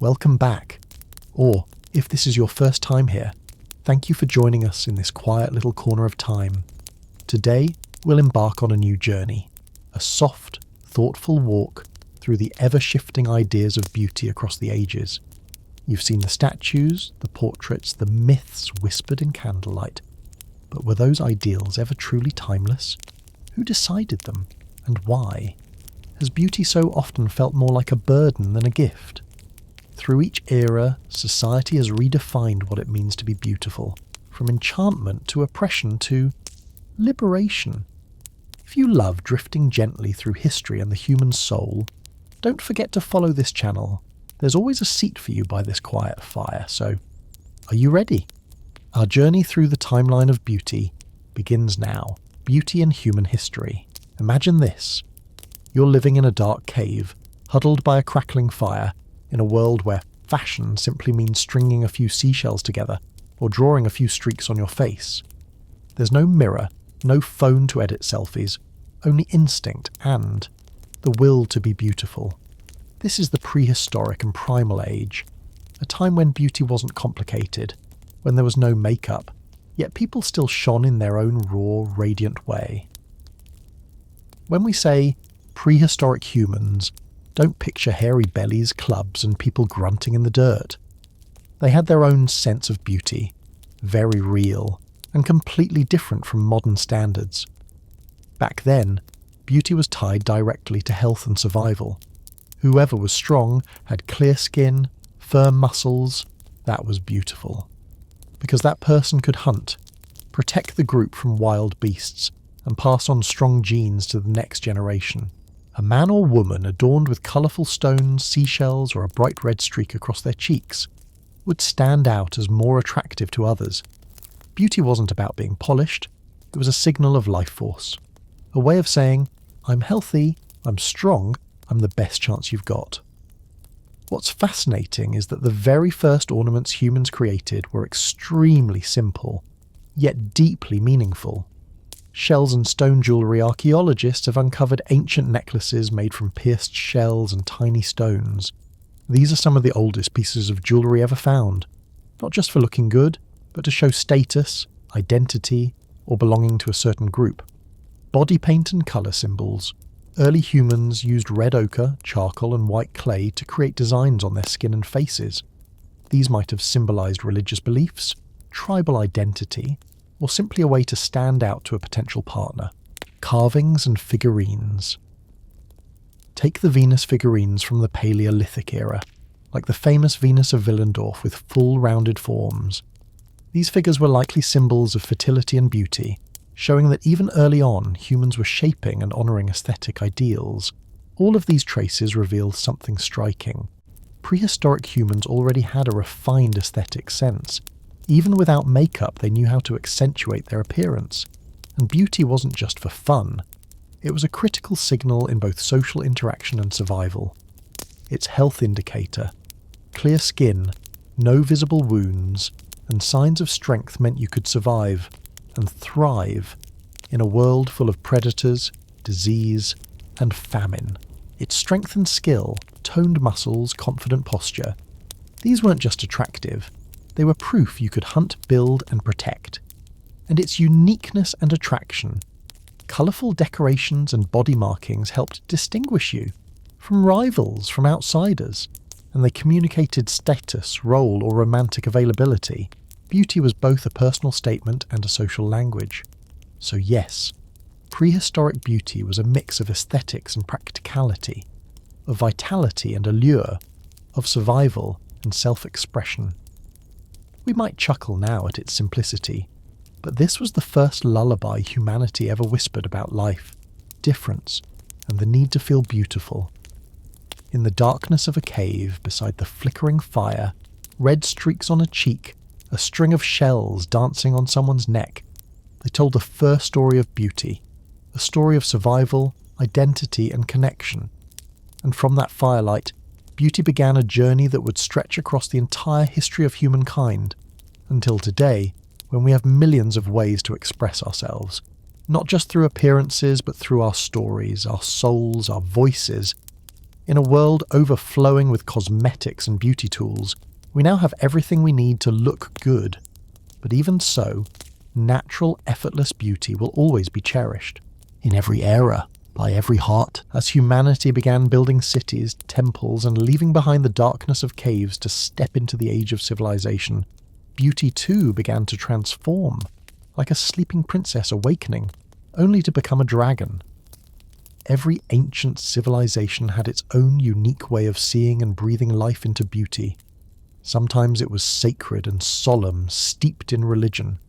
welcome back. Or, if this is your first time here, thank you for joining us in this quiet little corner of time. Today, we'll embark on a new journey, a soft, thoughtful walk through the ever-shifting ideas of beauty across the ages. You've seen the statues, the portraits, the myths whispered in candlelight. But were those ideals ever truly timeless? Who decided them, and why? Has beauty so often felt more like a burden than a gift? Through each era, society has redefined what it means to be beautiful, from enchantment to oppression to liberation. If you love drifting gently through history and the human soul, don't forget to follow this channel. There's always a seat for you by this quiet fire, so are you ready? Our journey through the timeline of beauty begins now. Beauty in human history. Imagine this. You're living in a dark cave, huddled by a crackling fire, in a world where fashion simply means stringing a few seashells together or drawing a few streaks on your face. There's no mirror, no phone to edit selfies, only instinct and the will to be beautiful. This is the prehistoric and primal age, a time when beauty wasn't complicated, when there was no makeup, yet people still shone in their own raw, radiant way. When we say prehistoric humans, don't picture hairy bellies, clubs, and people grunting in the dirt. They had their own sense of beauty, very real, and completely different from modern standards. Back then, beauty was tied directly to health and survival. Whoever was strong, had clear skin, firm muscles, that was beautiful. Because that person could hunt, protect the group from wild beasts, and pass on strong genes to the next generation. A man or woman adorned with colourful stones, seashells, or a bright red streak across their cheeks would stand out as more attractive to others. Beauty wasn't about being polished, it was a signal of life force. A way of saying, I'm healthy, I'm strong, I'm the best chance you've got. What's fascinating is that the very first ornaments humans created were extremely simple, yet deeply meaningful. Shells and stone jewellery archaeologists have uncovered ancient necklaces made from pierced shells and tiny stones. These are some of the oldest pieces of jewellery ever found, not just for looking good, but to show status, identity, or belonging to a certain group. Body paint and colour symbols. Early humans used red ochre, charcoal and white clay to create designs on their skin and faces. These might have symbolised religious beliefs, tribal identity, or simply a way to stand out to a potential partner. Carvings and figurines. Take the Venus figurines from the Paleolithic era, like the famous Venus of Willendorf with full rounded forms. These figures were likely symbols of fertility and beauty, showing that even early on humans were shaping and honouring aesthetic ideals. All of these traces reveal something striking. Prehistoric humans already had a refined aesthetic sense. Even without makeup, they knew how to accentuate their appearance. And beauty wasn't just for fun. It was a critical signal in both social interaction and survival. Its health indicator, clear skin, no visible wounds, and signs of strength meant you could survive and thrive in a world full of predators, disease, and famine. Its strength and skill, toned muscles, confident posture, these weren't just attractive, they were proof you could hunt, build, and protect. And its uniqueness and attraction, colourful decorations and body markings helped distinguish you from rivals, from outsiders, and they communicated status, role, or romantic availability. Beauty was both a personal statement and a social language. So yes, prehistoric beauty was a mix of aesthetics and practicality, of vitality and allure, of survival and self-expression. We might chuckle now at its simplicity, but this was the first lullaby humanity ever whispered about life, difference, and the need to feel beautiful. In the darkness of a cave, beside the flickering fire, red streaks on a cheek, a string of shells dancing on someone's neck, they told the first story of beauty, a story of survival, identity, and connection. And from that firelight, beauty began a journey that would stretch across the entire history of humankind, until today, when we have millions of ways to express ourselves, not just through appearances, but through our stories, our souls, our voices, In a world overflowing with cosmetics and beauty tools, we now have everything we need to look good. But even so, natural, effortless beauty will always be cherished. In every era, by every heart, as humanity began building cities, temples, and leaving behind the darkness of caves to step into the age of civilization, beauty too began to transform, like a sleeping princess awakening, only to become a dragon. Every ancient civilization had its own unique way of seeing and breathing life into beauty. Sometimes it was sacred and solemn, steeped in religion.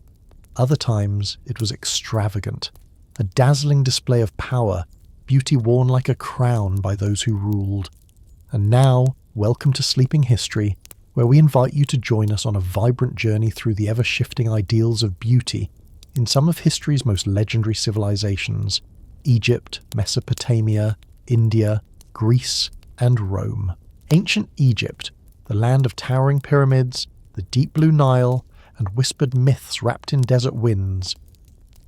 Other times it was extravagant, a dazzling display of power, beauty worn like a crown by those who ruled. And now, welcome to Sleeping History, where we invite you to join us on a vibrant journey through the ever-shifting ideals of beauty in some of history's most legendary civilizations: Egypt, Mesopotamia, India, Greece, and Rome. Ancient Egypt, the land of towering pyramids, the deep blue Nile, and whispered myths wrapped in desert winds,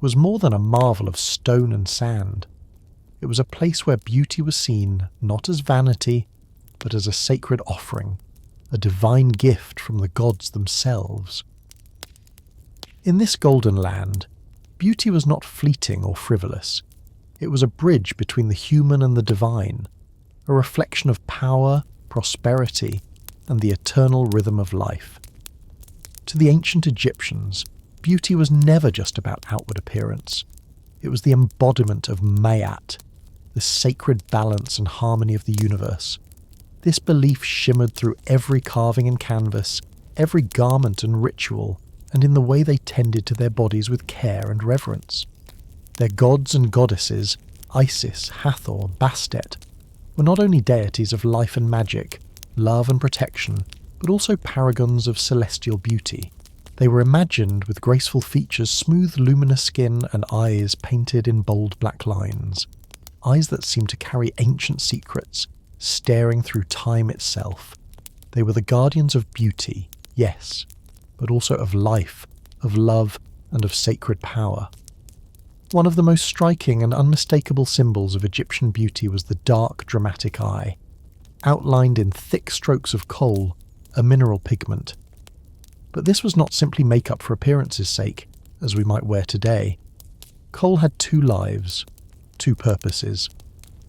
was more than a marvel of stone and sand. It was a place where beauty was seen not as vanity, but as a sacred offering, a divine gift from the gods themselves. In this golden land, beauty was not fleeting or frivolous. It was a bridge between the human and the divine, a reflection of power, prosperity, and the eternal rhythm of life. To the ancient Egyptians, beauty was never just about outward appearance. It was the embodiment of Mayat, the sacred balance and harmony of the universe. This belief shimmered through every carving and canvas, every garment and ritual, and in the way they tended to their bodies with care and reverence. Their gods and goddesses, Isis, Hathor, Bastet, were not only deities of life and magic, love and protection, but also paragons of celestial beauty. They were imagined with graceful features, smooth luminous skin, and eyes painted in bold black lines. Eyes that seemed to carry ancient secrets, staring through time itself. They were the guardians of beauty, yes, but also of life, of love, and of sacred power. One of the most striking and unmistakable symbols of Egyptian beauty was the dark, dramatic eye, outlined in thick strokes of kohl, a mineral pigment. But this was not simply makeup for appearance's sake, as we might wear today. Kohl had two lives, two purposes.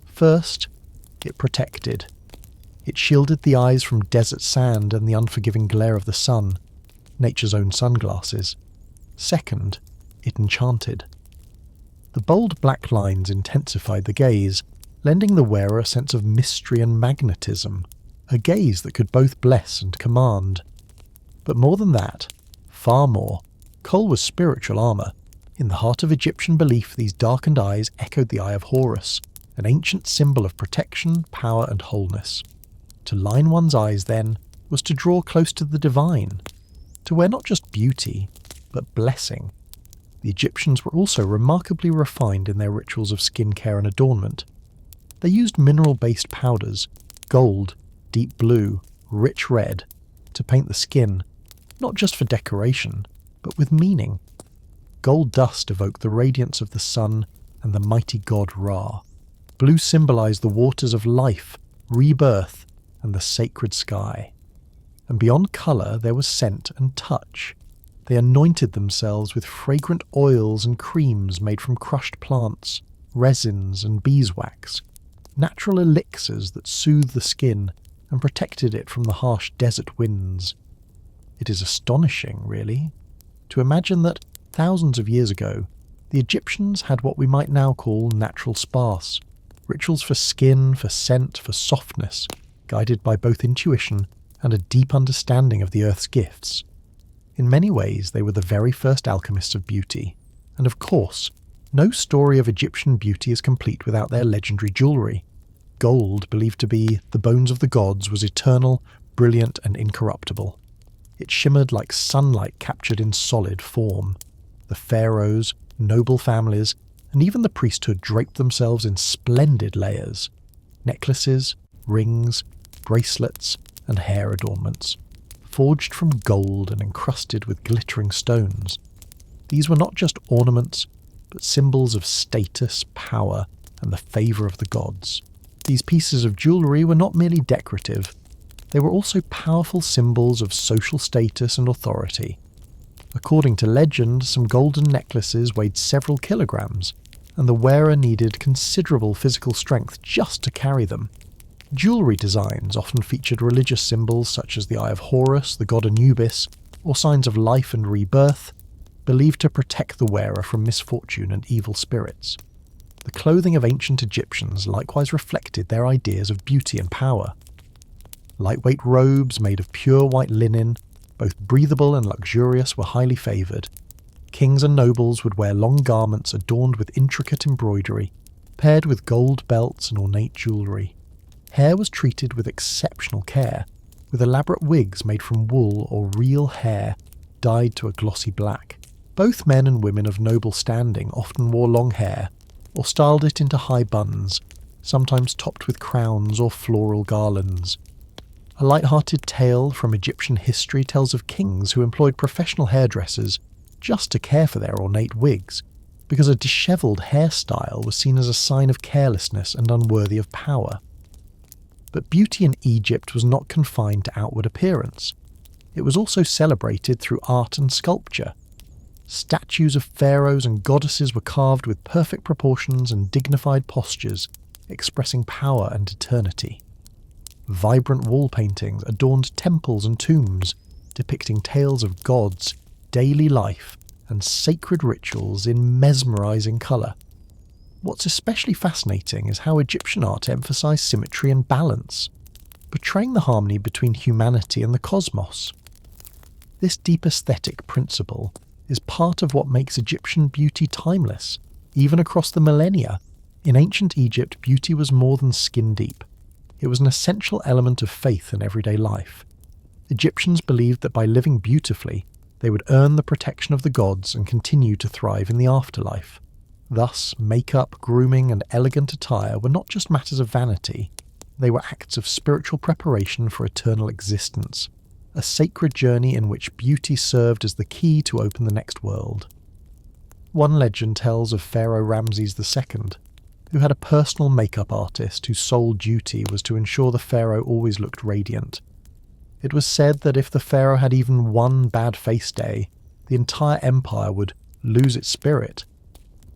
First, it protected. It shielded the eyes from desert sand and the unforgiving glare of the sun, nature's own sunglasses. Second, it enchanted. The bold black lines intensified the gaze, lending the wearer a sense of mystery and magnetism, a gaze that could both bless and command. But more than that, far more, kohl was spiritual armour. In the heart of Egyptian belief, these darkened eyes echoed the eye of Horus, an ancient symbol of protection, power, and wholeness. To line one's eyes, then, was to draw close to the divine, to wear not just beauty, but blessing. The Egyptians were also remarkably refined in their rituals of skincare and adornment. They used mineral-based powders, gold, deep blue, rich red, to paint the skin, not just for decoration, but with meaning. Gold dust evoked the radiance of the sun and the mighty god Ra. Blue symbolized the waters of life, rebirth, and the sacred sky. And beyond colour there was scent and touch. They anointed themselves with fragrant oils and creams made from crushed plants, resins and beeswax, natural elixirs that soothed the skin and protected it from the harsh desert winds. It is astonishing, really, to imagine that thousands of years ago, the Egyptians had what we might now call natural spas, rituals for skin, for scent, for softness, guided by both intuition and a deep understanding of the earth's gifts. In many ways, they were the very first alchemists of beauty, and of course, no story of Egyptian beauty is complete without their legendary jewellery. Gold, believed to be the bones of the gods, was eternal, brilliant, and incorruptible. It shimmered like sunlight captured in solid form. The pharaohs, noble families, and even the priesthood draped themselves in splendid layers: necklaces, rings, bracelets, and hair adornments, forged from gold and encrusted with glittering stones. These were not just ornaments, but symbols of status, power, and the favour of the gods. These pieces of jewellery were not merely decorative, they were also powerful symbols of social status and authority. According to legend, some golden necklaces weighed several kilograms, and the wearer needed considerable physical strength just to carry them. Jewellery designs often featured religious symbols such as the Eye of Horus, the god Anubis, or signs of life and rebirth, believed to protect the wearer from misfortune and evil spirits. The clothing of ancient Egyptians likewise reflected their ideas of beauty and power. Lightweight robes made of pure white linen, both breathable and luxurious, were highly favoured. Kings and nobles would wear long garments adorned with intricate embroidery, paired with gold belts and ornate jewellery. Hair was treated with exceptional care, with elaborate wigs made from wool or real hair dyed to a glossy black. Both men and women of noble standing often wore long hair, or styled it into high buns, sometimes topped with crowns or floral garlands. A light-hearted tale from Egyptian history tells of kings who employed professional hairdressers just to care for their ornate wigs, because a dishevelled hairstyle was seen as a sign of carelessness and unworthy of power. But beauty in Egypt was not confined to outward appearance. It was also celebrated through art and sculpture. Statues of pharaohs and goddesses were carved with perfect proportions and dignified postures, expressing power and eternity. Vibrant wall paintings adorned temples and tombs, depicting tales of gods, daily life, and sacred rituals in mesmerising colour. What's especially fascinating is how Egyptian art emphasised symmetry and balance, portraying the harmony between humanity and the cosmos. This deep aesthetic principle is part of what makes Egyptian beauty timeless, even across the millennia. In ancient Egypt, beauty was more than skin deep. It was an essential element of faith in everyday life. Egyptians believed that by living beautifully, they would earn the protection of the gods and continue to thrive in the afterlife. Thus, makeup, grooming, and elegant attire were not just matters of vanity, they were acts of spiritual preparation for eternal existence, a sacred journey in which beauty served as the key to open the next world. One legend tells of Pharaoh Ramses II, who had a personal makeup artist whose sole duty was to ensure the pharaoh always looked radiant. It was said that if the pharaoh had even one bad face day, the entire empire would lose its spirit.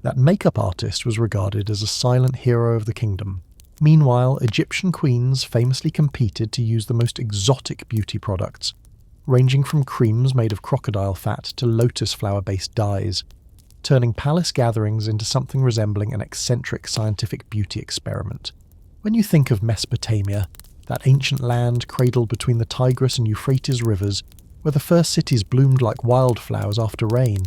That makeup artist was regarded as a silent hero of the kingdom. Meanwhile, Egyptian queens famously competed to use the most exotic beauty products, ranging from creams made of crocodile fat to lotus flower-based dyes, turning palace gatherings into something resembling an eccentric scientific beauty experiment. When you think of Mesopotamia, that ancient land cradled between the Tigris and Euphrates rivers, where the first cities bloomed like wildflowers after rain,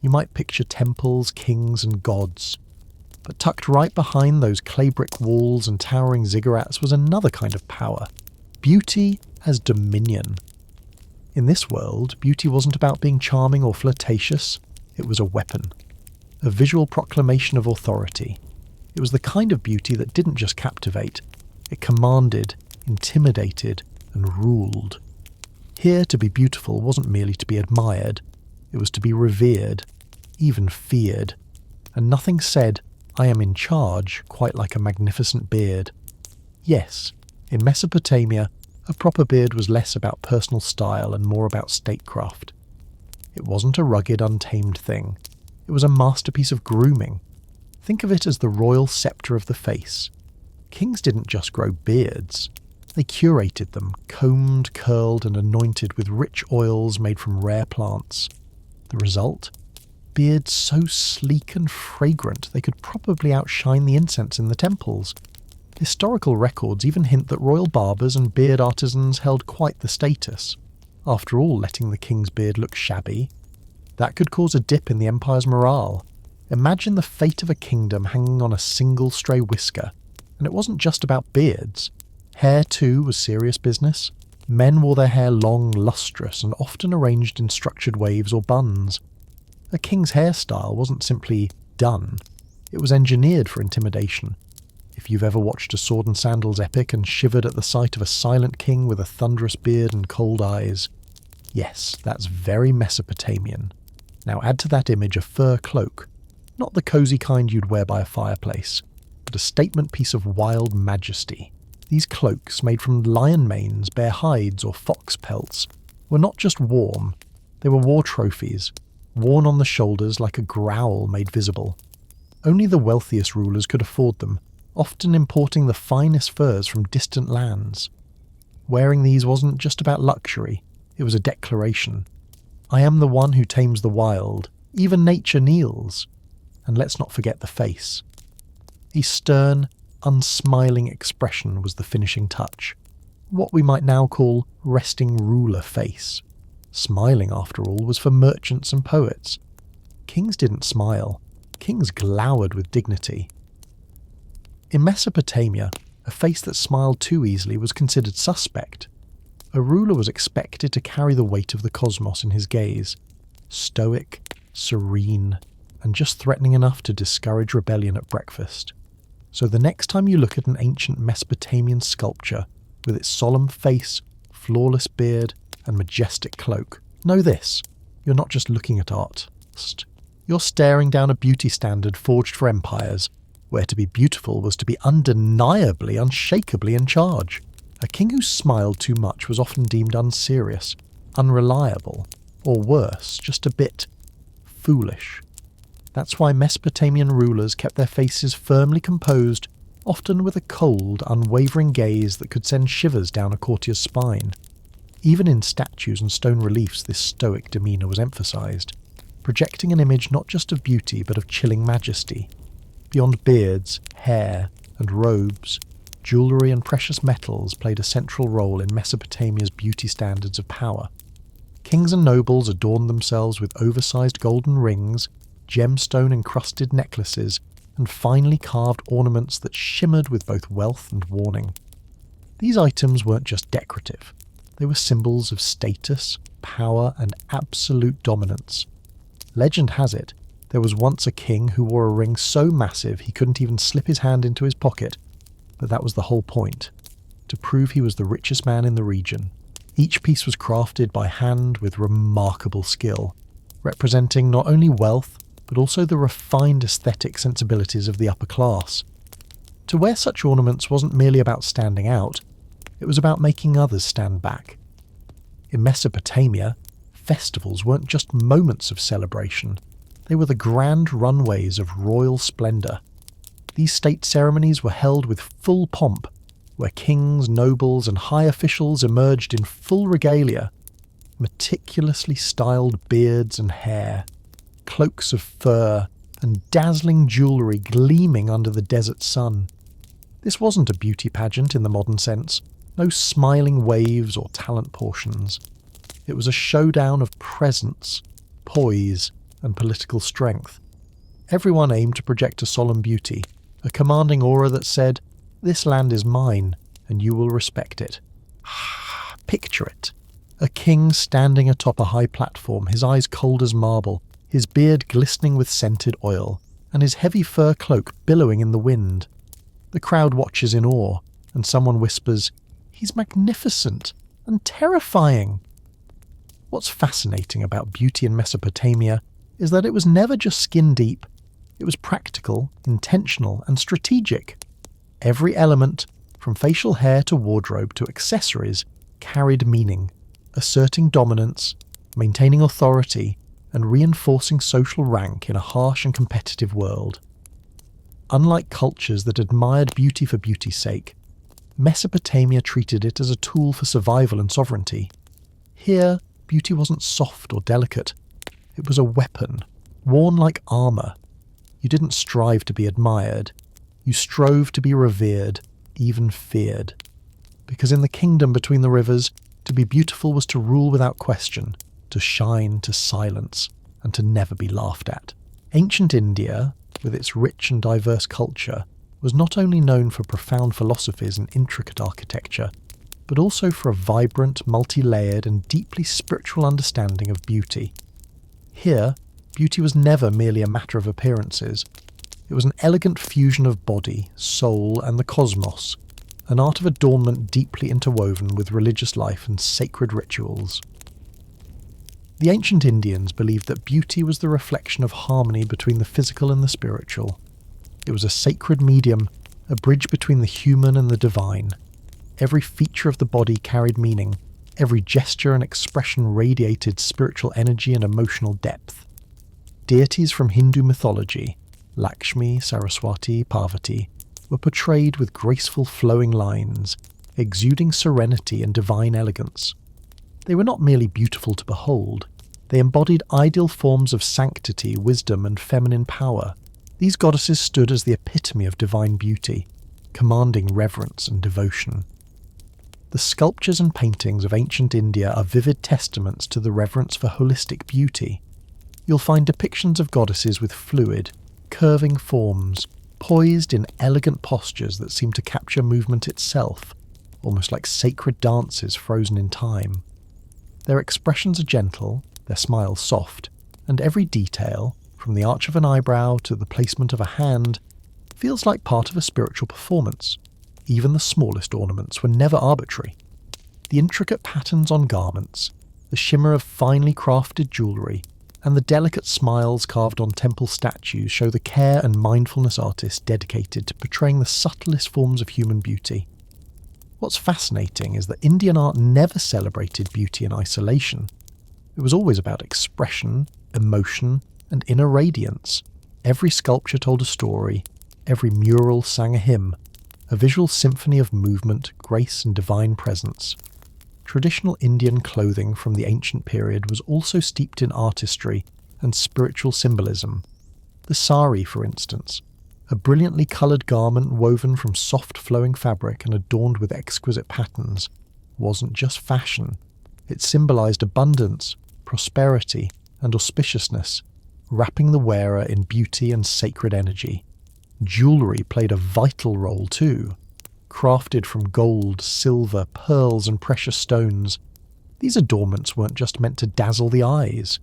you might picture temples, kings, and gods. But tucked right behind those clay brick walls and towering ziggurats was another kind of power. Beauty as dominion. In this world, beauty wasn't about being charming or flirtatious. It was a weapon, a visual proclamation of authority. It was the kind of beauty that didn't just captivate, it commanded, intimidated, and ruled. Here, to be beautiful wasn't merely to be admired, it was to be revered, even feared. And nothing said, "I am in charge," quite like a magnificent beard. Yes, in Mesopotamia, a proper beard was less about personal style and more about statecraft. It wasn't a rugged, untamed thing. It was a masterpiece of grooming. Think of it as the royal sceptre of the face. Kings didn't just grow beards. They curated them, combed, curled, and anointed with rich oils made from rare plants. The result? Beards so sleek and fragrant they could probably outshine the incense in the temples. Historical records even hint that royal barbers and beard artisans held quite the status. After all, letting the king's beard look shabby, that could cause a dip in the empire's morale. Imagine the fate of a kingdom hanging on a single stray whisker. And it wasn't just about beards. Hair, too, was serious business. Men wore their hair long, lustrous, and often arranged in structured waves or buns. A king's hairstyle wasn't simply done. It was engineered for intimidation. If you've ever watched a sword and sandals epic and shivered at the sight of a silent king with a thunderous beard and cold eyes, yes, that's very Mesopotamian. Now add to that image a fur cloak, not the cosy kind you'd wear by a fireplace, but a statement piece of wild majesty. These cloaks, made from lion manes, bear hides, or fox pelts, were not just warm, they were war trophies, worn on the shoulders like a growl made visible. Only the wealthiest rulers could afford them, often importing the finest furs from distant lands. Wearing these wasn't just about luxury, it was a declaration. I am the one who tames the wild, even nature kneels. And let's not forget the face. A stern, unsmiling expression was the finishing touch. What we might now call resting ruler face. Smiling, after all, was for merchants and poets. Kings didn't smile. Kings glowered with dignity. In Mesopotamia, a face that smiled too easily was considered suspect. A ruler was expected to carry the weight of the cosmos in his gaze, stoic, serene, and just threatening enough to discourage rebellion at breakfast. So the next time you look at an ancient Mesopotamian sculpture, with its solemn face, flawless beard, and majestic cloak, know this: you're not just looking at art. You're staring down a beauty standard forged for empires, where to be beautiful was to be undeniably, unshakably in charge. A king who smiled too much was often deemed unserious, unreliable, or worse, just a bit foolish. That's why Mesopotamian rulers kept their faces firmly composed, often with a cold, unwavering gaze that could send shivers down a courtier's spine. Even in statues and stone reliefs this stoic demeanour was emphasised, projecting an image not just of beauty but of chilling majesty. Beyond beards, hair, and robes, jewellery and precious metals played a central role in Mesopotamia's beauty standards of power. Kings and nobles adorned themselves with oversized golden rings, gemstone-encrusted necklaces, and finely carved ornaments that shimmered with both wealth and warning. These items weren't just decorative. They were symbols of status, power, and absolute dominance. Legend has it, there was once a king who wore a ring so massive he couldn't even slip his hand into his pocket, but that was the whole point, to prove he was the richest man in the region. Each piece was crafted by hand with remarkable skill, representing not only wealth, but also the refined aesthetic sensibilities of the upper class. To wear such ornaments wasn't merely about standing out, it was about making others stand back. In Mesopotamia, festivals weren't just moments of celebration, they were the grand runways of royal splendour. These state ceremonies were held with full pomp, where kings, nobles, and high officials emerged in full regalia, meticulously styled beards and hair, cloaks of fur, and dazzling jewellery gleaming under the desert sun. This wasn't a beauty pageant in the modern sense, no smiling waves or talent portions. It was a showdown of presence, poise, and political strength. Everyone aimed to project a solemn beauty, a commanding aura that said, "This land is mine, and you will respect it." Picture it. A king standing atop a high platform, his eyes cold as marble, his beard glistening with scented oil, and his heavy fur cloak billowing in the wind. The crowd watches in awe, and someone whispers, "He's magnificent and terrifying." What's fascinating about beauty in Mesopotamia is that it was never just skin deep. It was practical, intentional, and strategic. Every element, from facial hair to wardrobe to accessories, carried meaning, asserting dominance, maintaining authority, and reinforcing social rank in a harsh and competitive world. Unlike cultures that admired beauty for beauty's sake, Mesopotamia treated it as a tool for survival and sovereignty. Here, beauty wasn't soft or delicate. It was a weapon, worn like armour. You didn't strive to be admired. You strove to be revered, even feared. Because in the kingdom between the rivers, to be beautiful was to rule without question, to shine to silence, and to never be laughed at. Ancient India, with its rich and diverse culture, was not only known for profound philosophies and intricate architecture, but also for a vibrant, multi-layered and deeply spiritual understanding of beauty. Here, beauty was never merely a matter of appearances. It was an elegant fusion of body, soul, and the cosmos, an art of adornment deeply interwoven with religious life and sacred rituals. The ancient Indians believed that beauty was the reflection of harmony between the physical and the spiritual. It was a sacred medium, a bridge between the human and the divine. Every feature of the body carried meaning. Every gesture and expression radiated spiritual energy and emotional depth. Deities from Hindu mythology, Lakshmi, Saraswati, Parvati, were portrayed with graceful flowing lines, exuding serenity and divine elegance. They were not merely beautiful to behold, they embodied ideal forms of sanctity, wisdom, and feminine power. These goddesses stood as the epitome of divine beauty, commanding reverence and devotion. The sculptures and paintings of ancient India are vivid testaments to the reverence for holistic beauty. You'll find depictions of goddesses with fluid, curving forms, poised in elegant postures that seem to capture movement itself, almost like sacred dances frozen in time. Their expressions are gentle, their smiles soft, and every detail, from the arch of an eyebrow to the placement of a hand, feels like part of a spiritual performance. Even the smallest ornaments were never arbitrary. The intricate patterns on garments, the shimmer of finely crafted jewellery, and the delicate smiles carved on temple statues show the care and mindfulness artists dedicated to portraying the subtlest forms of human beauty. What's fascinating is that Indian art never celebrated beauty in isolation. It was always about expression, emotion, and inner radiance. Every sculpture told a story, every mural sang a hymn, a visual symphony of movement, grace, and divine presence. Traditional Indian clothing from the ancient period was also steeped in artistry and spiritual symbolism. The sari, for instance, a brilliantly coloured garment woven from soft flowing fabric and adorned with exquisite patterns, wasn't just fashion. It symbolised abundance, prosperity, and auspiciousness, wrapping the wearer in beauty and sacred energy. Jewellery played a vital role too. Crafted from gold, silver, pearls, and precious stones, these adornments weren't just meant to dazzle the eyes.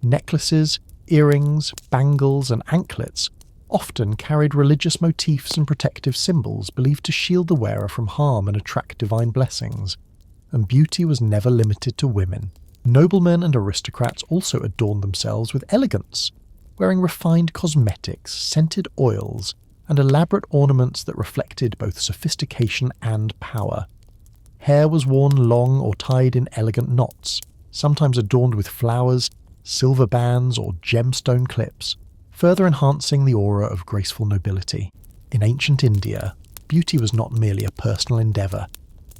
Necklaces, earrings, bangles, and anklets often carried religious motifs and protective symbols believed to shield the wearer from harm and attract divine blessings. And beauty was never limited to women. Noblemen and aristocrats also adorned themselves with elegance, wearing refined cosmetics, scented oils, and elaborate ornaments that reflected both sophistication and power. Hair was worn long or tied in elegant knots, sometimes adorned with flowers, silver bands, or gemstone clips, further enhancing the aura of graceful nobility. In ancient India, beauty was not merely a personal endeavour.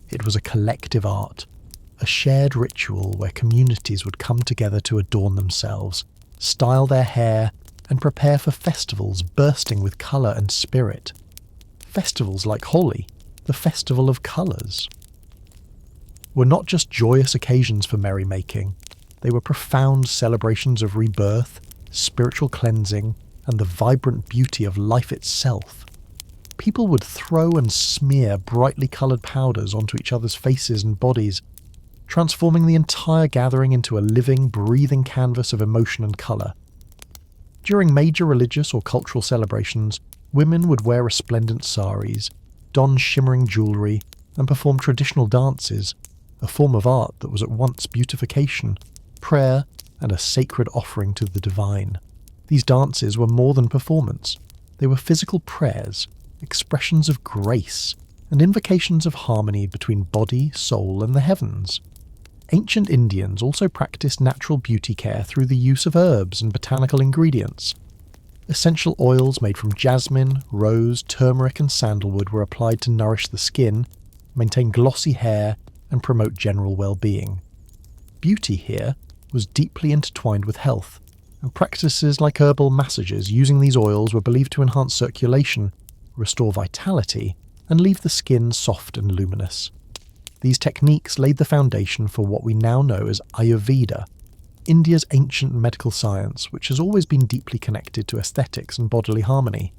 It was a collective art, a shared ritual where communities would come together to adorn themselves, style their hair, and prepare for festivals bursting with colour and spirit. Festivals like Holi, the festival of colours, were not just joyous occasions for merrymaking. They were profound celebrations of rebirth, spiritual cleansing, and the vibrant beauty of life itself. People would throw and smear brightly coloured powders onto each other's faces and bodies, transforming the entire gathering into a living, breathing canvas of emotion and colour. During major religious or cultural celebrations, women would wear resplendent saris, don shimmering jewellery, and perform traditional dances, a form of art that was at once beautification, prayer, and a sacred offering to the divine. These dances were more than performance. They were physical prayers, expressions of grace, and invocations of harmony between body, soul, and the heavens. Ancient Indians also practiced natural beauty care through the use of herbs and botanical ingredients. Essential oils made from jasmine, rose, turmeric, and sandalwood were applied to nourish the skin, maintain glossy hair, and promote general well-being. Beauty here was deeply intertwined with health, and practices like herbal massages using these oils were believed to enhance circulation, restore vitality, and leave the skin soft and luminous. These techniques laid the foundation for what we now know as Ayurveda, India's ancient medical science, which has always been deeply connected to aesthetics and bodily harmony.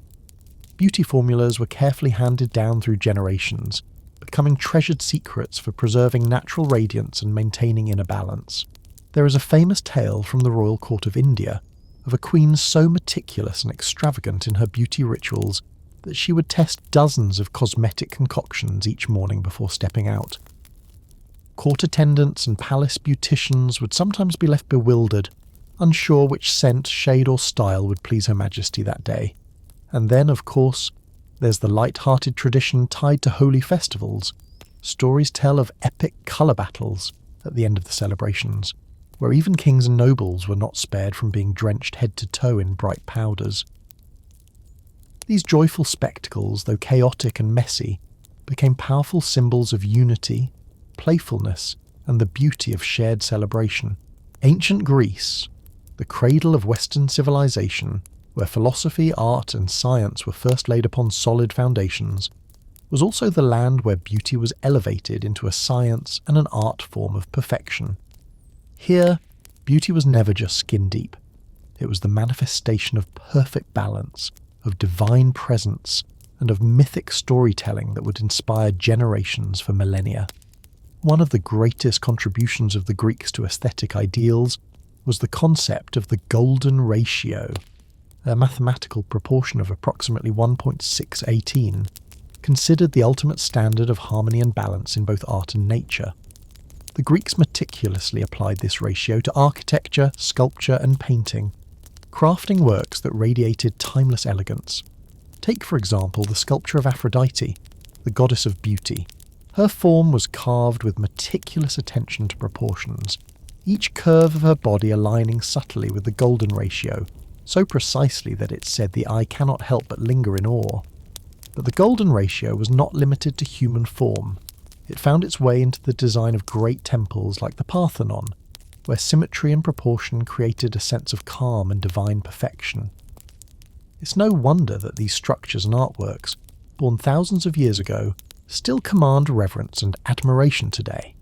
Beauty formulas were carefully handed down through generations, becoming treasured secrets for preserving natural radiance and maintaining inner balance. There is a famous tale from the royal court of India of a queen so meticulous and extravagant in her beauty rituals that she would test dozens of cosmetic concoctions each morning before stepping out. Court attendants and palace beauticians would sometimes be left bewildered, unsure which scent, shade or style would please Her Majesty that day. And then, of course, there's the light-hearted tradition tied to holy festivals. Stories tell of epic colour battles at the end of the celebrations, where even kings and nobles were not spared from being drenched head to toe in bright powders. These joyful spectacles, though chaotic and messy, became powerful symbols of unity, playfulness, and the beauty of shared celebration. Ancient Greece, the cradle of Western civilization, where philosophy, art, and science were first laid upon solid foundations, was also the land where beauty was elevated into a science and an art form of perfection. Here, beauty was never just skin deep. It was the manifestation of perfect balance, of divine presence, and of mythic storytelling that would inspire generations for millennia. One of the greatest contributions of the Greeks to aesthetic ideals was the concept of the golden ratio, a mathematical proportion of approximately 1.618, considered the ultimate standard of harmony and balance in both art and nature. The Greeks meticulously applied this ratio to architecture, sculpture, and painting, crafting works that radiated timeless elegance. Take, for example, the sculpture of Aphrodite, the goddess of beauty. Her form was carved with meticulous attention to proportions, each curve of her body aligning subtly with the golden ratio, so precisely that it said the eye cannot help but linger in awe. But the golden ratio was not limited to human form. It found its way into the design of great temples like the Parthenon, where symmetry and proportion created a sense of calm and divine perfection. It's no wonder that these structures and artworks, born thousands of years ago, still command reverence and admiration today.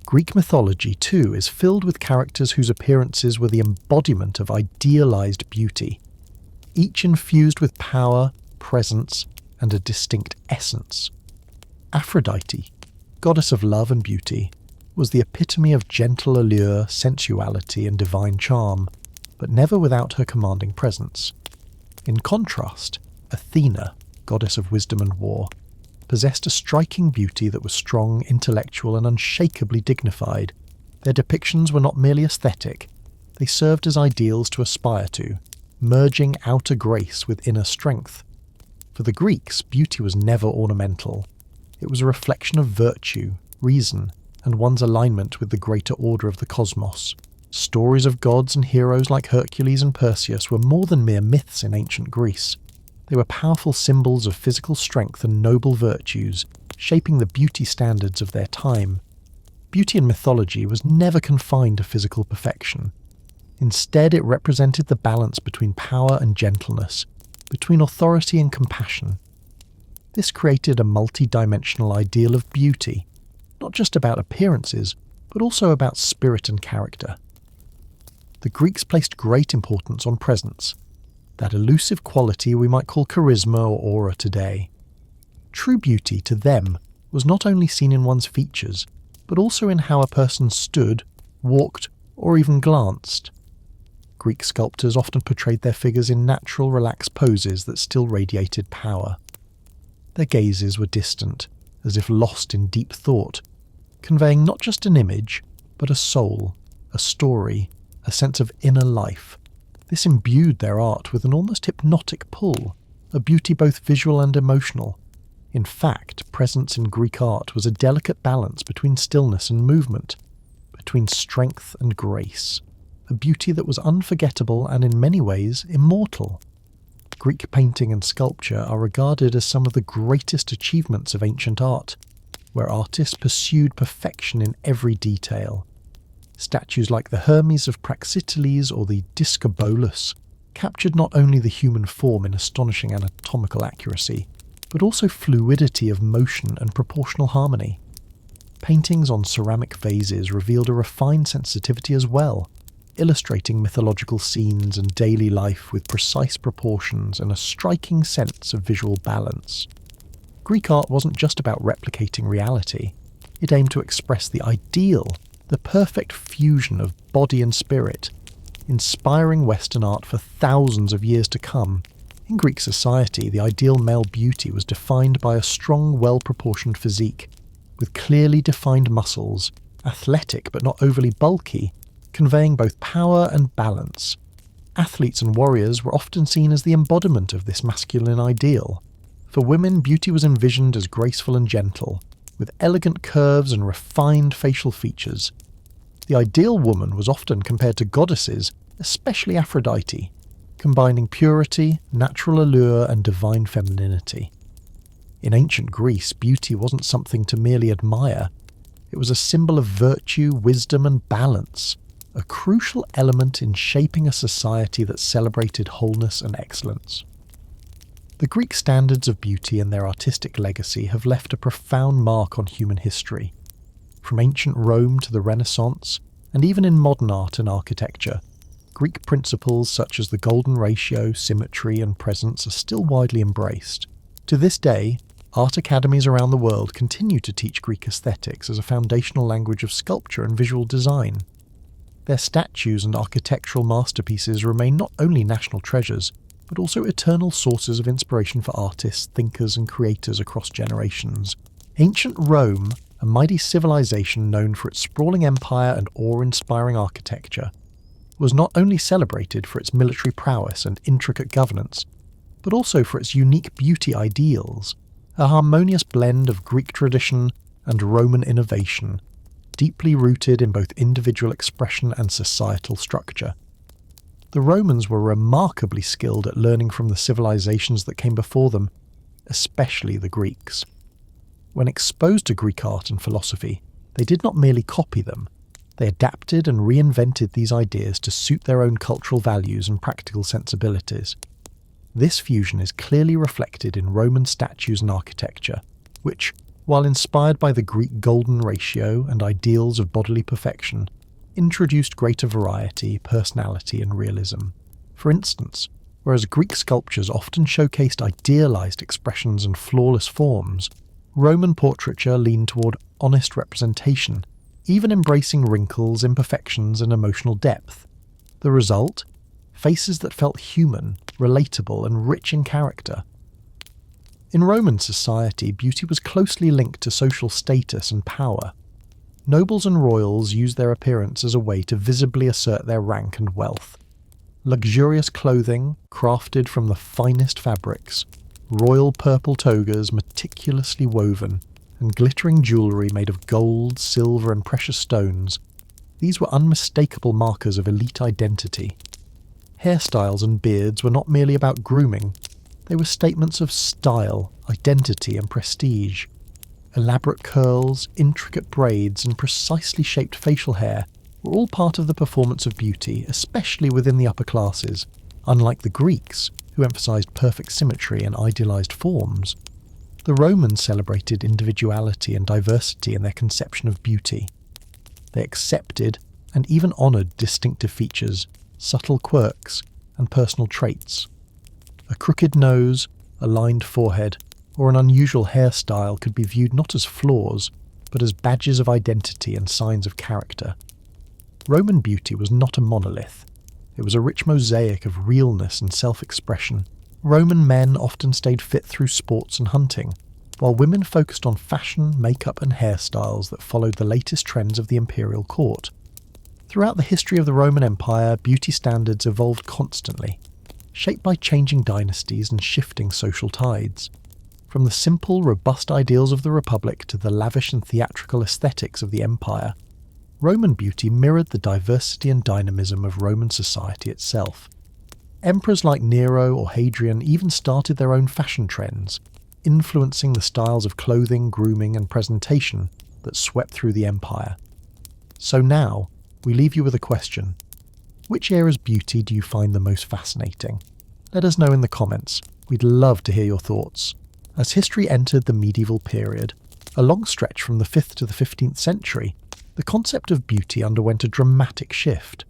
Greek mythology, too, is filled with characters whose appearances were the embodiment of idealized beauty, each infused with power, presence, and a distinct essence. Aphrodite, goddess of love and beauty, was the epitome of gentle allure, sensuality, and divine charm, but never without her commanding presence. In contrast, Athena, goddess of wisdom and war, possessed a striking beauty that was strong, intellectual, and unshakably dignified. Their depictions were not merely aesthetic, they served as ideals to aspire to, merging outer grace with inner strength. For the Greeks, beauty was never ornamental. It was a reflection of virtue, reason, and one's alignment with the greater order of the cosmos. Stories of gods and heroes like Hercules and Perseus were more than mere myths in ancient Greece. They were powerful symbols of physical strength and noble virtues, shaping the beauty standards of their time. Beauty in mythology was never confined to physical perfection. Instead, it represented the balance between power and gentleness, between authority and compassion. This created a multi-dimensional ideal of beauty, not just about appearances, but also about spirit and character. The Greeks placed great importance on presence, that elusive quality we might call charisma or aura today. True beauty, to them, was not only seen in one's features, but also in how a person stood, walked, or even glanced. Greek sculptors often portrayed their figures in natural, relaxed poses that still radiated power. Their gazes were distant, as if lost in deep thought, conveying not just an image, but a soul, a story, a sense of inner life. This imbued their art with an almost hypnotic pull, a beauty both visual and emotional. In fact, presence in Greek art was a delicate balance between stillness and movement, between strength and grace, a beauty that was unforgettable and in many ways immortal. Greek painting and sculpture are regarded as some of the greatest achievements of ancient art, where artists pursued perfection in every detail. Statues like the Hermes of Praxiteles or the Discobolus captured not only the human form in astonishing anatomical accuracy, but also fluidity of motion and proportional harmony. Paintings on ceramic vases revealed a refined sensitivity as well, illustrating mythological scenes and daily life with precise proportions and a striking sense of visual balance. Greek art wasn't just about replicating reality. It aimed to express the ideal, the perfect fusion of body and spirit, inspiring Western art for thousands of years to come. In Greek society, the ideal male beauty was defined by a strong, well-proportioned physique, with clearly defined muscles, athletic but not overly bulky, conveying both power and balance. Athletes and warriors were often seen as the embodiment of this masculine ideal. For women, beauty was envisioned as graceful and gentle, with elegant curves and refined facial features. The ideal woman was often compared to goddesses, especially Aphrodite, combining purity, natural allure, and divine femininity. In ancient Greece, beauty wasn't something to merely admire. It was a symbol of virtue, wisdom, and balance, a crucial element in shaping a society that celebrated wholeness and excellence. The Greek standards of beauty and their artistic legacy have left a profound mark on human history. From ancient Rome to the Renaissance, and even in modern art and architecture, Greek principles such as the golden ratio, symmetry, and presence are still widely embraced. To this day, art academies around the world continue to teach Greek aesthetics as a foundational language of sculpture and visual design. Their statues and architectural masterpieces remain not only national treasures, but also eternal sources of inspiration for artists, thinkers, and creators across generations. Ancient Rome, a mighty civilization known for its sprawling empire and awe-inspiring architecture, was not only celebrated for its military prowess and intricate governance, but also for its unique beauty ideals, a harmonious blend of Greek tradition and Roman innovation, deeply rooted in both individual expression and societal structure. The Romans were remarkably skilled at learning from the civilizations that came before them, especially the Greeks. When exposed to Greek art and philosophy, they did not merely copy them. They adapted and reinvented these ideas to suit their own cultural values and practical sensibilities. This fusion is clearly reflected in Roman statues and architecture, which, while inspired by the Greek golden ratio and ideals of bodily perfection, introduced greater variety, personality, and realism. For instance, whereas Greek sculptures often showcased idealized expressions and flawless forms, Roman portraiture leaned toward honest representation, even embracing wrinkles, imperfections, and emotional depth. The result? Faces that felt human, relatable, and rich in character. In Roman society, beauty was closely linked to social status and power. Nobles and royals used their appearance as a way to visibly assert their rank and wealth. Luxurious clothing, crafted from the finest fabrics, royal purple togas meticulously woven, and glittering jewellery made of gold, silver, and precious stones, these were unmistakable markers of elite identity. Hairstyles and beards were not merely about grooming, they were statements of style, identity, and prestige. Elaborate curls, intricate braids, and precisely shaped facial hair were all part of the performance of beauty, especially within the upper classes, unlike the Greeks, who emphasized perfect symmetry and idealized forms. The Romans celebrated individuality and diversity in their conception of beauty. They accepted and even honored distinctive features, subtle quirks, and personal traits. A crooked nose, a lined forehead, or an unusual hairstyle could be viewed not as flaws, but as badges of identity and signs of character. Roman beauty was not a monolith. It was a rich mosaic of realness and self-expression. Roman men often stayed fit through sports and hunting, while women focused on fashion, makeup, and hairstyles that followed the latest trends of the imperial court. Throughout the history of the Roman Empire, beauty standards evolved constantly, shaped by changing dynasties and shifting social tides. From the simple, robust ideals of the Republic to the lavish and theatrical aesthetics of the Empire, Roman beauty mirrored the diversity and dynamism of Roman society itself. Emperors like Nero or Hadrian even started their own fashion trends, influencing the styles of clothing, grooming, and presentation that swept through the empire. So now, we leave you with a question. Which era's beauty do you find the most fascinating? Let us know in the comments. We'd love to hear your thoughts. As history entered the medieval period, a long stretch from the 5th to the 15th century, the concept of beauty underwent a dramatic shift,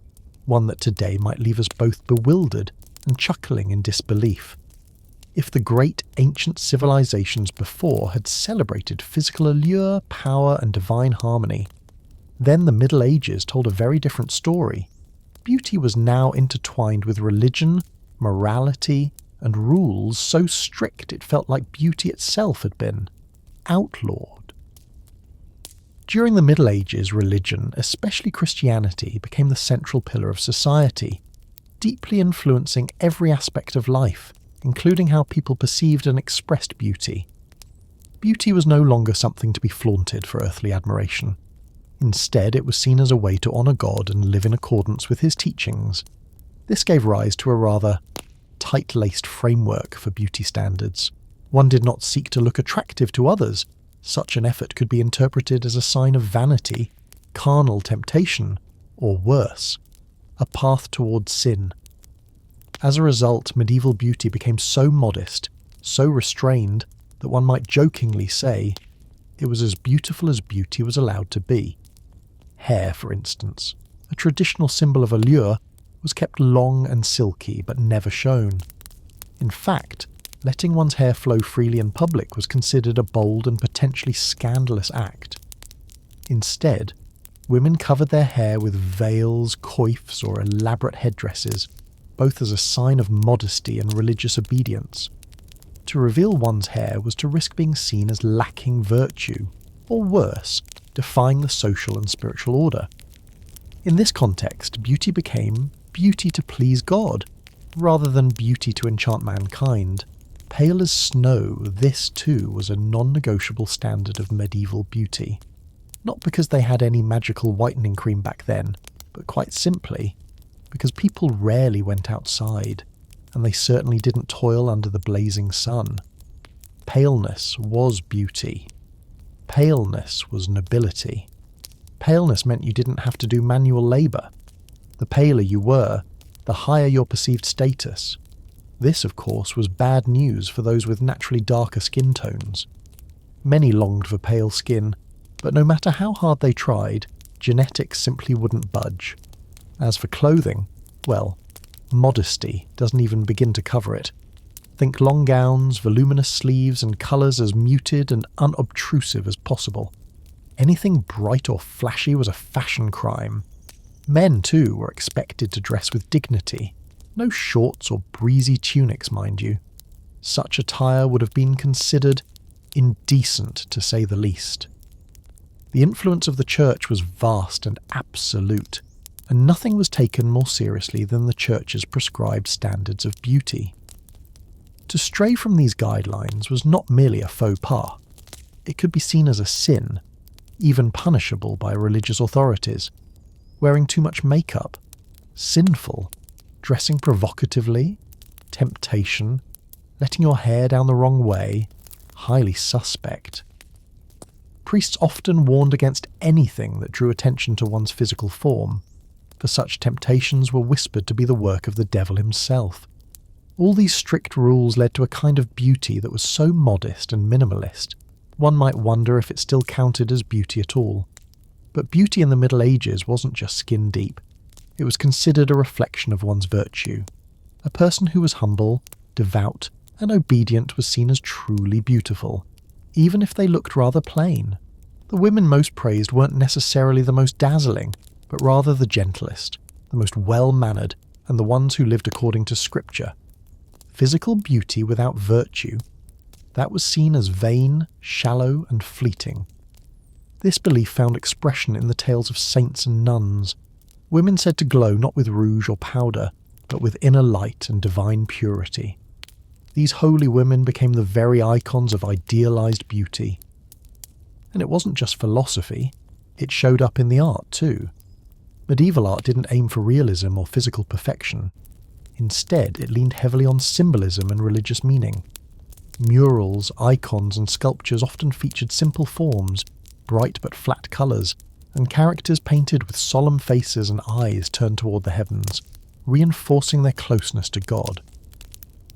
one that today might leave us both bewildered and chuckling in disbelief. If the great ancient civilizations before had celebrated physical allure, power, and divine harmony, then the Middle Ages told a very different story. Beauty was now intertwined with religion, morality, and rules so strict it felt like beauty itself had been outlawed. During the Middle Ages, religion, especially Christianity, became the central pillar of society. deeply influencing every aspect of life, including how people perceived and expressed beauty. Beauty was no longer something to be flaunted for earthly admiration. Instead, it was seen as a way to honour God and live in accordance with his teachings. This gave rise to a rather tight-laced framework for beauty standards. One did not seek to look attractive to others. Such an effort could be interpreted as a sign of vanity, carnal temptation, or worse, a path towards sin. As a result, medieval beauty became so modest, so restrained, that one might jokingly say it was as beautiful as beauty was allowed to be. Hair, for instance, a traditional symbol of allure, was kept long and silky but never shown. In fact, letting one's hair flow freely in public was considered a bold and potentially scandalous act. Instead, women covered their hair with veils, coifs, or elaborate headdresses, both as a sign of modesty and religious obedience. To reveal one's hair was to risk being seen as lacking virtue, or worse, defying the social and spiritual order. In this context, beauty became beauty to please God, rather than beauty to enchant mankind. Pale as snow, this too was a non-negotiable standard of medieval beauty. Not because they had any magical whitening cream back then, but quite simply because people rarely went outside, and they certainly didn't toil under the blazing sun. Paleness was beauty. Paleness was nobility. Paleness meant you didn't have to do manual labour. The paler you were, the higher your perceived status. This, of course, was bad news for those with naturally darker skin tones. Many longed for pale skin, but no matter how hard they tried, genetics simply wouldn't budge. As for clothing, well, modesty doesn't even begin to cover it. Think long gowns, voluminous sleeves, and colours as muted and unobtrusive as possible. Anything bright or flashy was a fashion crime. Men, too, were expected to dress with dignity. No shorts or breezy tunics, mind you. Such attire would have been considered indecent, to say the least. The influence of the church was vast and absolute, and nothing was taken more seriously than the church's prescribed standards of beauty. To stray from these guidelines was not merely a faux pas. It could be seen as a sin, even punishable by religious authorities. Wearing too much makeup, sinful. Dressing provocatively, temptation. Letting your hair down the wrong way, highly suspect. Priests often warned against anything that drew attention to one's physical form, for such temptations were whispered to be the work of the devil himself. All these strict rules led to a kind of beauty that was so modest and minimalist, one might wonder if it still counted as beauty at all. But beauty in the Middle Ages wasn't just skin deep. It was considered a reflection of one's virtue. A person who was humble, devout, and obedient was seen as truly beautiful, even if they looked rather plain. The women most praised weren't necessarily the most dazzling, but rather the gentlest, the most well-mannered, and the ones who lived according to Scripture. Physical beauty without virtue, that was seen as vain, shallow, and fleeting. This belief found expression in the tales of saints and nuns, women said to glow not with rouge or powder, but with inner light and divine purity. These holy women became the very icons of idealized beauty. And it wasn't just philosophy, it showed up in the art too. Medieval art didn't aim for realism or physical perfection. Instead, it leaned heavily on symbolism and religious meaning. Murals, icons, and sculptures often featured simple forms, bright but flat colours, and characters painted with solemn faces and eyes turned toward the heavens, reinforcing their closeness to God.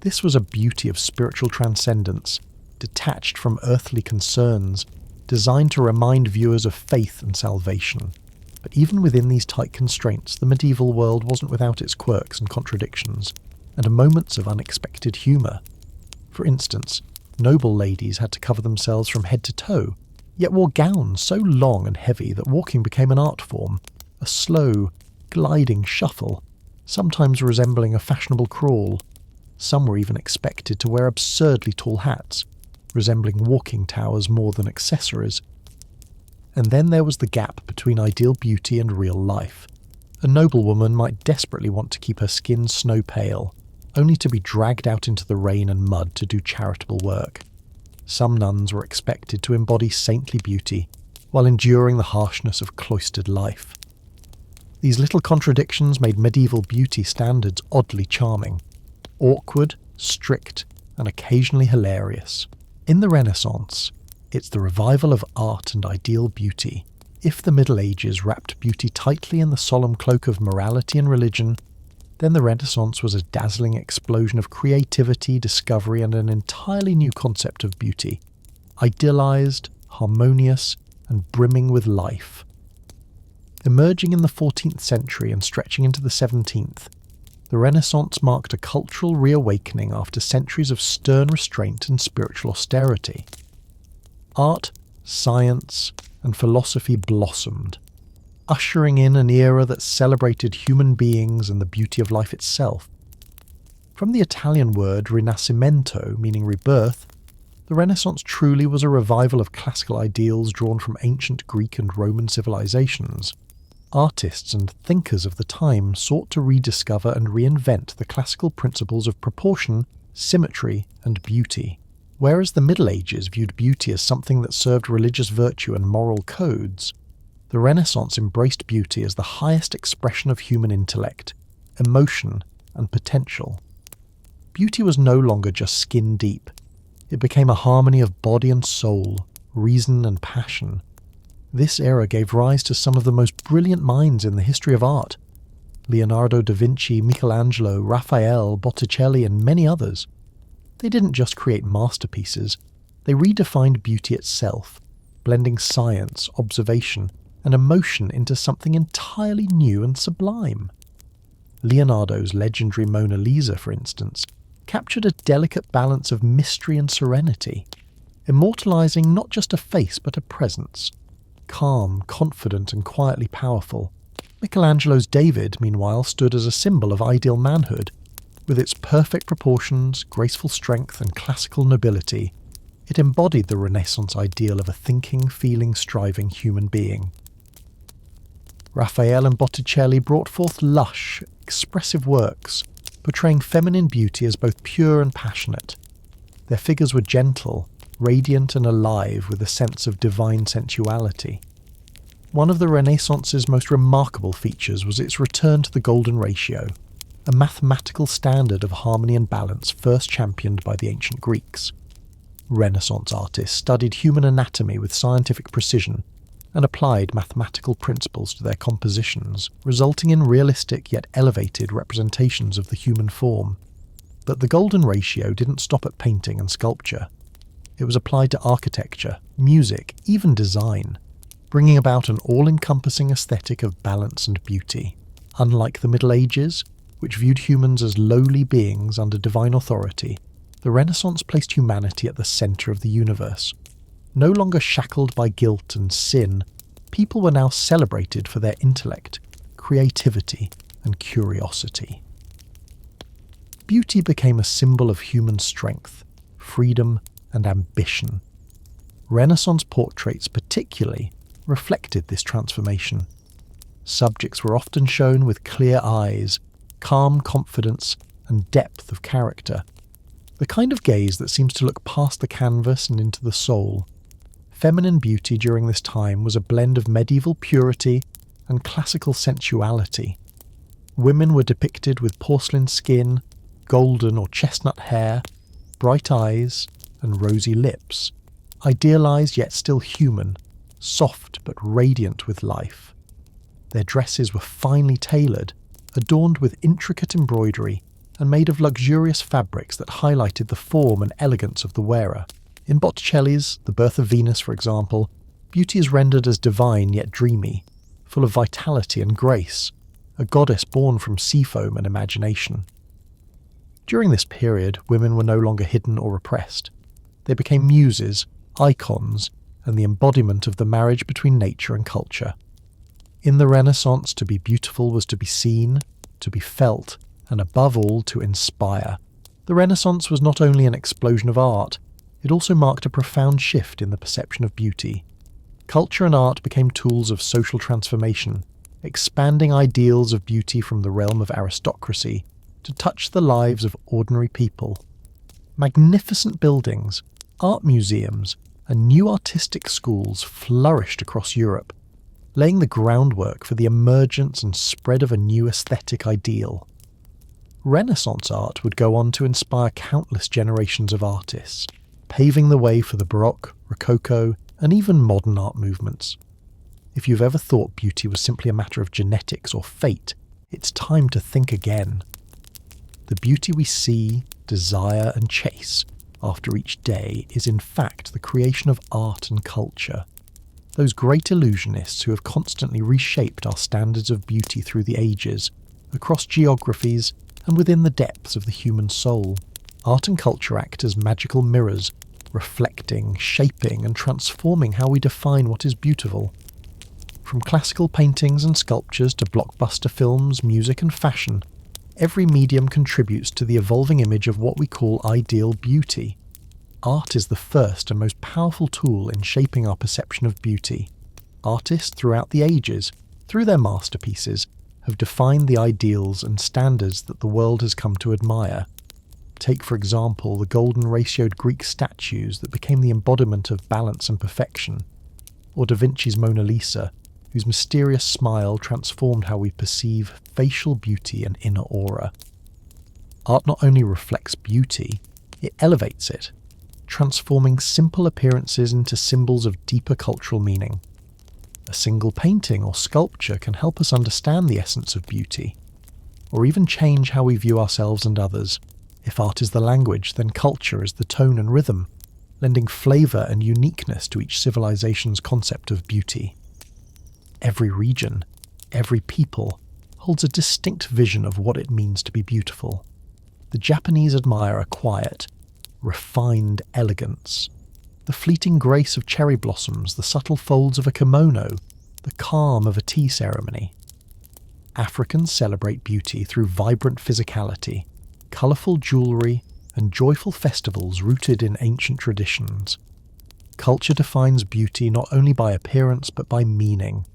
This was a beauty of spiritual transcendence, detached from earthly concerns, designed to remind viewers of faith and salvation. But even within these tight constraints, the medieval world wasn't without its quirks and contradictions, and moments of unexpected humour. For instance, noble ladies had to cover themselves from head to toe, yet wore gowns so long and heavy that walking became an art form, a slow, gliding shuffle, sometimes resembling a fashionable crawl. Some were even expected to wear absurdly tall hats, resembling walking towers more than accessories. And then there was the gap between ideal beauty and real life, A noblewoman might desperately want to keep her skin snow pale, only to be dragged out into the rain and mud to do charitable work. Some nuns were expected to embody saintly beauty while enduring the harshness of cloistered life. These little contradictions made medieval beauty standards oddly charming, awkward, strict, and occasionally hilarious. In the Renaissance, it's the revival of art and ideal beauty. If the Middle Ages wrapped beauty tightly in the solemn cloak of morality and religion, then the Renaissance was a dazzling explosion of creativity, discovery, and an entirely new concept of beauty, idealized, harmonious, and brimming with life. Emerging in the 14th century and stretching into the 17th, the Renaissance marked a cultural reawakening after centuries of stern restraint and spiritual austerity. Art, science, and philosophy blossomed, ushering in an era that celebrated human beings and the beauty of life itself. From the Italian word rinascimento, meaning rebirth, the Renaissance truly was a revival of classical ideals drawn from ancient Greek and Roman civilizations. Artists and thinkers of the time sought to rediscover and reinvent the classical principles of proportion, symmetry, and beauty. Whereas the Middle Ages viewed beauty as something that served religious virtue and moral codes, the Renaissance embraced beauty as the highest expression of human intellect, emotion, and potential. Beauty was no longer just skin deep. It became a harmony of body and soul, reason and passion. This era gave rise to some of the most brilliant minds in the history of art: Leonardo da Vinci, Michelangelo, Raphael, Botticelli, and many others. They didn't just create masterpieces, they redefined beauty itself, blending science, observation, and emotion into something entirely new and sublime. Leonardo's legendary Mona Lisa, for instance, captured a delicate balance of mystery and serenity, immortalizing not just a face but a presence. Calm, confident, and quietly powerful. Michelangelo's David, meanwhile, stood as a symbol of ideal manhood. With its perfect proportions, graceful strength, and classical nobility, it embodied the Renaissance ideal of a thinking, feeling, striving human being. Raphael and Botticelli brought forth lush, expressive works, portraying feminine beauty as both pure and passionate. Their figures were gentle, radiant and alive with a sense of divine sensuality. One of the Renaissance's most remarkable features was its return to the golden ratio, a mathematical standard of harmony and balance first championed by the ancient Greeks. Renaissance artists studied human anatomy with scientific precision and applied mathematical principles to their compositions, resulting in realistic yet elevated representations of the human form. But the golden ratio didn't stop at painting and sculpture. It was applied to architecture, music, even design, bringing about an all-encompassing aesthetic of balance and beauty. Unlike the Middle Ages, which viewed humans as lowly beings under divine authority, the Renaissance placed humanity at the centre of the universe. No longer shackled by guilt and sin, people were now celebrated for their intellect, creativity, and curiosity. Beauty became a symbol of human strength, freedom, and ambition. Renaissance portraits particularly reflected this transformation. Subjects were often shown with clear eyes, calm confidence, and depth of character, the kind of gaze that seems to look past the canvas and into the soul. Feminine beauty during this time was a blend of medieval purity and classical sensuality. Women were depicted with porcelain skin, golden or chestnut hair, bright eyes, and rosy lips, idealized yet still human, soft but radiant with life. Their dresses were finely tailored, adorned with intricate embroidery, and made of luxurious fabrics that highlighted the form and elegance of the wearer. In Botticelli's The Birth of Venus, for example, beauty is rendered as divine yet dreamy, full of vitality and grace, a goddess born from sea foam and imagination. During this period, women were no longer hidden or repressed. They became muses, icons, and the embodiment of the marriage between nature and culture. In the Renaissance, to be beautiful was to be seen, to be felt, and above all, to inspire. The Renaissance was not only an explosion of art, it also marked a profound shift in the perception of beauty. Culture and art became tools of social transformation, expanding ideals of beauty from the realm of aristocracy to touch the lives of ordinary people. Magnificent buildings, art museums, and new artistic schools flourished across Europe, laying the groundwork for the emergence and spread of a new aesthetic ideal. Renaissance art would go on to inspire countless generations of artists, paving the way for the Baroque, Rococo, and even modern art movements. If you've ever thought beauty was simply a matter of genetics or fate, it's time to think again. The beauty we see, desire, and chase after each day is in fact the creation of art and culture. Those great illusionists who have constantly reshaped our standards of beauty through the ages, across geographies, and within the depths of the human soul. Art and culture act as magical mirrors, reflecting, shaping, and transforming how we define what is beautiful. From classical paintings and sculptures to blockbuster films, music, and fashion, every medium contributes to the evolving image of what we call ideal beauty. Art is the first and most powerful tool in shaping our perception of beauty. Artists throughout the ages, through their masterpieces, have defined the ideals and standards that the world has come to admire. Take, for example, the golden ratioed Greek statues that became the embodiment of balance and perfection, or Da Vinci's Mona Lisa, whose mysterious smile transformed how we perceive facial beauty and inner aura. Art not only reflects beauty, it elevates it, transforming simple appearances into symbols of deeper cultural meaning. A single painting or sculpture can help us understand the essence of beauty, or even change how we view ourselves and others. If art is the language, then culture is the tone and rhythm, lending flavour and uniqueness to each civilization's concept of beauty. Every region, every people, holds a distinct vision of what it means to be beautiful. The Japanese admire a quiet, refined elegance, the fleeting grace of cherry blossoms, the subtle folds of a kimono, the calm of a tea ceremony. Africans celebrate beauty through vibrant physicality, colourful jewellery, and joyful festivals rooted in ancient traditions. Culture defines beauty not only by appearance but by meaning,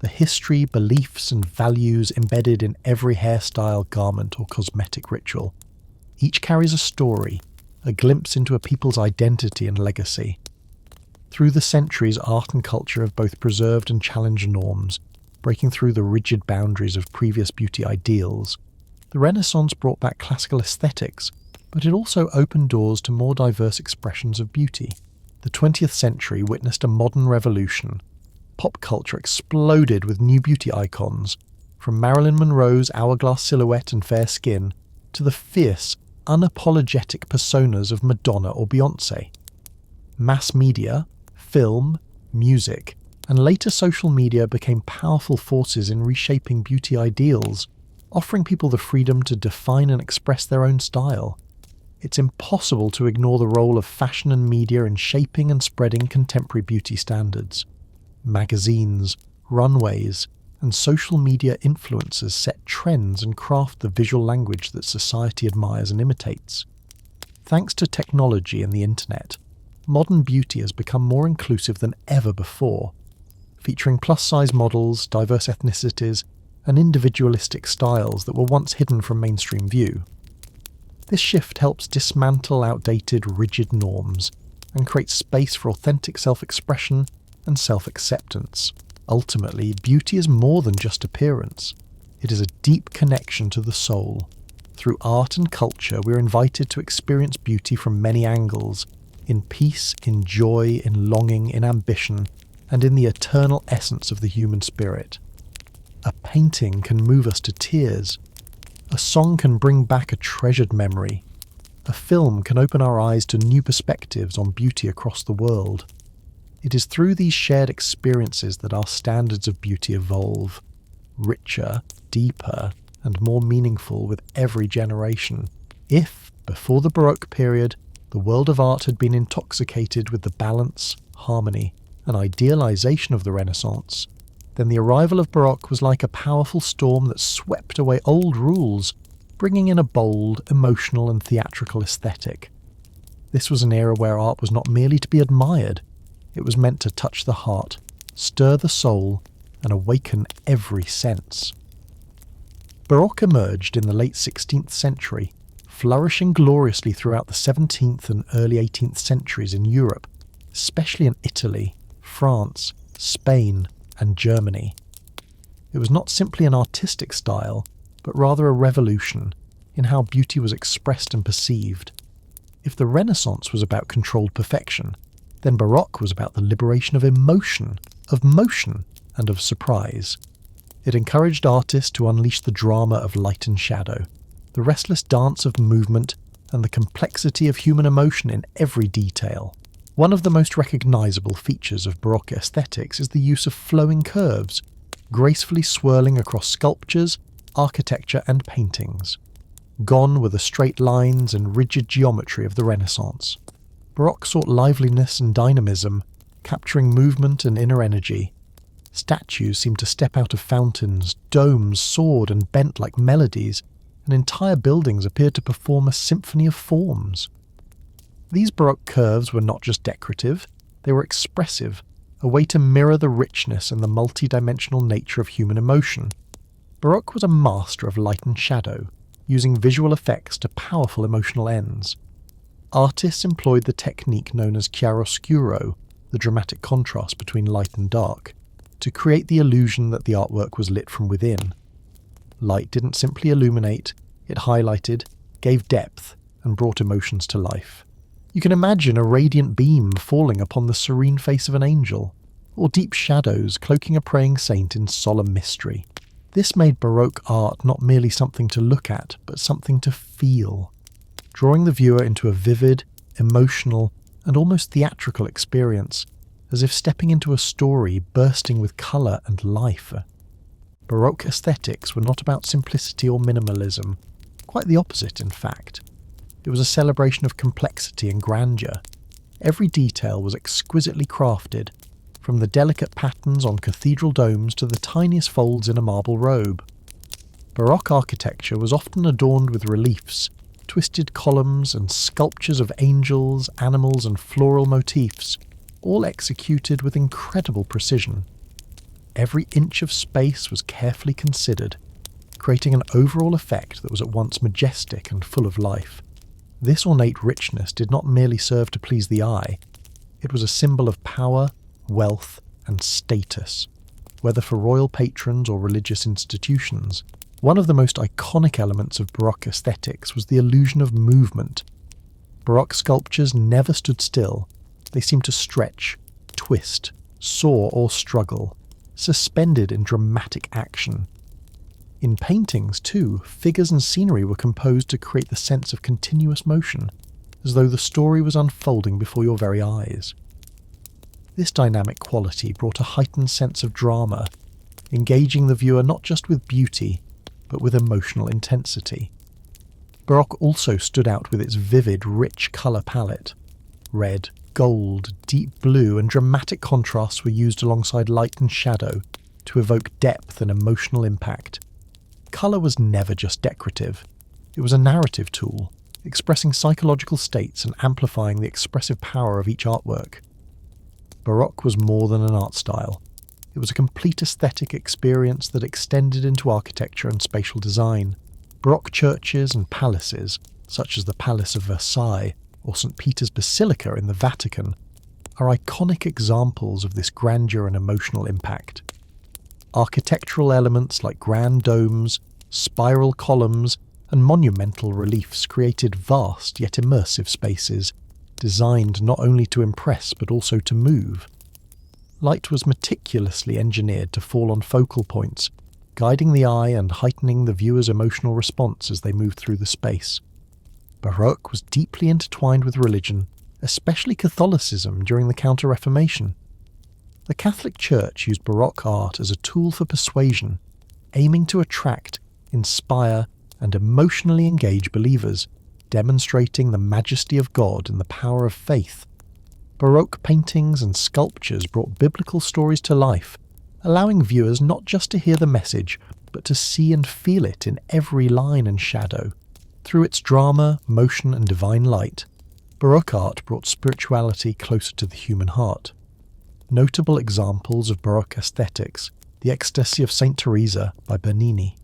the history, beliefs, and values embedded in every hairstyle, garment, or cosmetic ritual. Each carries a story, a glimpse into a people's identity and legacy. Through the centuries, art and culture have both preserved and challenged norms, breaking through the rigid boundaries of previous beauty ideals. The Renaissance brought back classical aesthetics, but it also opened doors to more diverse expressions of beauty. The 20th century witnessed a modern revolution. Pop culture exploded with new beauty icons, from Marilyn Monroe's hourglass silhouette and fair skin to the fierce, unapologetic personas of Madonna or Beyoncé. Mass media, film, music, and later social media became powerful forces in reshaping beauty ideals, offering people the freedom to define and express their own style. It's impossible to ignore the role of fashion and media in shaping and spreading contemporary beauty standards. Magazines, runways, and social media influencers set trends and craft the visual language that society admires and imitates. Thanks to technology and the internet, modern beauty has become more inclusive than ever before, featuring plus-size models, diverse ethnicities, and individualistic styles that were once hidden from mainstream view. This shift helps dismantle outdated, rigid norms and create space for authentic self-expression and self-acceptance. Ultimately, beauty is more than just appearance. It is a deep connection to the soul. Through art and culture, we're invited to experience beauty from many angles, in peace, in joy, in longing, in ambition, and in the eternal essence of the human spirit. A painting can move us to tears. A song can bring back a treasured memory. A film can open our eyes to new perspectives on beauty across the world. It is through these shared experiences that our standards of beauty evolve, richer, deeper, and more meaningful with every generation. If, before the Baroque period, the world of art had been intoxicated with the balance, harmony, and idealization of the Renaissance, then the arrival of Baroque was like a powerful storm that swept away old rules, bringing in a bold, emotional, and theatrical aesthetic. This was an era where art was not merely to be admired, it was meant to touch the heart, stir the soul, and awaken every sense. Baroque emerged in the late 16th century, flourishing gloriously throughout the 17th and early 18th centuries in Europe, especially in Italy, France, Spain, and Germany. It was not simply an artistic style, but rather a revolution in how beauty was expressed and perceived. If the Renaissance was about controlled perfection, then Baroque was about the liberation of emotion, of motion, and of surprise. It encouraged artists to unleash the drama of light and shadow, the restless dance of movement, and the complexity of human emotion in every detail. One of the most recognisable features of Baroque aesthetics is the use of flowing curves, gracefully swirling across sculptures, architecture, and paintings. Gone were the straight lines and rigid geometry of the Renaissance. Baroque sought liveliness and dynamism, capturing movement and inner energy. Statues seemed to step out of fountains, domes soared and bent like melodies, and entire buildings appeared to perform a symphony of forms. These Baroque curves were not just decorative, they were expressive, a way to mirror the richness and the multi-dimensional nature of human emotion. Baroque was a master of light and shadow, using visual effects to powerful emotional ends. Artists employed the technique known as chiaroscuro, the dramatic contrast between light and dark, to create the illusion that the artwork was lit from within. Light didn't simply illuminate, it highlighted, gave depth, and brought emotions to life. You can imagine a radiant beam falling upon the serene face of an angel, or deep shadows cloaking a praying saint in solemn mystery. This made Baroque art not merely something to look at, but something to feel, drawing the viewer into a vivid, emotional, and almost theatrical experience, as if stepping into a story bursting with colour and life. Baroque aesthetics were not about simplicity or minimalism, quite the opposite in fact. It was a celebration of complexity and grandeur. Every detail was exquisitely crafted, from the delicate patterns on cathedral domes to the tiniest folds in a marble robe. Baroque architecture was often adorned with reliefs, twisted columns and sculptures of angels, animals and floral motifs, all executed with incredible precision. Every inch of space was carefully considered, creating an overall effect that was at once majestic and full of life. This ornate richness did not merely serve to please the eye, it was a symbol of power, wealth, and status, whether for royal patrons or religious institutions. One of the most iconic elements of Baroque aesthetics was the illusion of movement. Baroque sculptures never stood still. They seemed to stretch, twist, soar or struggle, suspended in dramatic action. In paintings, too, figures and scenery were composed to create the sense of continuous motion, as though the story was unfolding before your very eyes. This dynamic quality brought a heightened sense of drama, engaging the viewer not just with beauty, but with emotional intensity. Baroque also stood out with its vivid, rich colour palette. Red, gold, deep blue and dramatic contrasts were used alongside light and shadow to evoke depth and emotional impact. Colour was never just decorative. It was a narrative tool, expressing psychological states and amplifying the expressive power of each artwork. Baroque was more than an art style. It was a complete aesthetic experience that extended into architecture and spatial design. Baroque churches and palaces, such as the Palace of Versailles or St. Peter's Basilica in the Vatican, are iconic examples of this grandeur and emotional impact. Architectural elements like grand domes, spiral columns, and monumental reliefs created vast yet immersive spaces, designed not only to impress but also to move. Light was meticulously engineered to fall on focal points, guiding the eye and heightening the viewer's emotional response as they moved through the space. Baroque was deeply intertwined with religion, especially Catholicism during the Counter-Reformation. The Catholic Church used Baroque art as a tool for persuasion, aiming to attract, inspire, and emotionally engage believers, demonstrating the majesty of God and the power of faith. Baroque paintings and sculptures brought biblical stories to life, allowing viewers not just to hear the message, but to see and feel it in every line and shadow. Through its drama, motion, and divine light, Baroque art brought spirituality closer to the human heart. Notable examples of Baroque aesthetics, the The Ecstasy of St. Teresa by Bernini.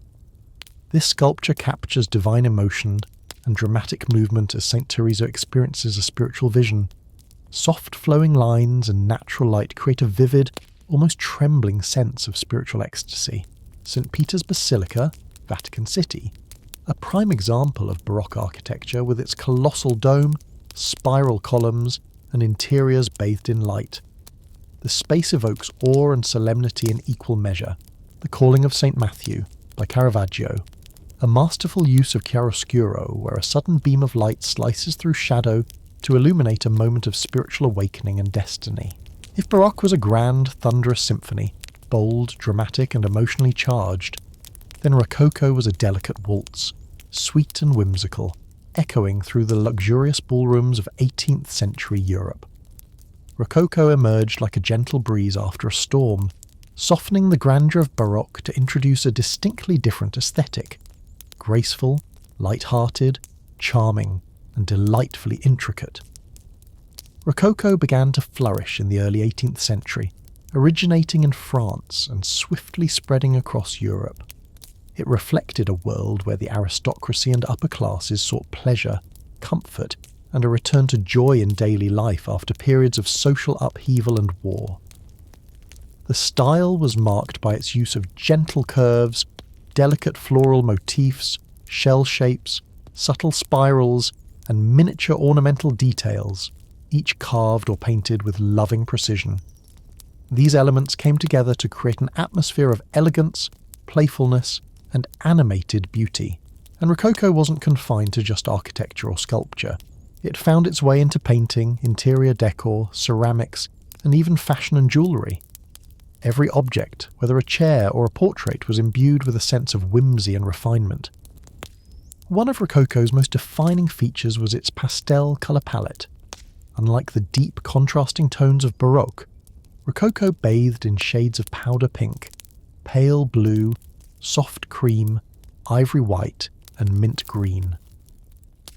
This sculpture captures divine emotion and dramatic movement as St. Teresa experiences a spiritual vision. Soft flowing lines and natural light create a vivid, almost trembling sense of spiritual ecstasy. St. Peter's Basilica, Vatican City, a prime example of Baroque architecture with its colossal dome, spiral columns, and interiors bathed in light. The space evokes awe and solemnity in equal measure. The Calling of St. Matthew by Caravaggio, a masterful use of chiaroscuro where a sudden beam of light slices through shadow to illuminate a moment of spiritual awakening and destiny. If Baroque was a grand, thunderous symphony, bold, dramatic, and emotionally charged, then Rococo was a delicate waltz, sweet and whimsical, echoing through the luxurious ballrooms of 18th century Europe. Rococo emerged like a gentle breeze after a storm, softening the grandeur of Baroque to introduce a distinctly different aesthetic. Graceful, light-hearted, charming, and delightfully intricate. Rococo began to flourish in the early 18th century, originating in France and swiftly spreading across Europe. It reflected a world where the aristocracy and upper classes sought pleasure, comfort, and a return to joy in daily life after periods of social upheaval and war. The style was marked by its use of gentle curves, delicate floral motifs, shell shapes, subtle spirals, and miniature ornamental details, each carved or painted with loving precision. These elements came together to create an atmosphere of elegance, playfulness, and animated beauty. And Rococo wasn't confined to just architecture or sculpture. It found its way into painting, interior decor, ceramics, and even fashion and jewellery. Every object, whether a chair or a portrait, was imbued with a sense of whimsy and refinement. One of Rococo's most defining features was its pastel colour palette. Unlike the deep, contrasting tones of Baroque, Rococo bathed in shades of powder pink, pale blue, soft cream, ivory white, and mint green.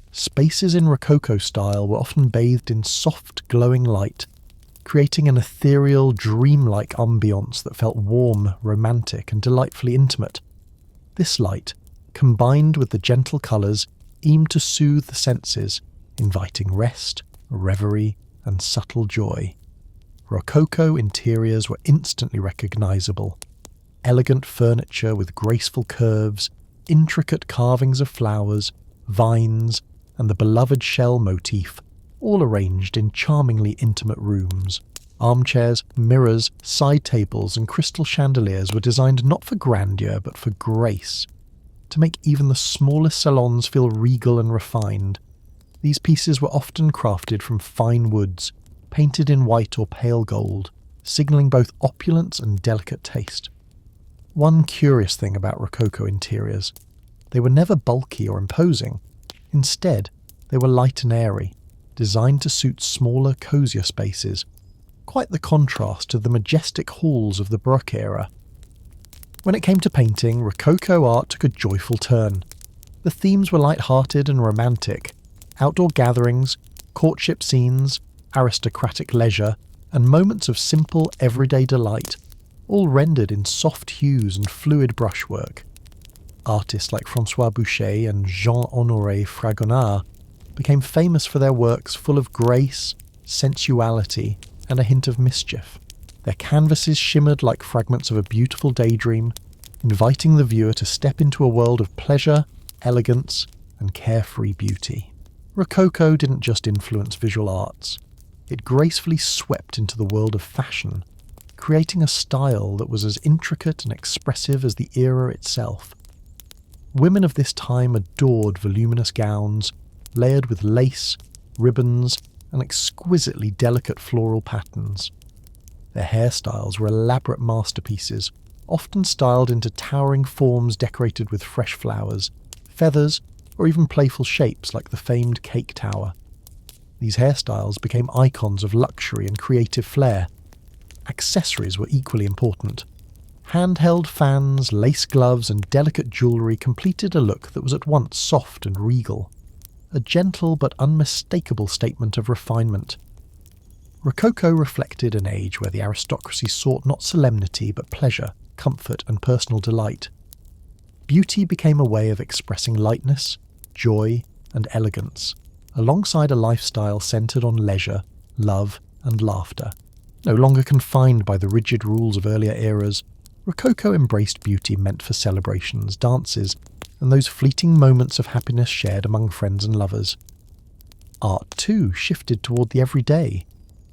Spaces in Rococo style were often bathed in soft, glowing light, creating an ethereal, dreamlike ambience that felt warm, romantic, and delightfully intimate. This light, combined with the gentle colours, aimed to soothe the senses, inviting rest, reverie, and subtle joy. Rococo interiors were instantly recognisable. Elegant furniture with graceful curves, intricate carvings of flowers, vines, and the beloved shell motif, all arranged in charmingly intimate rooms. Armchairs, mirrors, side tables, and crystal chandeliers were designed not for grandeur but for grace, to make even the smallest salons feel regal and refined. These pieces were often crafted from fine woods, painted in white or pale gold, signalling both opulence and delicate taste. One curious thing about Rococo interiors: they were never bulky or imposing. Instead, they were light and airy, designed to suit smaller, cosier spaces, quite the contrast to the majestic halls of the Baroque era. When it came to painting, Rococo art took a joyful turn. The themes were light-hearted and romantic: outdoor gatherings, courtship scenes, aristocratic leisure, and moments of simple, everyday delight, all rendered in soft hues and fluid brushwork. Artists like François Boucher and Jean-Honoré Fragonard became famous for their works full of grace, sensuality, and a hint of mischief. Their canvases shimmered like fragments of a beautiful daydream, inviting the viewer to step into a world of pleasure, elegance, and carefree beauty. Rococo didn't just influence visual arts. It gracefully swept into the world of fashion, creating a style that was as intricate and expressive as the era itself. Women of this time adored voluminous gowns, layered with lace, ribbons, and exquisitely delicate floral patterns. Their hairstyles were elaborate masterpieces, often styled into towering forms decorated with fresh flowers, feathers, or even playful shapes like the famed cake tower. These hairstyles became icons of luxury and creative flair. Accessories were equally important. Handheld fans, lace gloves, and delicate jewellery completed a look that was at once soft and regal, a gentle but unmistakable statement of refinement. Rococo reflected an age where the aristocracy sought not solemnity but pleasure, comfort, and personal delight. Beauty became a way of expressing lightness, joy, and elegance, alongside a lifestyle centered on leisure, love, and laughter. No longer confined by the rigid rules of earlier eras, Rococo embraced beauty meant for celebrations, dances, and those fleeting moments of happiness shared among friends and lovers. Art, too, shifted toward the everyday,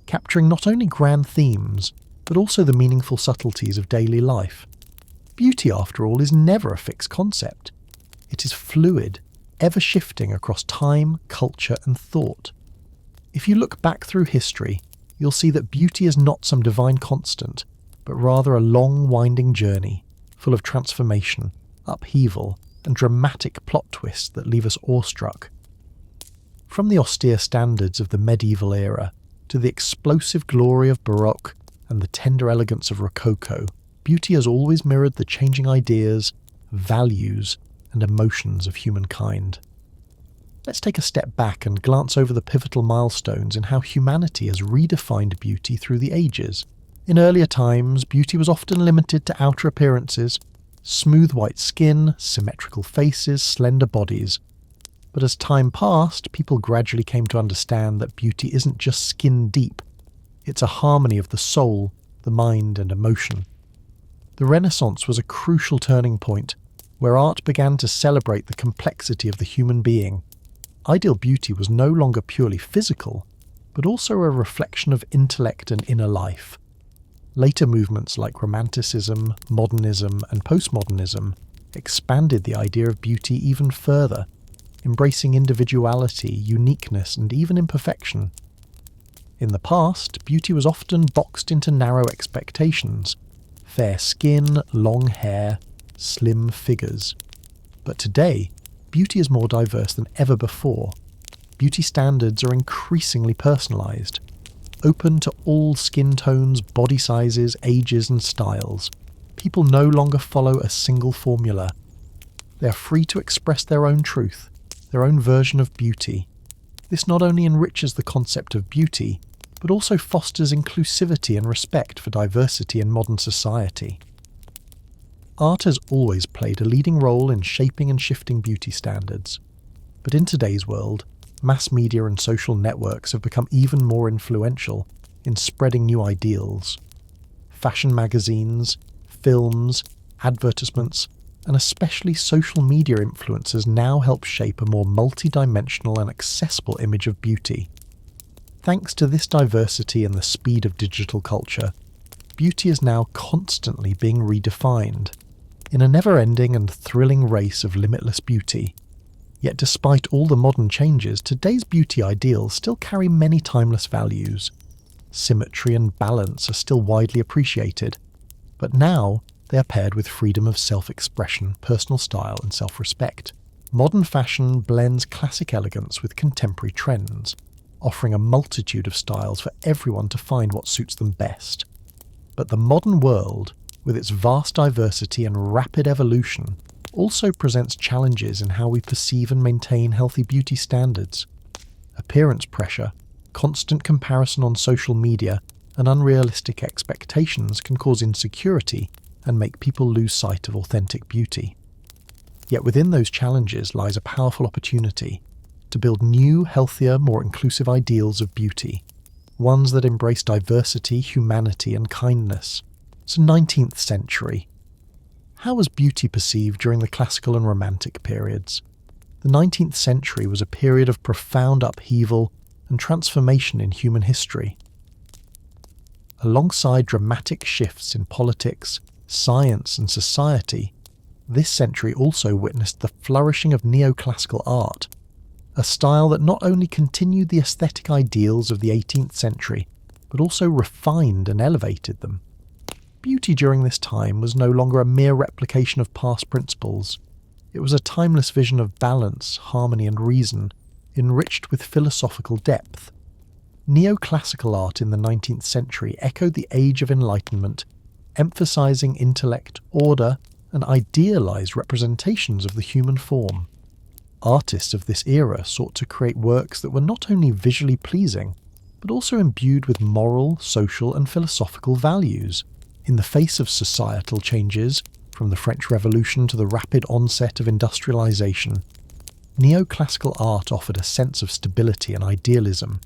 capturing not only grand themes, but also the meaningful subtleties of daily life. Beauty, after all, is never a fixed concept. It is fluid, ever-shifting across time, culture, and thought. If you look back through history, you'll see that beauty is not some divine constant, but rather a long, winding journey, full of transformation, upheaval, and dramatic plot twists that leave us awestruck. From the austere standards of the medieval era to the explosive glory of Baroque and the tender elegance of Rococo, beauty has always mirrored the changing ideas, values, and emotions of humankind. Let's take a step back and glance over the pivotal milestones in how humanity has redefined beauty through the ages. In earlier times, beauty was often limited to outer appearances, smooth white skin, symmetrical faces, slender bodies. But as time passed, people gradually came to understand that beauty isn't just skin deep. It's a harmony of the soul, the mind, and emotion. The Renaissance was a crucial turning point, where art began to celebrate the complexity of the human being. Ideal beauty was no longer purely physical, but also a reflection of intellect and inner life. Later movements like Romanticism, Modernism, and Postmodernism expanded the idea of beauty even further, embracing individuality, uniqueness, and even imperfection. In the past, beauty was often boxed into narrow expectations: fair skin, long hair, slim figures. But today, beauty is more diverse than ever before. Beauty standards are increasingly personalised, open to all skin tones, body sizes, ages, and styles. People no longer follow a single formula. They are free to express their own truth, their own version of beauty. This not only enriches the concept of beauty, but also fosters inclusivity and respect for diversity in modern society. Art has always played a leading role in shaping and shifting beauty standards. But in today's world, mass media and social networks have become even more influential in spreading new ideals. Fashion magazines, films, advertisements, and especially social media influencers now help shape a more multi-dimensional and accessible image of beauty. Thanks to this diversity and the speed of digital culture, beauty is now constantly being redefined, in a never-ending and thrilling race of limitless beauty. Yet despite all the modern changes, today's beauty ideals still carry many timeless values. Symmetry and balance are still widely appreciated, but now they are paired with freedom of self-expression, personal style, and self-respect. Modern fashion blends classic elegance with contemporary trends, offering a multitude of styles for everyone to find what suits them best. But the modern world, with its vast diversity and rapid evolution, also presents challenges in how we perceive and maintain healthy beauty standards. Appearance pressure, constant comparison on social media, and unrealistic expectations can cause insecurity and make people lose sight of authentic beauty. Yet within those challenges lies a powerful opportunity to build new, healthier, more inclusive ideals of beauty, ones that embrace diversity, humanity, and kindness. So 19th century. How was beauty perceived during the classical and romantic periods? The 19th century was a period of profound upheaval and transformation in human history. Alongside dramatic shifts in politics, science, and society, this century also witnessed the flourishing of neoclassical art, a style that not only continued the aesthetic ideals of the 18th century, but also refined and elevated them. Beauty during this time was no longer a mere replication of past principles. It was a timeless vision of balance, harmony, and reason, enriched with philosophical depth. Neoclassical art in the 19th century echoed the Age of Enlightenment, emphasizing intellect, order, and idealized representations of the human form. Artists of this era sought to create works that were not only visually pleasing, but also imbued with moral, social, and philosophical values. In the face of societal changes, from the French Revolution to the rapid onset of industrialization, neoclassical art offered a sense of stability and idealism,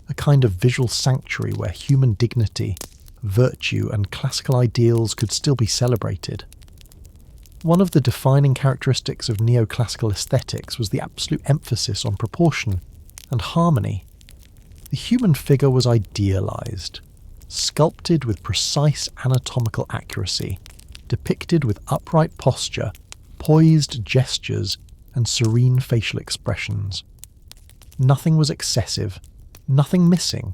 a kind of visual sanctuary where human dignity, virtue, and classical ideals could still be celebrated. One of the defining characteristics of neoclassical aesthetics was the absolute emphasis on proportion and harmony. The human figure was idealized, sculpted with precise anatomical accuracy, depicted with upright posture, poised gestures, and serene facial expressions. Nothing was excessive, nothing missing,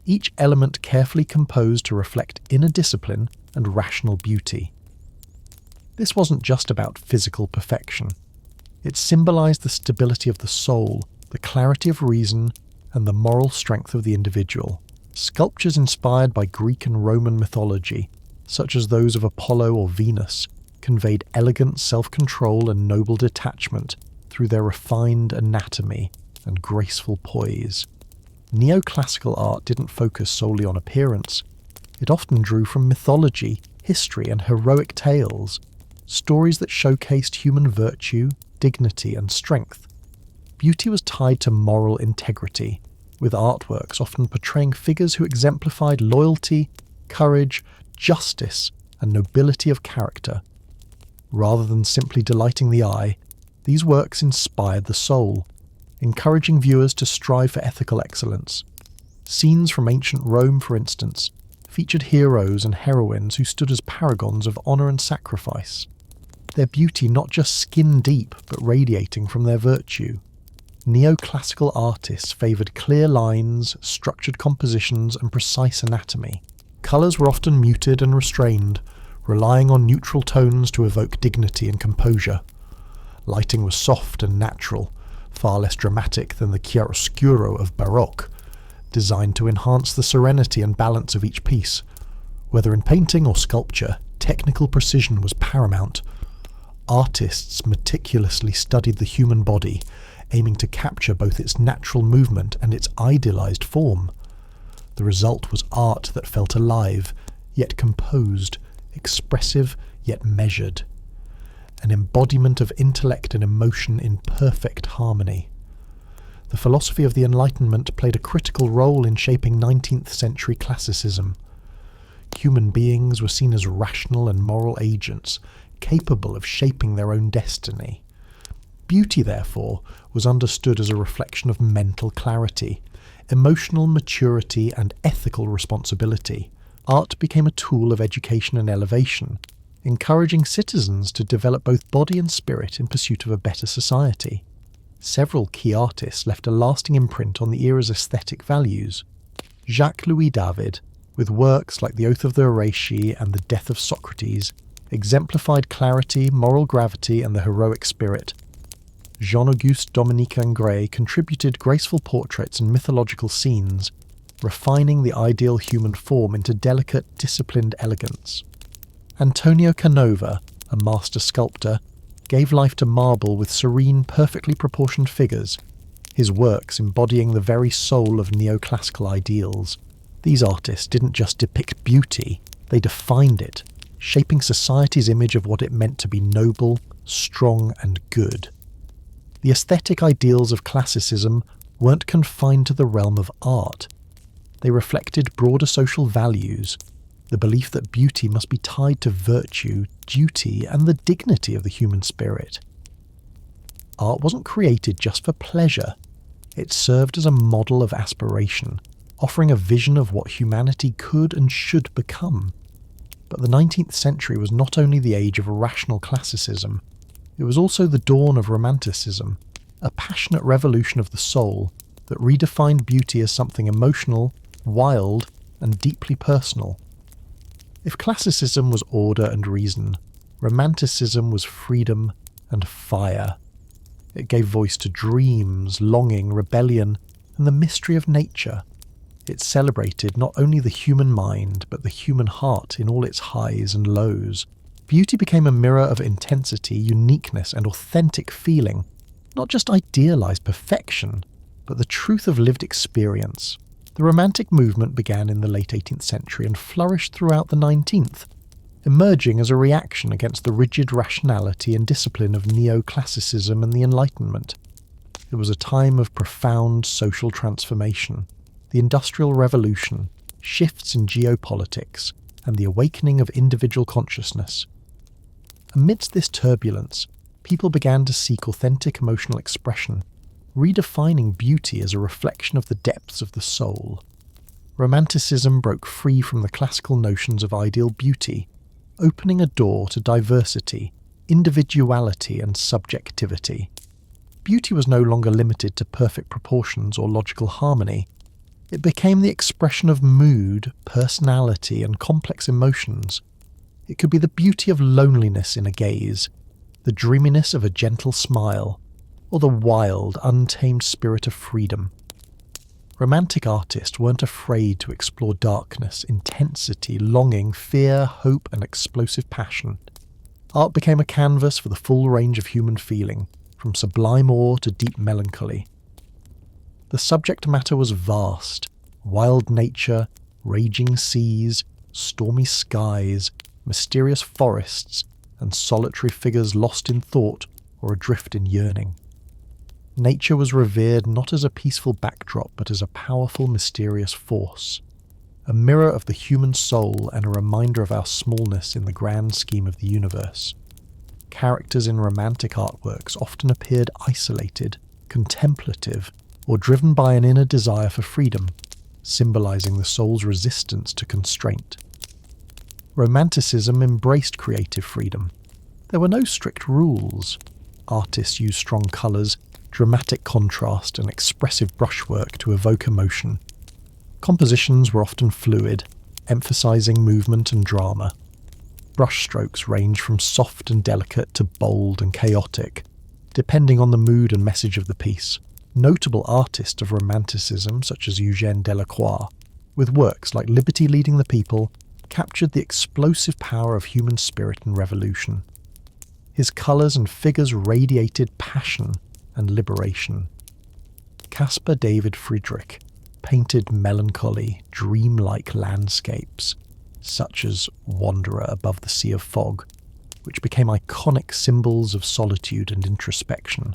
each element carefully composed to reflect inner discipline and rational beauty. This wasn't just about physical perfection. It symbolized the stability of the soul, the clarity of reason, and the moral strength of the individual. Sculptures inspired by Greek and Roman mythology, such as those of Apollo or Venus, conveyed elegant self-control and noble detachment through their refined anatomy and graceful poise. Neoclassical art didn't focus solely on appearance. It often drew from mythology, history, and heroic tales, stories that showcased human virtue, dignity, and strength. Beauty was tied to moral integrity, with artworks often portraying figures who exemplified loyalty, courage, justice, and nobility of character. Rather than simply delighting the eye, these works inspired the soul, encouraging viewers to strive for ethical excellence. Scenes from ancient Rome, for instance, featured heroes and heroines who stood as paragons of honour and sacrifice, their beauty not just skin-deep but radiating from their virtue. Neoclassical artists favoured clear lines, structured compositions, and precise anatomy. Colours were often muted and restrained, relying on neutral tones to evoke dignity and composure. Lighting was soft and natural, far less dramatic than the chiaroscuro of Baroque, designed to enhance the serenity and balance of each piece. Whether in painting or sculpture, technical precision was paramount. Artists meticulously studied the human body, aiming to capture both its natural movement and its idealized form. The result was art that felt alive, yet composed, expressive, yet measured. An embodiment of intellect and emotion in perfect harmony. The philosophy of the Enlightenment played a critical role in shaping 19th century classicism. Human beings were seen as rational and moral agents, capable of shaping their own destiny. Beauty, therefore, was understood as a reflection of mental clarity, emotional maturity, and ethical responsibility. Art became a tool of education and elevation, encouraging citizens to develop both body and spirit in pursuit of a better society. Several key artists left a lasting imprint on the era's aesthetic values. Jacques-Louis David, with works like The Oath of the Horatii and The Death of Socrates, exemplified clarity, moral gravity, and the heroic spirit. Jean-Auguste Dominique Ingres contributed graceful portraits and mythological scenes, refining the ideal human form into delicate, disciplined elegance. Antonio Canova, a master sculptor, gave life to marble with serene, perfectly proportioned figures, his works embodying the very soul of neoclassical ideals. These artists didn't just depict beauty, they defined it, shaping society's image of what it meant to be noble, strong, and good. The aesthetic ideals of classicism weren't confined to the realm of art. They reflected broader social values, the belief that beauty must be tied to virtue, duty, and the dignity of the human spirit. Art wasn't created just for pleasure. It served as a model of aspiration, offering a vision of what humanity could and should become. But the 19th century was not only the age of rational classicism, it was also the dawn of Romanticism, a passionate revolution of the soul that redefined beauty as something emotional, wild, and deeply personal. If classicism was order and reason, Romanticism was freedom and fire. It gave voice to dreams, longing, rebellion, and the mystery of nature. It celebrated not only the human mind, but the human heart in all its highs and lows. Beauty became a mirror of intensity, uniqueness, and authentic feeling, not just idealized perfection, but the truth of lived experience. The Romantic movement began in the late 18th century and flourished throughout the 19th, emerging as a reaction against the rigid rationality and discipline of neoclassicism and the Enlightenment. It was a time of profound social transformation, the Industrial Revolution, shifts in geopolitics, and the awakening of individual consciousness. Amidst this turbulence, people began to seek authentic emotional expression, redefining beauty as a reflection of the depths of the soul. Romanticism broke free from the classical notions of ideal beauty, opening a door to diversity, individuality, and subjectivity. Beauty was no longer limited to perfect proportions or logical harmony. It became the expression of mood, personality, and complex emotions. It could be the beauty of loneliness in a gaze, the dreaminess of a gentle smile, or the wild, untamed spirit of freedom. Romantic artists weren't afraid to explore darkness, intensity, longing, fear, hope, and explosive passion. Art became a canvas for the full range of human feeling, from sublime awe to deep melancholy. The subject matter was vast: wild nature, raging seas, stormy skies, mysterious forests, and solitary figures lost in thought or adrift in yearning. Nature was revered not as a peaceful backdrop but as a powerful, mysterious force, a mirror of the human soul and a reminder of our smallness in the grand scheme of the universe. Characters in romantic artworks often appeared isolated, contemplative, or driven by an inner desire for freedom, symbolizing the soul's resistance to constraint. Romanticism embraced creative freedom. There were no strict rules. Artists used strong colors, dramatic contrast, and expressive brushwork to evoke emotion. Compositions were often fluid, emphasizing movement and drama. Brushstrokes ranged from soft and delicate to bold and chaotic, depending on the mood and message of the piece. Notable artists of Romanticism, such as Eugène Delacroix, with works like Liberty Leading the People, captured the explosive power of human spirit and revolution. His colours and figures radiated passion and liberation. Caspar David Friedrich painted melancholy, dreamlike landscapes, such as Wanderer Above the Sea of Fog, which became iconic symbols of solitude and introspection.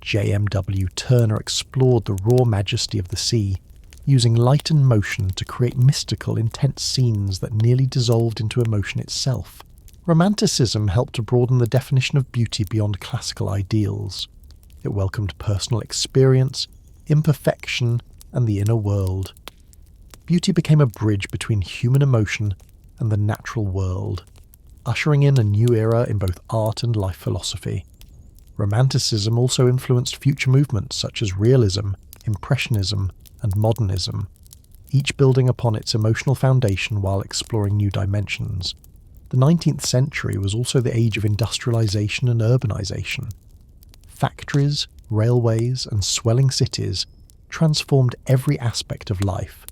J.M.W. Turner explored the raw majesty of the sea, using light and motion to create mystical, intense scenes that nearly dissolved into emotion itself. Romanticism helped to broaden the definition of beauty beyond classical ideals. It welcomed personal experience, imperfection, and the inner world. Beauty became a bridge between human emotion and the natural world, ushering in a new era in both art and life philosophy. Romanticism also influenced future movements such as realism, impressionism, and modernism, each building upon its emotional foundation while exploring new dimensions. The 19th century was also the age of industrialization and urbanization. Factories, railways, and swelling cities transformed every aspect of life: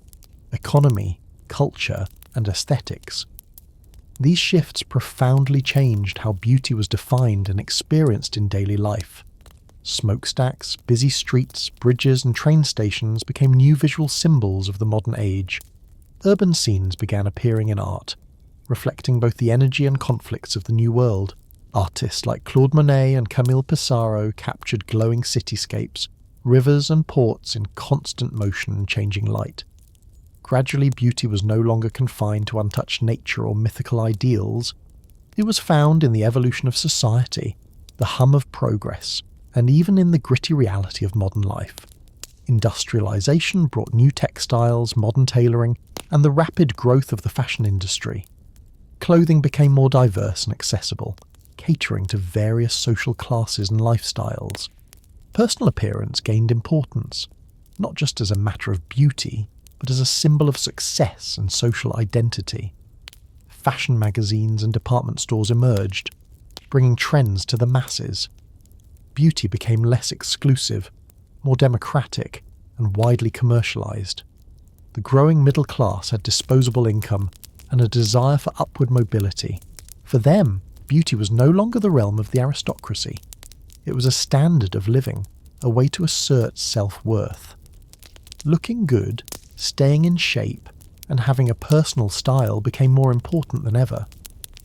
economy, culture, and aesthetics. These shifts profoundly changed how beauty was defined and experienced in daily life. Smokestacks, busy streets, bridges, and train stations became new visual symbols of the modern age. Urban scenes began appearing in art, reflecting both the energy and conflicts of the new world. Artists like Claude Monet and Camille Pissarro captured glowing cityscapes, rivers and ports in constant motion and changing light. Gradually, beauty was no longer confined to untouched nature or mythical ideals. It was found in the evolution of society, the hum of progress, and even in the gritty reality of modern life. Industrialization brought new textiles, modern tailoring, and the rapid growth of the fashion industry. Clothing became more diverse and accessible, catering to various social classes and lifestyles. Personal appearance gained importance, not just as a matter of beauty, but as a symbol of success and social identity. Fashion magazines and department stores emerged, bringing trends to the masses. Beauty became less exclusive, more democratic, and widely commercialized. The growing middle class had disposable income and a desire for upward mobility. For them, beauty was no longer the realm of the aristocracy. It was a standard of living, a way to assert self-worth. Looking good, staying in shape, and having a personal style became more important than ever.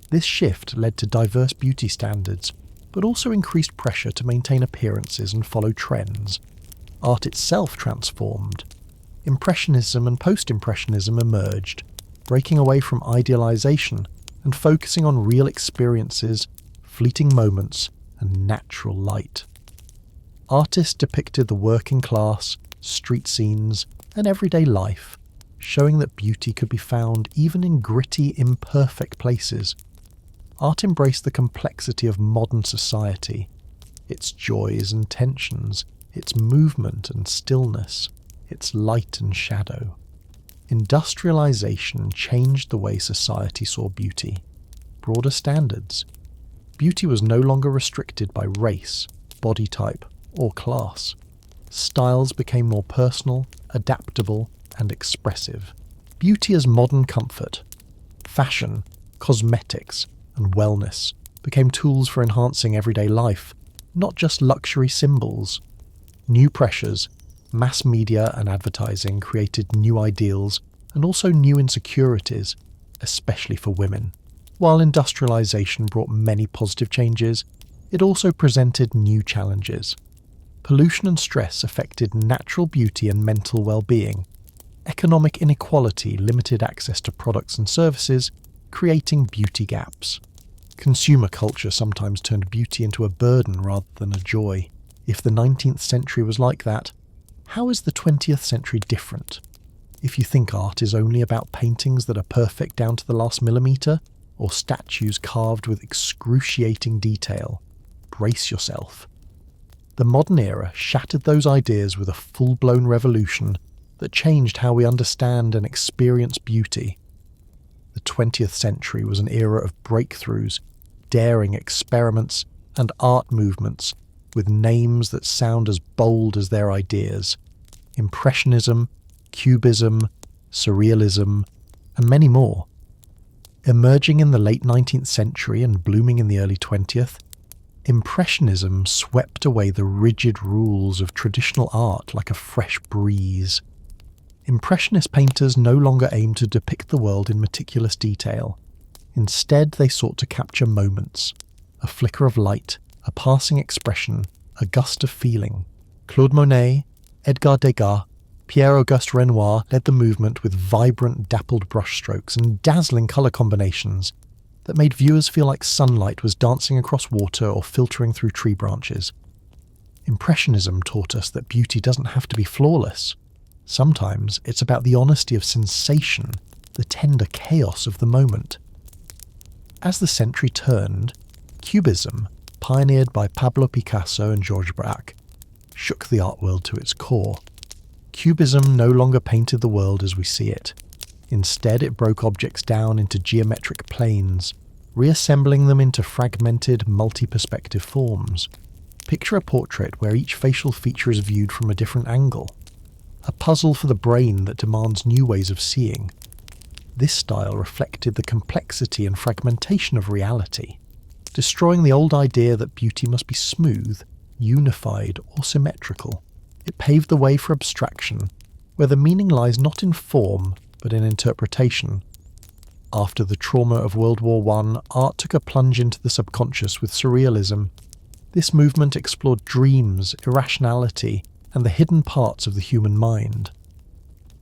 This shift led to diverse beauty standards, but also increased pressure to maintain appearances and follow trends. Art itself transformed. Impressionism and post-impressionism emerged, breaking away from idealization and focusing on real experiences, fleeting moments, and natural light. Artists depicted the working class, street scenes, and everyday life, showing that beauty could be found even in gritty, imperfect places. Art embraced the complexity of modern society, its joys and tensions, its movement and stillness, its light and shadow. Industrialization changed the way society saw beauty. Broader standards. Beauty was no longer restricted by race, body type, or class. Styles became more personal, adaptable, and expressive. Beauty as modern comfort, fashion, cosmetics, and wellness became tools for enhancing everyday life, not just luxury symbols. New pressures, mass media and advertising created new ideals and also new insecurities, especially for women. While industrialization brought many positive changes, it also presented new challenges. Pollution and stress affected natural beauty and mental well-being. Economic inequality limited access to products and services, creating beauty gaps. Consumer culture sometimes turned beauty into a burden rather than a joy. If the 19th century was like that, how is the 20th century different? If you think art is only about paintings that are perfect down to the last millimetre, or statues carved with excruciating detail, brace yourself. The modern era shattered those ideas with a full-blown revolution that changed how we understand and experience beauty. The 20th century was an era of breakthroughs, daring experiments, and art movements with names that sound as bold as their ideas. Impressionism, Cubism, Surrealism, and many more. Emerging in the late 19th century and blooming in the early 20th, Impressionism swept away the rigid rules of traditional art like a fresh breeze. Impressionist painters no longer aimed to depict the world in meticulous detail. Instead, they sought to capture moments, a flicker of light, a passing expression, a gust of feeling. Claude Monet, Edgar Degas, Pierre-Auguste Renoir led the movement with vibrant, dappled brushstrokes and dazzling colour combinations that made viewers feel like sunlight was dancing across water or filtering through tree branches. Impressionism taught us that beauty doesn't have to be flawless. Sometimes it's about the honesty of sensation, the tender chaos of the moment. As the century turned, Cubism, pioneered by Pablo Picasso and Georges Braque, shook the art world to its core. Cubism no longer painted the world as we see it. Instead, it broke objects down into geometric planes, reassembling them into fragmented, multi-perspective forms. Picture a portrait where each facial feature is viewed from a different angle. A puzzle for the brain that demands new ways of seeing. This style reflected the complexity and fragmentation of reality, destroying the old idea that beauty must be smooth, unified, or symmetrical. It paved the way for abstraction, where the meaning lies not in form, but in interpretation. After the trauma of World War I, art took a plunge into the subconscious with surrealism. This movement explored dreams, irrationality, and the hidden parts of the human mind.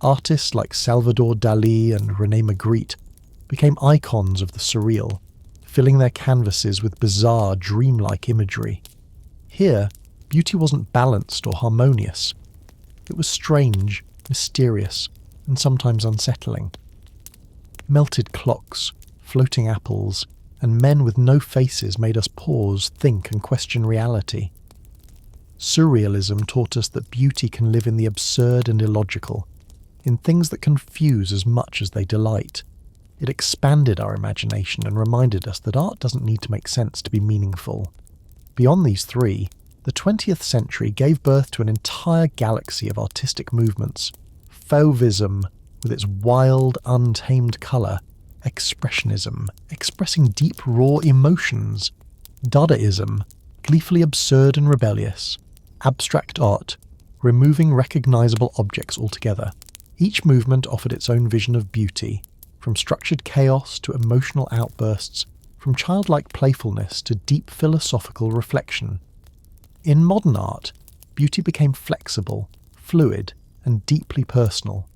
Artists like Salvador Dali and René Magritte became icons of the surreal, filling their canvases with bizarre, dreamlike imagery. Here, beauty wasn't balanced or harmonious. It was strange, mysterious, and sometimes unsettling. Melted clocks, floating apples, and men with no faces made us pause, think, and question reality. Surrealism taught us that beauty can live in the absurd and illogical, in things that confuse as much as they delight. It expanded our imagination and reminded us that art doesn't need to make sense to be meaningful. Beyond these three, the 20th century gave birth to an entire galaxy of artistic movements. Fauvism, with its wild, untamed colour, expressionism, expressing deep, raw emotions, Dadaism, gleefully absurd and rebellious, abstract art, removing recognisable objects altogether. Each movement offered its own vision of beauty, from structured chaos to emotional outbursts from childlike playfulness to deep philosophical reflection. In modern art, beauty became flexible, fluid, and deeply personal.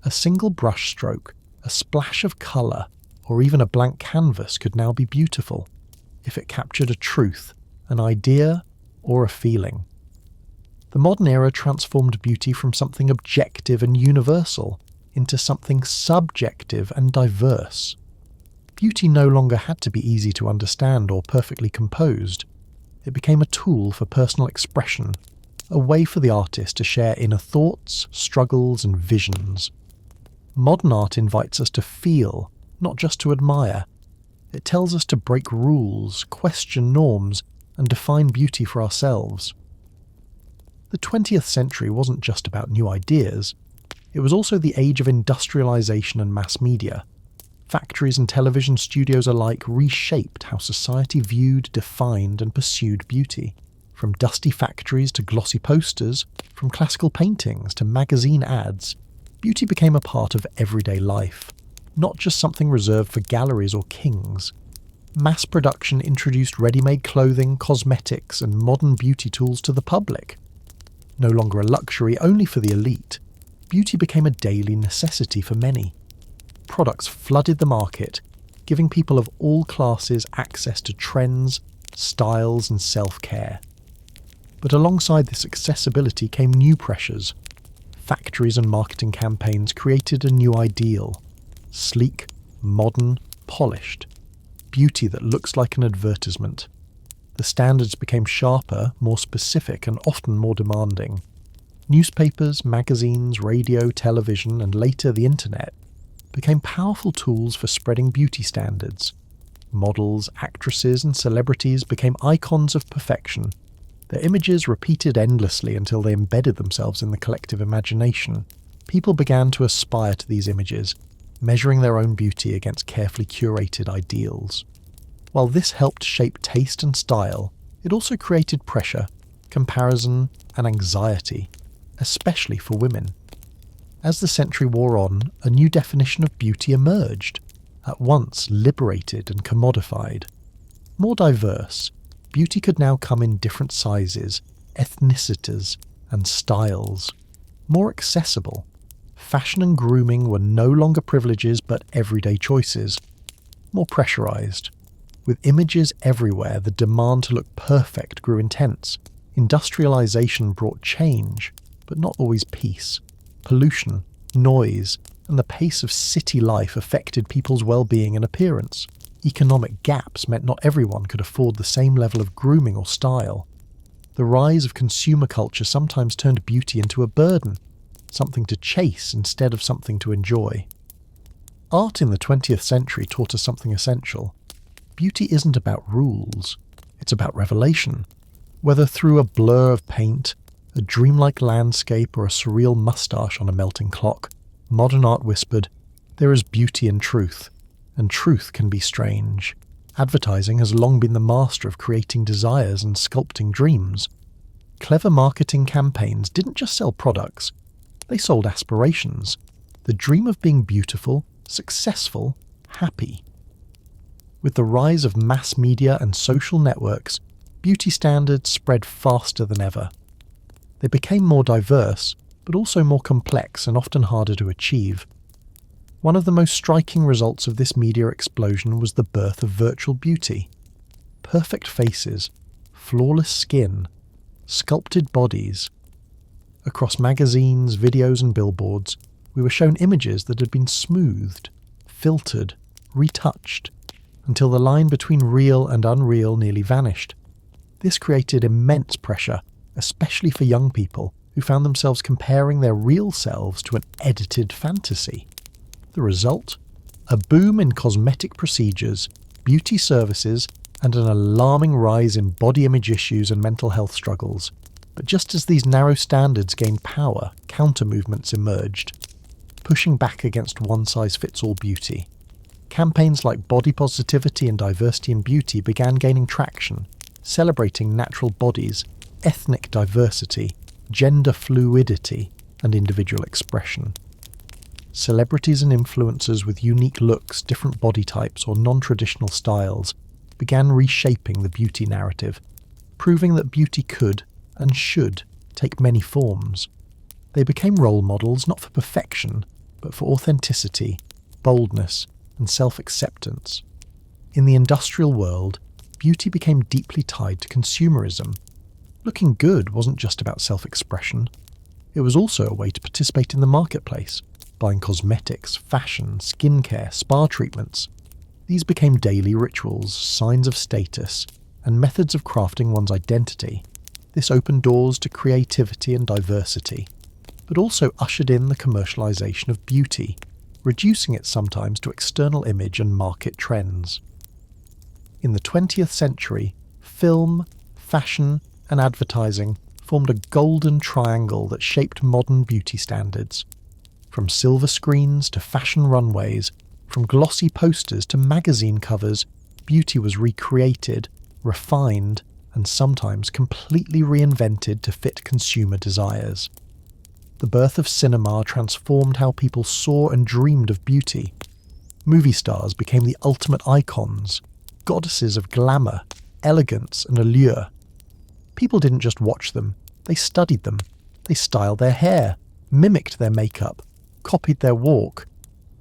A single brushstroke, a splash of colour, or even a blank canvas could now be beautiful if it captured a truth, an idea, or a feeling. The modern era transformed beauty from something objective and universal into something subjective and diverse. Beauty no longer had to be easy to understand or perfectly composed. It became a tool for personal expression, a way for the artist to share inner thoughts, struggles, and visions. Modern art invites us to feel, not just to admire. It tells us to break rules, question norms, and define beauty for ourselves. The 20th century wasn't just about new ideas. It was also the age of industrialization and mass media. Factories and television studios alike reshaped how society viewed, defined, and pursued beauty. From dusty factories to glossy posters, from classical paintings to magazine ads, beauty became a part of everyday life, not just something reserved for galleries or kings. Mass production introduced ready-made clothing, cosmetics, and modern beauty tools to the public. No longer a luxury only for the elite, beauty became a daily necessity for many. Products flooded the market, giving people of all classes access to trends, styles, and self-care. But alongside this accessibility came new pressures. Factories and marketing campaigns created a new ideal: sleek, modern, polished. Beauty that looks like an advertisement. The standards became sharper, more specific, and often more demanding. Newspapers, magazines, radio, television, and later the internet became powerful tools for spreading beauty standards. Models, actresses, and celebrities became icons of perfection. Their images repeated endlessly until they embedded themselves in the collective imagination. People began to aspire to these images, measuring their own beauty against carefully curated ideals. While this helped shape taste and style, it also created pressure, comparison, and anxiety, especially for women. As the century wore on, a new definition of beauty emerged, at once liberated and commodified. More diverse, beauty could now come in different sizes, ethnicities, and styles. More accessible, fashion and grooming were no longer privileges but everyday choices. More pressurized. With images everywhere, the demand to look perfect grew intense. Industrialization brought change, but not always peace. Pollution, noise, and the pace of city life affected people's well-being and appearance. Economic gaps meant not everyone could afford the same level of grooming or style. The rise of consumer culture sometimes turned beauty into a burden, something to chase instead of something to enjoy. Art in the 20th century taught us something essential. Beauty isn't about rules, it's about revelation. Whether through a blur of paint, a dreamlike landscape, or a surreal moustache on a melting clock, modern art whispered, "There is beauty in truth, and truth can be strange." Advertising has long been the master of creating desires and sculpting dreams. Clever marketing campaigns didn't just sell products, they sold aspirations. The dream of being beautiful, successful, happy. With the rise of mass media and social networks, beauty standards spread faster than ever. They became more diverse, but also more complex and often harder to achieve. One of the most striking results of this media explosion was the birth of virtual beauty. Perfect faces, flawless skin, sculpted bodies. Across magazines, videos, and billboards, we were shown images that had been smoothed, filtered, retouched, until the line between real and unreal nearly vanished. This created immense pressure, especially for young people who found themselves comparing their real selves to an edited fantasy. The result? A boom in cosmetic procedures, beauty services, and an alarming rise in body image issues and mental health struggles. But just as these narrow standards gained power, counter-movements emerged, pushing back against one-size-fits-all beauty. Campaigns like body positivity and diversity in beauty began gaining traction, celebrating natural bodies, ethnic diversity, gender fluidity, and individual expression. celebrities and influencers with unique looks, different body types, or non-traditional styles began reshaping the beauty narrative, proving that beauty could and should take many forms. They became role models not for perfection, but for authenticity, boldness, and self-acceptance. In the industrial world, beauty became deeply tied to consumerism. Looking good wasn't just about self-expression. It was also a way to participate in the marketplace, buying cosmetics, fashion, skincare, spa treatments. These became daily rituals, signs of status, and methods of crafting one's identity. This opened doors to creativity and diversity, but also ushered in the commercialization of beauty, reducing it sometimes to external image and market trends. In the 20th century, film, fashion, and advertising formed a golden triangle that shaped modern beauty standards. From silver screens to fashion runways, from glossy posters to magazine covers, beauty was recreated, refined, and sometimes completely reinvented to fit consumer desires. The birth of cinema transformed how people saw and dreamed of beauty. Movie stars became the ultimate icons, goddesses of glamour, elegance, and allure. People didn't just watch them, they studied them. They styled their hair, mimicked their makeup, copied their walk.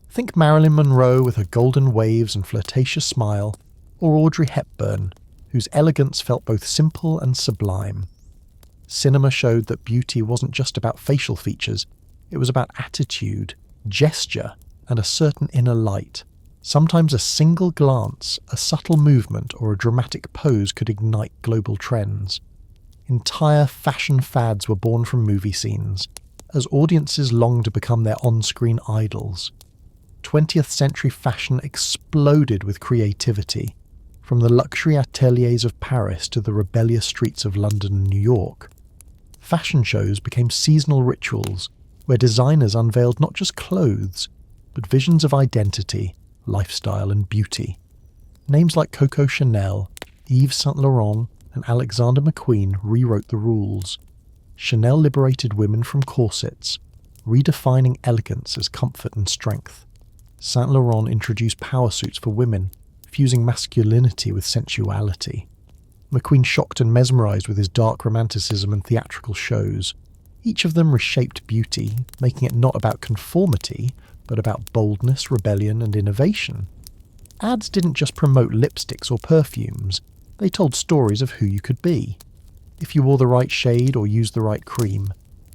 Think Marilyn Monroe with her golden waves and flirtatious smile, or Audrey Hepburn, whose elegance felt both simple and sublime. Cinema showed that beauty wasn't just about facial features, it was about attitude, gesture, and a certain inner light. Sometimes a single glance, a subtle movement, or a dramatic pose could ignite global trends. Entire fashion fads were born from movie scenes, as audiences longed to become their on-screen idols. 20th century fashion exploded with creativity, from the luxury ateliers of Paris to the rebellious streets of London and New York. Fashion shows became seasonal rituals where designers unveiled not just clothes, but visions of identity, lifestyle, and beauty. Names like Coco Chanel, Yves Saint Laurent, and Alexander McQueen rewrote the rules. Chanel liberated women from corsets, redefining elegance as comfort and strength. Saint Laurent introduced power suits for women, fusing masculinity with sensuality. McQueen shocked and mesmerized with his dark romanticism and theatrical shows. Each of them reshaped beauty, making it not about conformity, but about boldness, rebellion, and innovation. Ads didn't just promote lipsticks or perfumes, they told stories of who you could be. If you wore the right shade or used the right cream,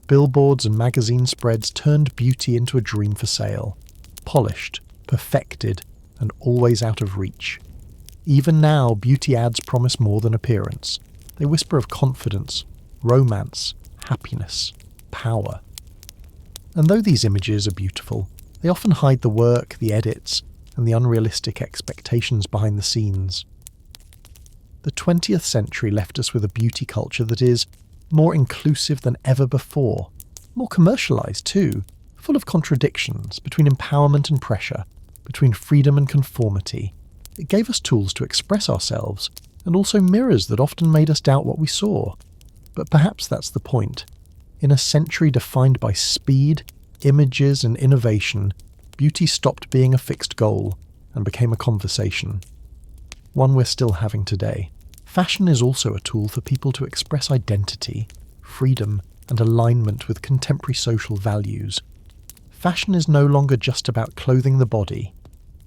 billboards and magazine spreads turned beauty into a dream for sale. Polished, perfected, and always out of reach. Even now, beauty ads promise more than appearance. They whisper of confidence, romance, happiness, power. And though these images are beautiful, they often hide the work, the edits, and the unrealistic expectations behind the scenes. The 20th century left us with a beauty culture that is more inclusive than ever before, more commercialized too, full of contradictions between empowerment and pressure, between freedom and conformity. It gave us tools to express ourselves, and also mirrors that often made us doubt what we saw. But perhaps that's the point. In a century defined by speed, images, and innovation, beauty stopped being a fixed goal and became a conversation. One we're still having today. Fashion is also a tool for people to express identity, freedom, and alignment with contemporary social values. Fashion is no longer just about clothing the body.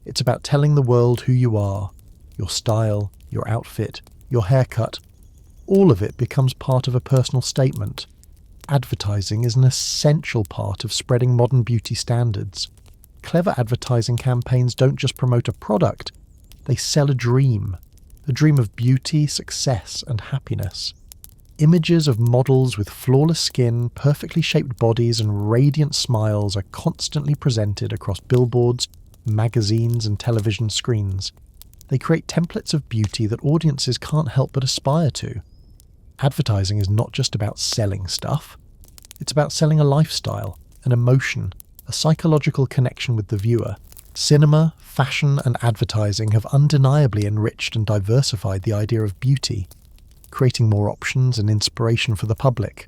It's about telling the world who you are, your style, your outfit, your haircut. All of it becomes part of a personal statement. Advertising is an essential part of spreading modern beauty standards. Clever advertising campaigns don't just promote a product, they sell a dream of beauty, success, and happiness. Images of models with flawless skin, perfectly shaped bodies, and radiant smiles are constantly presented across billboards, magazines, and television screens. They create templates of beauty that audiences can't help but aspire to. Advertising is not just about selling stuff. It's about selling a lifestyle, an emotion, a psychological connection with the viewer. Cinema, fashion, and advertising have undeniably enriched and diversified the idea of beauty, creating more options and inspiration for the public.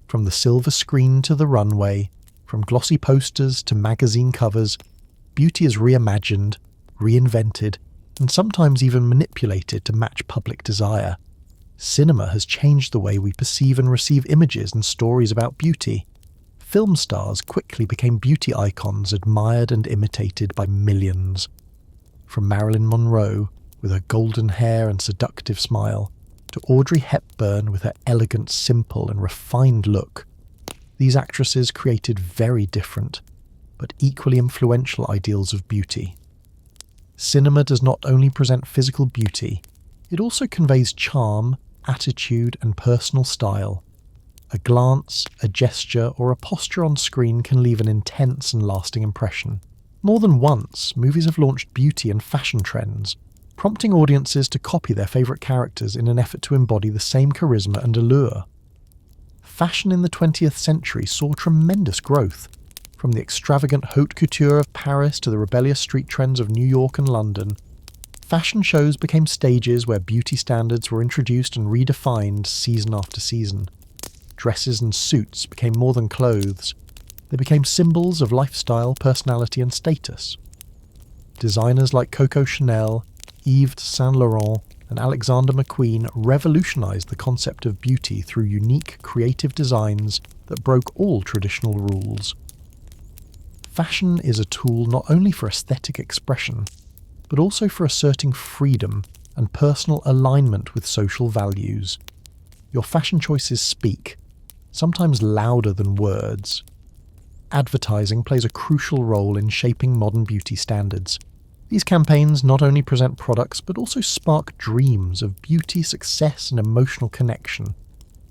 From the silver screen to the runway, From glossy posters to magazine covers, beauty is reimagined, reinvented, and sometimes even manipulated to match public desire. Cinema has changed the way we perceive and receive images and stories about beauty. Film stars quickly became beauty icons admired and imitated by millions. From Marilyn Monroe, with her golden hair and seductive smile, to Audrey Hepburn with her elegant, simple and refined look, these actresses created very different, but equally influential ideals of beauty. Cinema does not only present physical beauty, it also conveys charm, attitude and personal style. A glance, a gesture, or a posture on screen can leave an intense and lasting impression. More than once, movies have launched beauty and fashion trends, prompting audiences to copy their favourite characters in an effort to embody the same charisma and allure. Fashion in the 20th century saw tremendous growth, from the extravagant haute couture of Paris to the rebellious street trends of New York and London. Fashion shows became stages where beauty standards were introduced and redefined season after season. Dresses and suits became more than clothes. They became symbols of lifestyle, personality and status. Designers like Coco Chanel, Yves Saint Laurent and Alexander McQueen revolutionized the concept of beauty through unique, creative designs that broke all traditional rules. Fashion is a tool not only for aesthetic expression, but also for asserting freedom and personal alignment with social values. Your fashion choices speak, sometimes louder than words. Advertising plays a crucial role in shaping modern beauty standards. These campaigns not only present products but also spark dreams of beauty, success and emotional connection.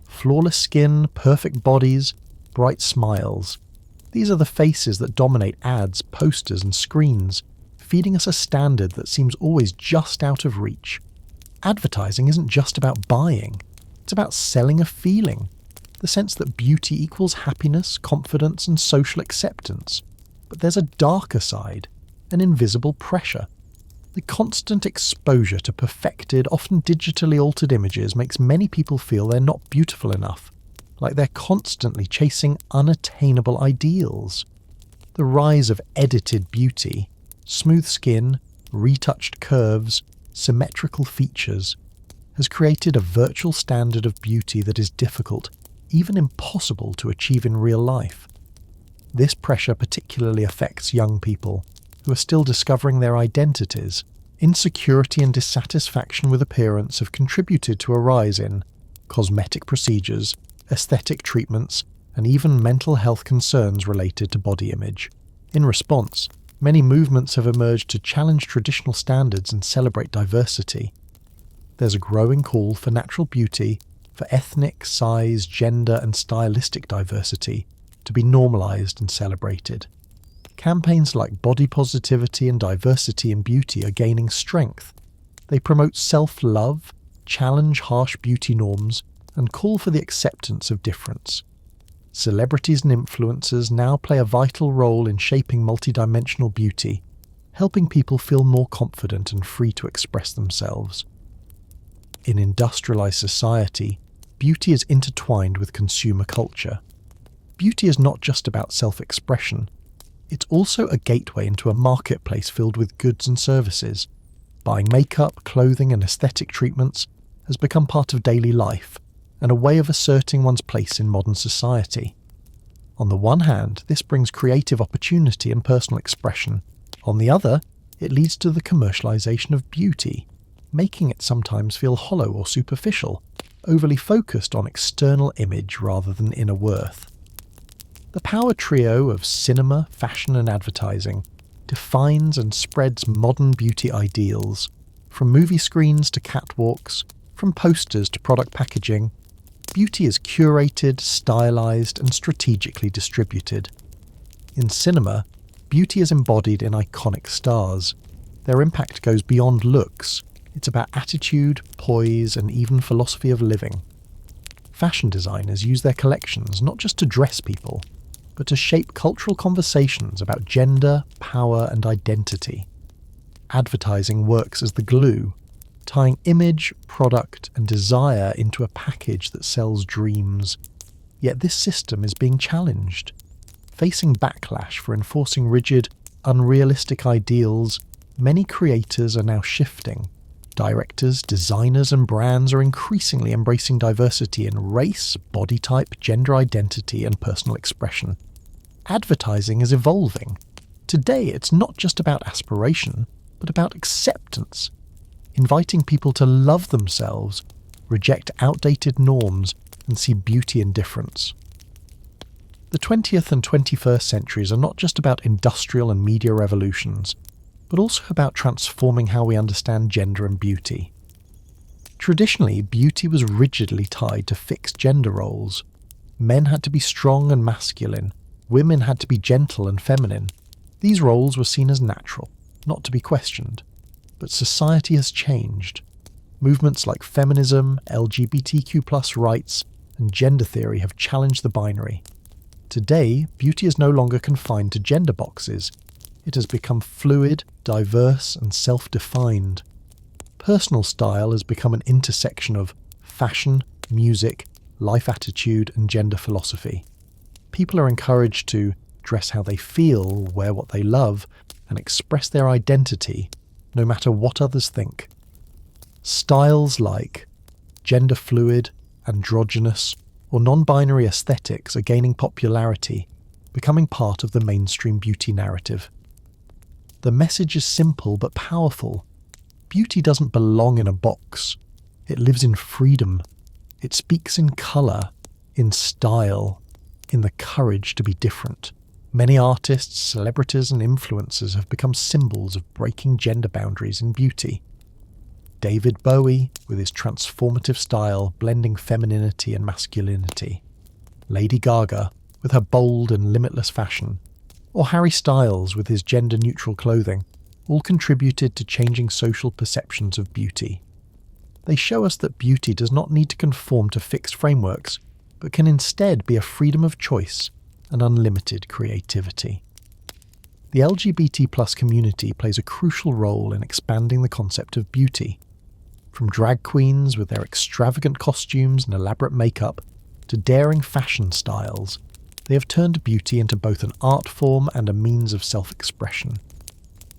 Flawless skin, perfect bodies, bright smiles. These are the faces that dominate ads, posters and screens, feeding us a standard that seems always just out of reach. Advertising isn't just about buying, it's about selling a feeling, the sense that beauty equals happiness, confidence and social acceptance. But there's a darker side, an invisible pressure. The constant exposure to perfected, often digitally altered images makes many people feel they're not beautiful enough, like they're constantly chasing unattainable ideals. The rise of edited beauty, smooth skin, retouched curves, symmetrical features, has created a virtual standard of beauty that is difficult, even impossible to achieve in real life. This pressure particularly affects young people, who are still discovering their identities. Insecurity and dissatisfaction with appearance have contributed to a rise in cosmetic procedures, aesthetic treatments, and even mental health concerns related to body image. In response, many movements have emerged to challenge traditional standards and celebrate diversity. There's a growing call for natural beauty, for ethnic, size, gender and stylistic diversity to be normalised and celebrated. Campaigns like body positivity and diversity in beauty are gaining strength. They promote self-love, challenge harsh beauty norms, and call for the acceptance of difference. Celebrities and influencers now play a vital role in shaping multidimensional beauty, helping people feel more confident and free to express themselves. In industrialized society, beauty is intertwined with consumer culture. Beauty is not just about self-expression, it's also a gateway into a marketplace filled with goods and services. Buying makeup, clothing and aesthetic treatments has become part of daily life, and a way of asserting one's place in modern society. On the one hand, this brings creative opportunity and personal expression. On the other, it leads to the commercialization of beauty, making it sometimes feel hollow or superficial, overly focused on external image rather than inner worth. The power trio of cinema, fashion and advertising defines and spreads modern beauty ideals. From movie screens to catwalks, from posters to product packaging, beauty is curated, stylized and strategically distributed. In cinema, beauty is embodied in iconic stars. Their impact goes beyond looks. It's about attitude, poise and even philosophy of living. Fashion designers use their collections not just to dress people, but to shape cultural conversations about gender, power and identity. Advertising works as the glue, tying image, product and desire into a package that sells dreams. Yet this system is being challenged. Facing backlash for enforcing rigid, unrealistic ideals, many creators are now shifting. Directors, designers, and brands are increasingly embracing diversity in race, body type, gender identity, and personal expression. Advertising is evolving. Today, it's not just about aspiration, but about acceptance, inviting people to love themselves, reject outdated norms, and see beauty in difference. The 20th and 21st centuries are not just about industrial and media revolutions, but also about transforming how we understand gender and beauty. Traditionally, beauty was rigidly tied to fixed gender roles. Men had to be strong and masculine, women had to be gentle and feminine. These roles were seen as natural, not to be questioned. But society has changed. Movements like feminism, LGBTQ+ rights, and gender theory have challenged the binary. Today, beauty is no longer confined to gender boxes. It has become fluid, diverse, and self-defined. Personal style has become an intersection of fashion, music, life attitude, and gender philosophy. People are encouraged to dress how they feel, wear what they love, and express their identity, no matter what others think. Styles like gender fluid, androgynous, or non-binary aesthetics are gaining popularity, becoming part of the mainstream beauty narrative. The message is simple but powerful. Beauty doesn't belong in a box. It lives in freedom. It speaks in colour, in style, in the courage to be different. Many artists, celebrities, and influencers have become symbols of breaking gender boundaries in beauty. David Bowie, with his transformative style blending femininity and masculinity. Lady Gaga, with her bold and limitless fashion. Or Harry Styles, with his gender-neutral clothing, all contributed to changing social perceptions of beauty. They show us that beauty does not need to conform to fixed frameworks, but can instead be a freedom of choice and unlimited creativity. The LGBT+ community plays a crucial role in expanding the concept of beauty. From drag queens with their extravagant costumes and elaborate makeup to daring fashion styles, they have turned beauty into both an art form and a means of self-expression.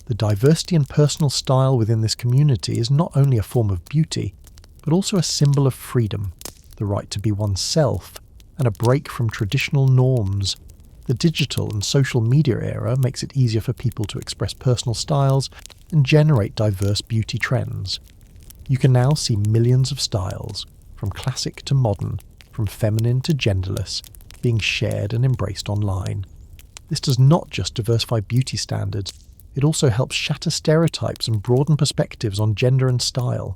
The diversity and personal style within this community is not only a form of beauty, but also a symbol of freedom, the right to be oneself, and a break from traditional norms. The digital and social media era makes it easier for people to express personal styles and generate diverse beauty trends. You can now see millions of styles, from classic to modern, from feminine to genderless, being shared and embraced online. This does not just diversify beauty standards, it also helps shatter stereotypes and broaden perspectives on gender and style.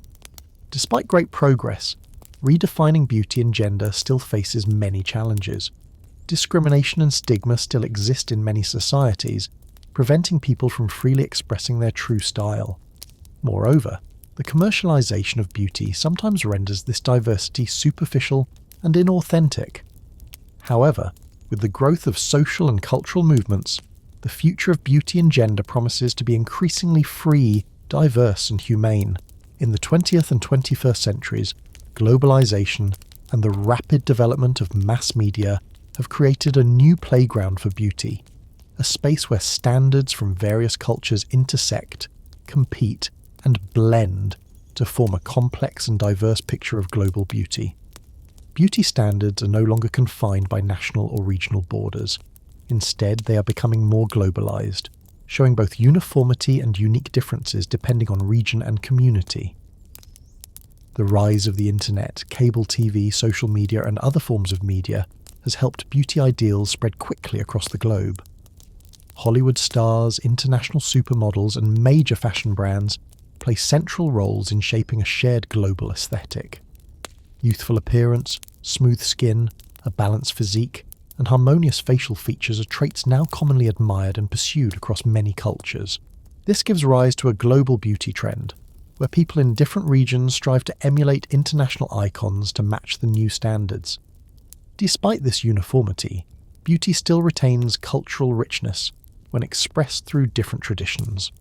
Despite great progress, redefining beauty and gender still faces many challenges. Discrimination and stigma still exist in many societies, preventing people from freely expressing their true style. Moreover, the commercialization of beauty sometimes renders this diversity superficial and inauthentic. However, with the growth of social and cultural movements, the future of beauty and gender promises to be increasingly free, diverse, and humane. In the 20th and 21st centuries, globalization and the rapid development of mass media have created a new playground for beauty, a space where standards from various cultures intersect, compete, and blend to form a complex and diverse picture of global beauty. Beauty standards are no longer confined by national or regional borders. Instead, they are becoming more globalized, showing both uniformity and unique differences depending on region and community. The rise of the internet, cable TV, social media, and other forms of media has helped beauty ideals spread quickly across the globe. Hollywood stars, international supermodels, and major fashion brands play central roles in shaping a shared global aesthetic. Youthful appearance, smooth skin, a balanced physique, and harmonious facial features are traits now commonly admired and pursued across many cultures. This gives rise to a global beauty trend, where people in different regions strive to emulate international icons to match the new standards. Despite this uniformity, beauty still retains cultural richness when expressed through different traditions.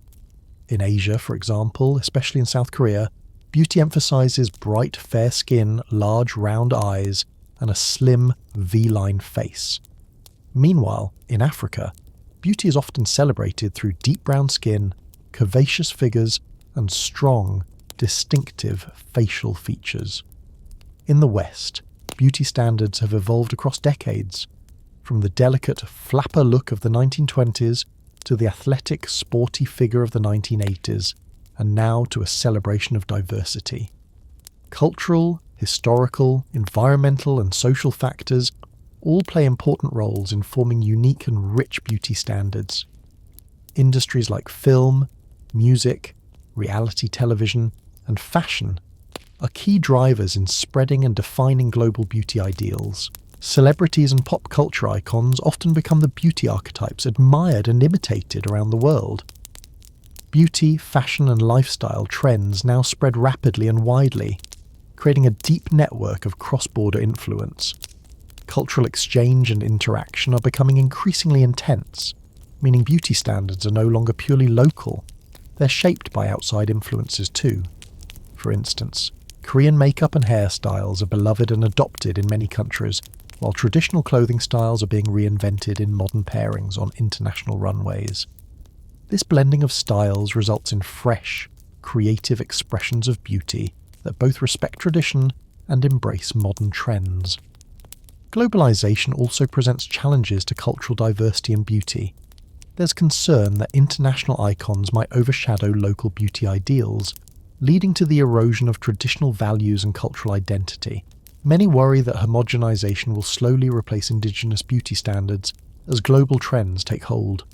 In Asia, for example, especially in South Korea, beauty emphasizes bright, fair skin, large, round eyes, and a slim, V-line face. Meanwhile, in Africa, beauty is often celebrated through deep brown skin, curvaceous figures, and strong, distinctive facial features. In the West, beauty standards have evolved across decades, from the delicate flapper look of the 1920s to the athletic, sporty figure of the 1980s, and now to a celebration of diversity. Cultural, historical, environmental, and social factors all play important roles in forming unique and rich beauty standards. Industries like film, music, reality television, and fashion are key drivers in spreading and defining global beauty ideals. Celebrities and pop culture icons often become the beauty archetypes admired and imitated around the world. Beauty, fashion, and lifestyle trends now spread rapidly and widely, creating a deep network of cross-border influence. Cultural exchange and interaction are becoming increasingly intense, meaning beauty standards are no longer purely local. They're shaped by outside influences too. For instance, Korean makeup and hairstyles are beloved and adopted in many countries, while traditional clothing styles are being reinvented in modern pairings on international runways. This blending of styles results in fresh, creative expressions of beauty that both respect tradition and embrace modern trends. Globalization also presents challenges to cultural diversity and beauty. There's concern that international icons might overshadow local beauty ideals, leading to the erosion of traditional values and cultural identity. Many worry that homogenization will slowly replace indigenous beauty standards as global trends take hold.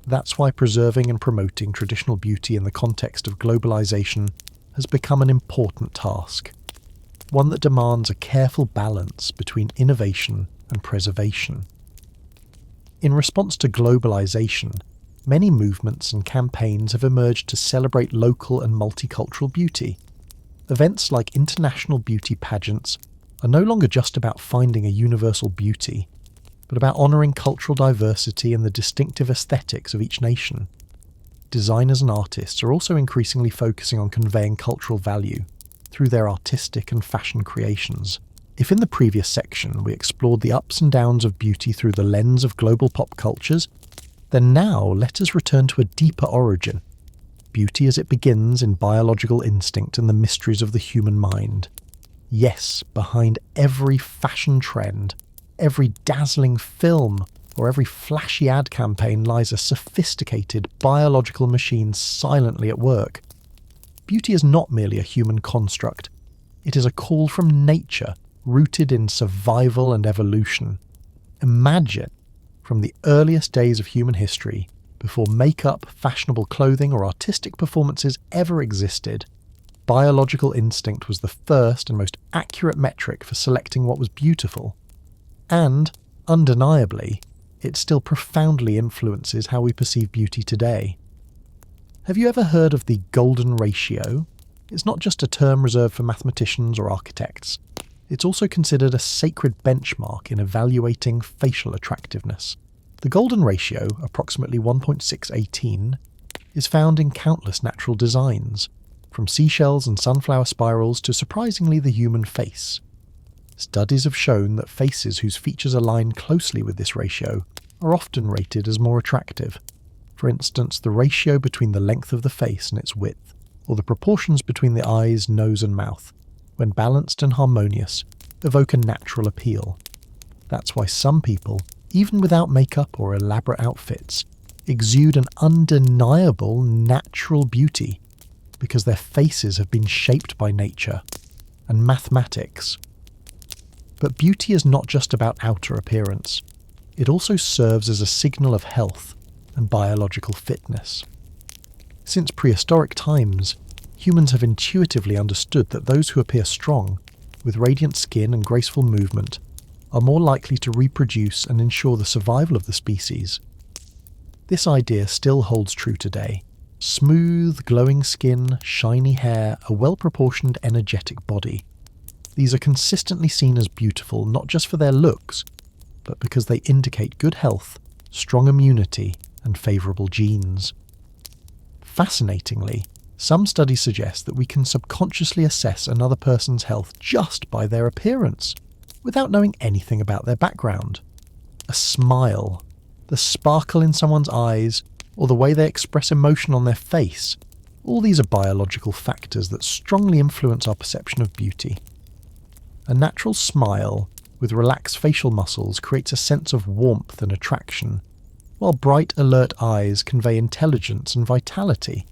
That's why preserving and promoting traditional beauty in the context of globalization has become an important task, one that demands a careful balance between innovation and preservation. In response to globalization, many movements and campaigns have emerged to celebrate local and multicultural beauty. Events like international beauty pageants are no longer just about finding a universal beauty, but about honouring cultural diversity and the distinctive aesthetics of each nation. Designers and artists are also increasingly focusing on conveying cultural value through their artistic and fashion creations. If in the previous section we explored the ups and downs of beauty through the lens of global pop cultures, then now let us return to a deeper origin. Beauty as it begins in biological instinct and the mysteries of the human mind. Yes, behind every fashion trend, every dazzling film, or every flashy ad campaign lies a sophisticated biological machine silently at work. Beauty is not merely a human construct. It is a call from nature, rooted in survival and evolution. Imagine, from the earliest days of human history, before makeup, fashionable clothing, or artistic performances ever existed, biological instinct was the first and most accurate metric for selecting what was beautiful. And, undeniably, it still profoundly influences how we perceive beauty today. Have you ever heard of the golden ratio? It's not just a term reserved for mathematicians or architects. It's also considered a sacred benchmark in evaluating facial attractiveness. The golden ratio, approximately 1.618, is found in countless natural designs, from seashells and sunflower spirals to surprisingly the human face. Studies have shown that faces whose features align closely with this ratio are often rated as more attractive. For instance, the ratio between the length of the face and its width, or the proportions between the eyes, nose and mouth, when balanced and harmonious, evoke a natural appeal. That's why some people, even without makeup or elaborate outfits, exude an undeniable natural beauty, because their faces have been shaped by nature and mathematics. But beauty is not just about outer appearance. It also serves as a signal of health and biological fitness. Since prehistoric times, humans have intuitively understood that those who appear strong, with radiant skin and graceful movement, are more likely to reproduce and ensure the survival of the species. This idea still holds true today. Smooth, glowing skin, shiny hair, a well-proportioned, energetic body. These are consistently seen as beautiful not just for their looks, but because they indicate good health, strong immunity, and favourable genes. Fascinatingly, some studies suggest that we can subconsciously assess another person's health just by their appearance, without knowing anything about their background. a smile, the sparkle in someone's eyes, or the way they express emotion on their face. All these are biological factors that strongly influence our perception of beauty. A natural smile with relaxed facial muscles creates a sense of warmth and attraction, while bright, alert eyes convey intelligence and vitality.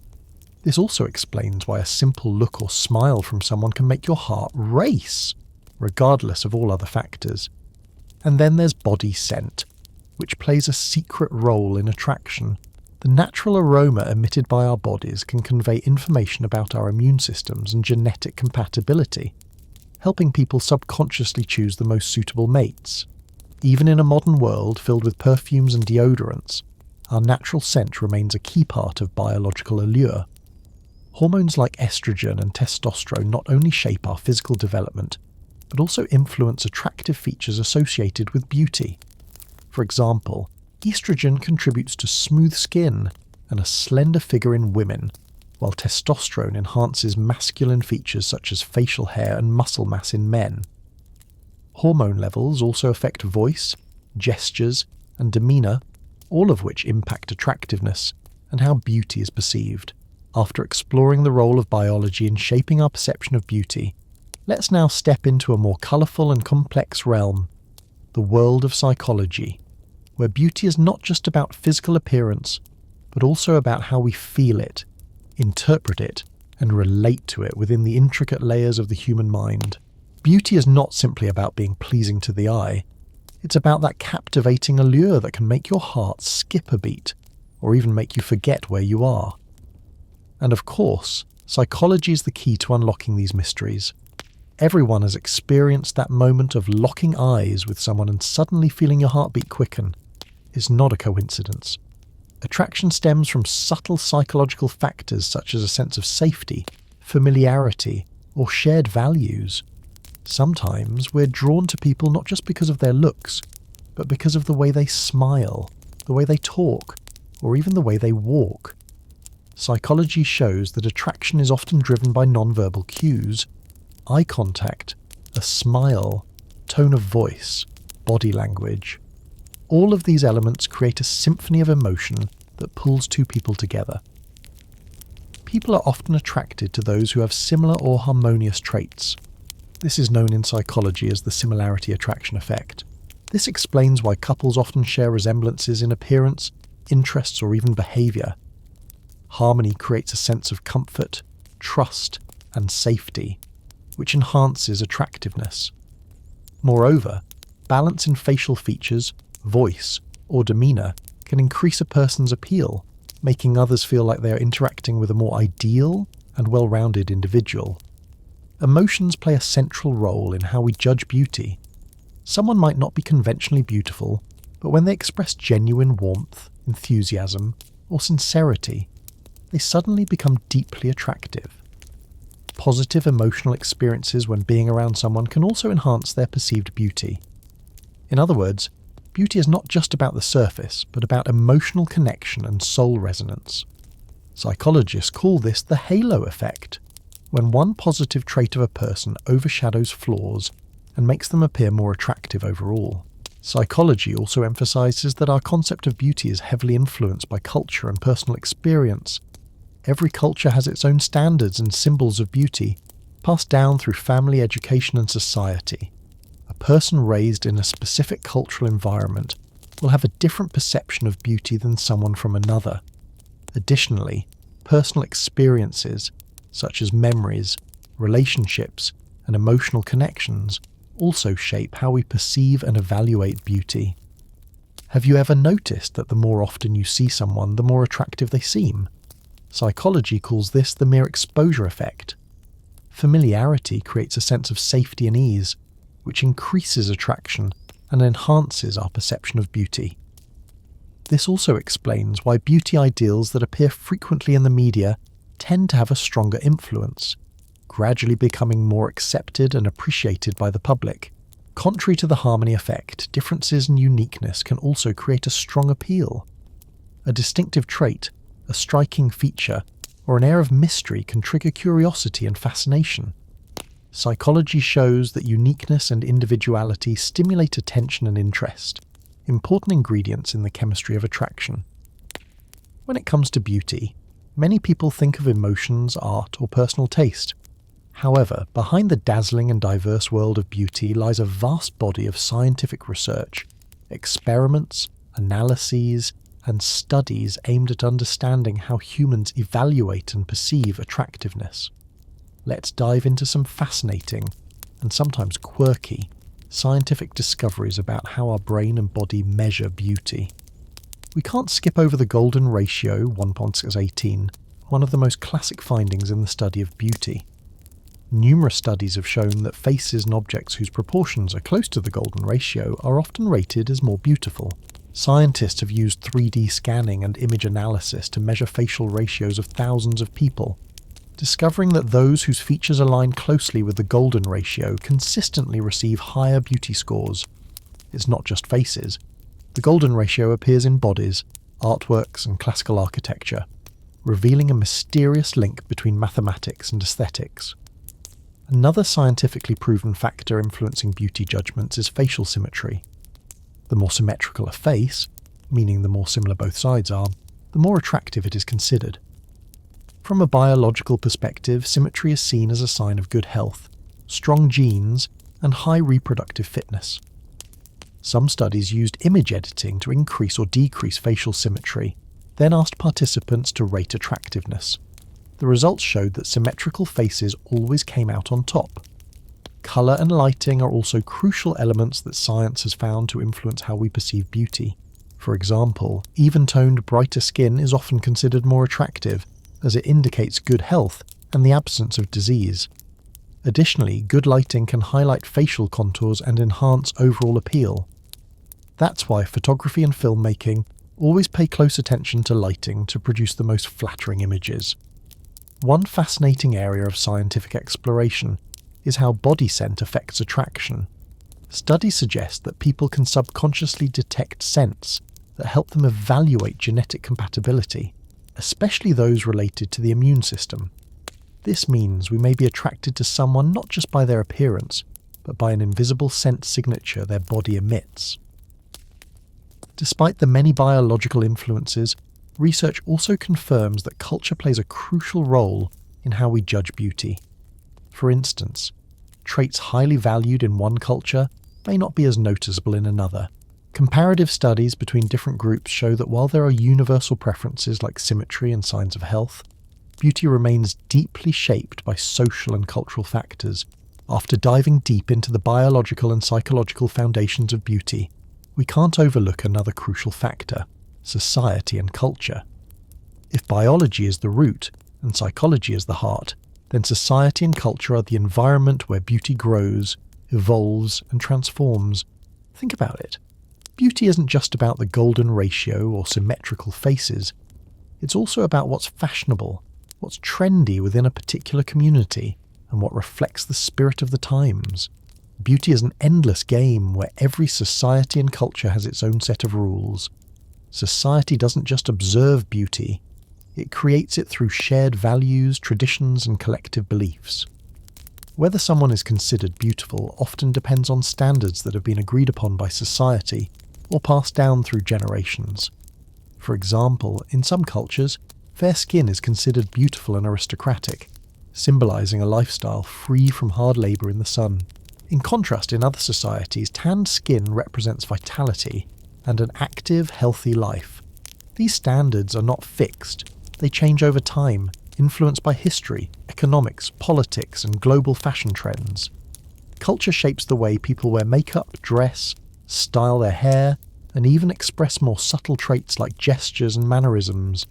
This also explains why a simple look or smile from someone can make your heart race, regardless of all other factors. And then there's body scent, which plays a secret role in attraction. The natural aroma emitted by our bodies can convey information about our immune systems and genetic compatibility, helping people subconsciously choose the most suitable mates. Even in a modern world filled with perfumes and deodorants, our natural scent remains a key part of biological allure. Hormones like estrogen and testosterone not only shape our physical development, but also influence attractive features associated with beauty. For example, estrogen contributes to smooth skin and a slender figure in women, while testosterone enhances masculine features such as facial hair and muscle mass in men. Hormone levels also affect voice, gestures, and demeanour, all of which impact attractiveness and how beauty is perceived. After exploring the role of biology in shaping our perception of beauty, let's now step into a more colourful and complex realm, the world of psychology, where beauty is not just about physical appearance, but also about how we feel it, interpret it, and relate to it within the intricate layers of the human mind. Beauty is not simply about being pleasing to the eye. It's about that captivating allure that can make your heart skip a beat, or even make you forget where you are. And of course, psychology is the key to unlocking these mysteries. Everyone has experienced that moment of locking eyes with someone and suddenly feeling your heartbeat quicken. It's not a coincidence. Attraction stems from subtle psychological factors such as a sense of safety, familiarity, or shared values. Sometimes we're drawn to people not just because of their looks, but because of the way they smile, the way they talk, or even the way they walk. Psychology shows that attraction is often driven by nonverbal cues: eye contact, a smile, tone of voice, body language. All of these elements create a symphony of emotion that pulls two people together. People are often attracted to those who have similar or harmonious traits. This is known in psychology as the similarity attraction effect. This explains why couples often share resemblances in appearance, interests, or even behaviour. Harmony creates a sense of comfort, trust, and safety, which enhances attractiveness. Moreover, balance in facial features, voice, or demeanour can increase a person's appeal, making others feel like they are interacting with a more ideal and well-rounded individual. Emotions play a central role in how we judge beauty. Someone might not be conventionally beautiful, but when they express genuine warmth, enthusiasm, or sincerity, they suddenly become deeply attractive. Positive emotional experiences when being around someone can also enhance their perceived beauty. In other words, beauty is not just about the surface, but about emotional connection and soul resonance. Psychologists call this the halo effect, when one positive trait of a person overshadows flaws and makes them appear more attractive overall. Psychology also emphasizes that our concept of beauty is heavily influenced by culture and personal experience. Every culture has its own standards and symbols of beauty, passed down through family, education, and society. A person raised in a specific cultural environment will have a different perception of beauty than someone from another. Additionally, personal experiences, such as memories, relationships, and emotional connections, also shape how we perceive and evaluate beauty. Have you ever noticed that the more often you see someone, the more attractive they seem? Psychology calls this the mere exposure effect. Familiarity creates a sense of safety and ease, which increases attraction and enhances our perception of beauty. This also explains why beauty ideals that appear frequently in the media tend to have a stronger influence, gradually becoming more accepted and appreciated by the public. Contrary to the harmony effect, differences and uniqueness can also create a strong appeal. A distinctive trait, a striking feature, or an air of mystery can trigger curiosity and fascination. Psychology shows that uniqueness and individuality stimulate attention and interest, important ingredients in the chemistry of attraction. When it comes to beauty, many people think of emotions, art, or personal taste. However, behind the dazzling and diverse world of beauty lies a vast body of scientific research, experiments, analyses, and studies aimed at understanding how humans evaluate and perceive attractiveness. Let's dive into some fascinating, and sometimes quirky, scientific discoveries about how our brain and body measure beauty. We can't skip over the golden ratio, 1.618, one of the most classic findings in the study of beauty. Numerous studies have shown that faces and objects whose proportions are close to the golden ratio are often rated as more beautiful. Scientists have used 3D scanning and image analysis to measure facial ratios of thousands of people, discovering that those whose features align closely with the golden ratio consistently receive higher beauty scores. It's not just faces. The golden ratio appears in bodies, artworks, and classical architecture, revealing a mysterious link between mathematics and aesthetics. Another scientifically proven factor influencing beauty judgments is facial symmetry. The more symmetrical a face, meaning the more similar both sides are, the more attractive it is considered. From a biological perspective, symmetry is seen as a sign of good health, strong genes, and high reproductive fitness. Some studies used image editing to increase or decrease facial symmetry, then asked participants to rate attractiveness. The results showed that symmetrical faces always came out on top. Colour and lighting are also crucial elements that science has found to influence how we perceive beauty. For example, even-toned, brighter skin is often considered more attractive, as it indicates good health and the absence of disease. Additionally, good lighting can highlight facial contours and enhance overall appeal. That's why photography and filmmaking always pay close attention to lighting to produce the most flattering images. One fascinating area of scientific exploration is how body scent affects attraction. Studies suggest that people can subconsciously detect scents that help them evaluate genetic compatibility, especially those related to the immune system. This means we may be attracted to someone not just by their appearance, but by an invisible scent signature their body emits. Despite the many biological influences, research also confirms that culture plays a crucial role in how we judge beauty. For instance, traits highly valued in one culture may not be as noticeable in another. Comparative studies between different groups show that while there are universal preferences like symmetry and signs of health, beauty remains deeply shaped by social and cultural factors. After diving deep into the biological and psychological foundations of beauty, we can't overlook another crucial factor: society and culture. If biology is the root and psychology is the heart, then society and culture are the environment where beauty grows, evolves, and transforms. Think about it. Beauty isn't just about the golden ratio or symmetrical faces. It's also about what's fashionable, what's trendy within a particular community, and what reflects the spirit of the times. Beauty is an endless game where every society and culture has its own set of rules. Society doesn't just observe beauty, it creates it through shared values, traditions, and collective beliefs. Whether someone is considered beautiful often depends on standards that have been agreed upon by society or passed down through generations. For example, in some cultures, fair skin is considered beautiful and aristocratic, symbolizing a lifestyle free from hard labor in the sun. In contrast, in other societies, tanned skin represents vitality and an active, healthy life. These standards are not fixed. They change over time, influenced by history, economics, politics, and global fashion trends. Culture shapes the way people wear makeup, dress, style their hair, and even express more subtle traits like gestures and mannerisms.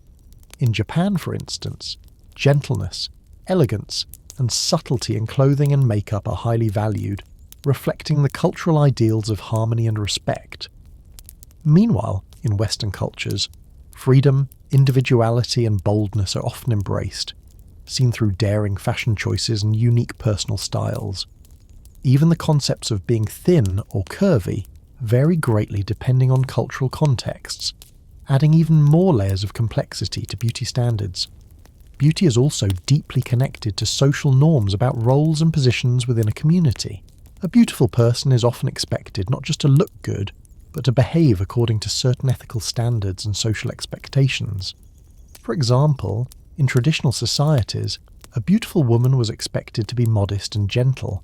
In Japan, for instance, gentleness, elegance, and subtlety in clothing and makeup are highly valued, reflecting the cultural ideals of harmony and respect. Meanwhile, in Western cultures, freedom, individuality, and boldness are often embraced, seen through daring fashion choices and unique personal styles. Even the concepts of being thin or curvy vary greatly depending on cultural contexts, adding even more layers of complexity to beauty standards. Beauty is also deeply connected to social norms about roles and positions within a community. A beautiful person is often expected not just to look good, but to behave according to certain ethical standards and social expectations. For example, in traditional societies, a beautiful woman was expected to be modest and gentle,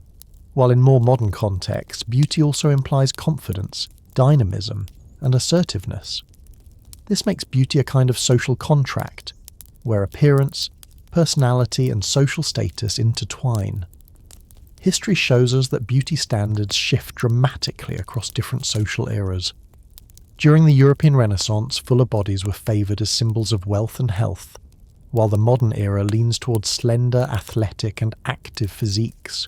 while in more modern contexts, beauty also implies confidence, dynamism, and assertiveness. This makes beauty a kind of social contract, where appearance, personality, and social status intertwine. History shows us that beauty standards shift dramatically across different social eras. During the European Renaissance, fuller bodies were favoured as symbols of wealth and health, while the modern era leans towards slender, athletic, and active physiques.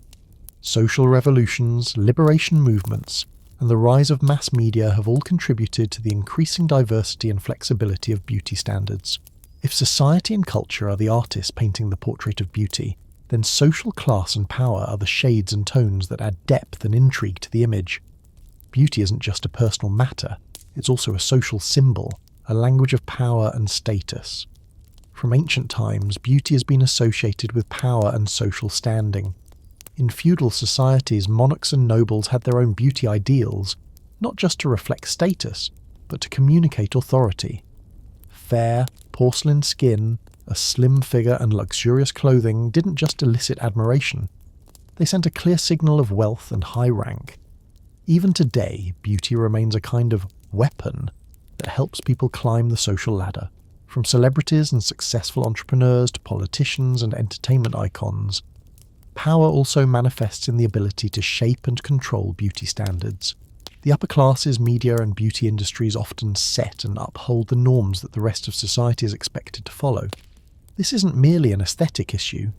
Social revolutions, liberation movements, and the rise of mass media have all contributed to the increasing diversity and flexibility of beauty standards. If society and culture are the artists painting the portrait of beauty, then social class and power are the shades and tones that add depth and intrigue to the image. Beauty isn't just a personal matter, it's also a social symbol, a language of power and status. From ancient times, beauty has been associated with power and social standing. In feudal societies, monarchs and nobles had their own beauty ideals, not just to reflect status, but to communicate authority. Fair, porcelain skin, a slim figure and luxurious clothing didn't just elicit admiration. They sent a clear signal of wealth and high rank. Even today, beauty remains a kind of weapon that helps people climb the social ladder. From celebrities and successful entrepreneurs to politicians and entertainment icons, power also manifests in the ability to shape and control beauty standards. The upper classes, media, and beauty industries often set and uphold the norms that the rest of society is expected to follow. This isn't merely an aesthetic issue,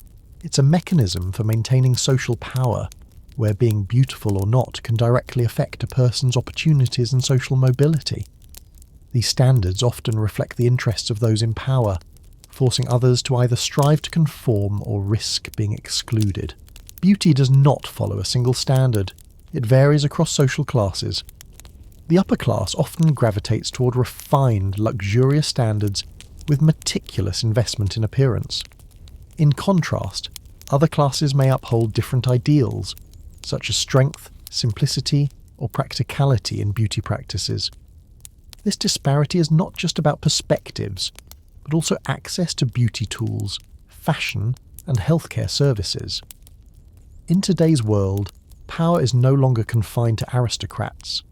it's a mechanism for maintaining social power, where being beautiful or not can directly affect a person's opportunities and social mobility. These standards often reflect the interests of those in power, forcing others to either strive to conform or risk being excluded. Beauty does not follow a single standard. It varies across social classes. The upper class often gravitates toward refined, luxurious standards with meticulous investment in appearance. In contrast, other classes may uphold different ideals, such as strength, simplicity, or practicality in beauty practices. This disparity is not just about perspectives, but also access to beauty tools, fashion, and healthcare services. In today's world, power is no longer confined to aristocrats.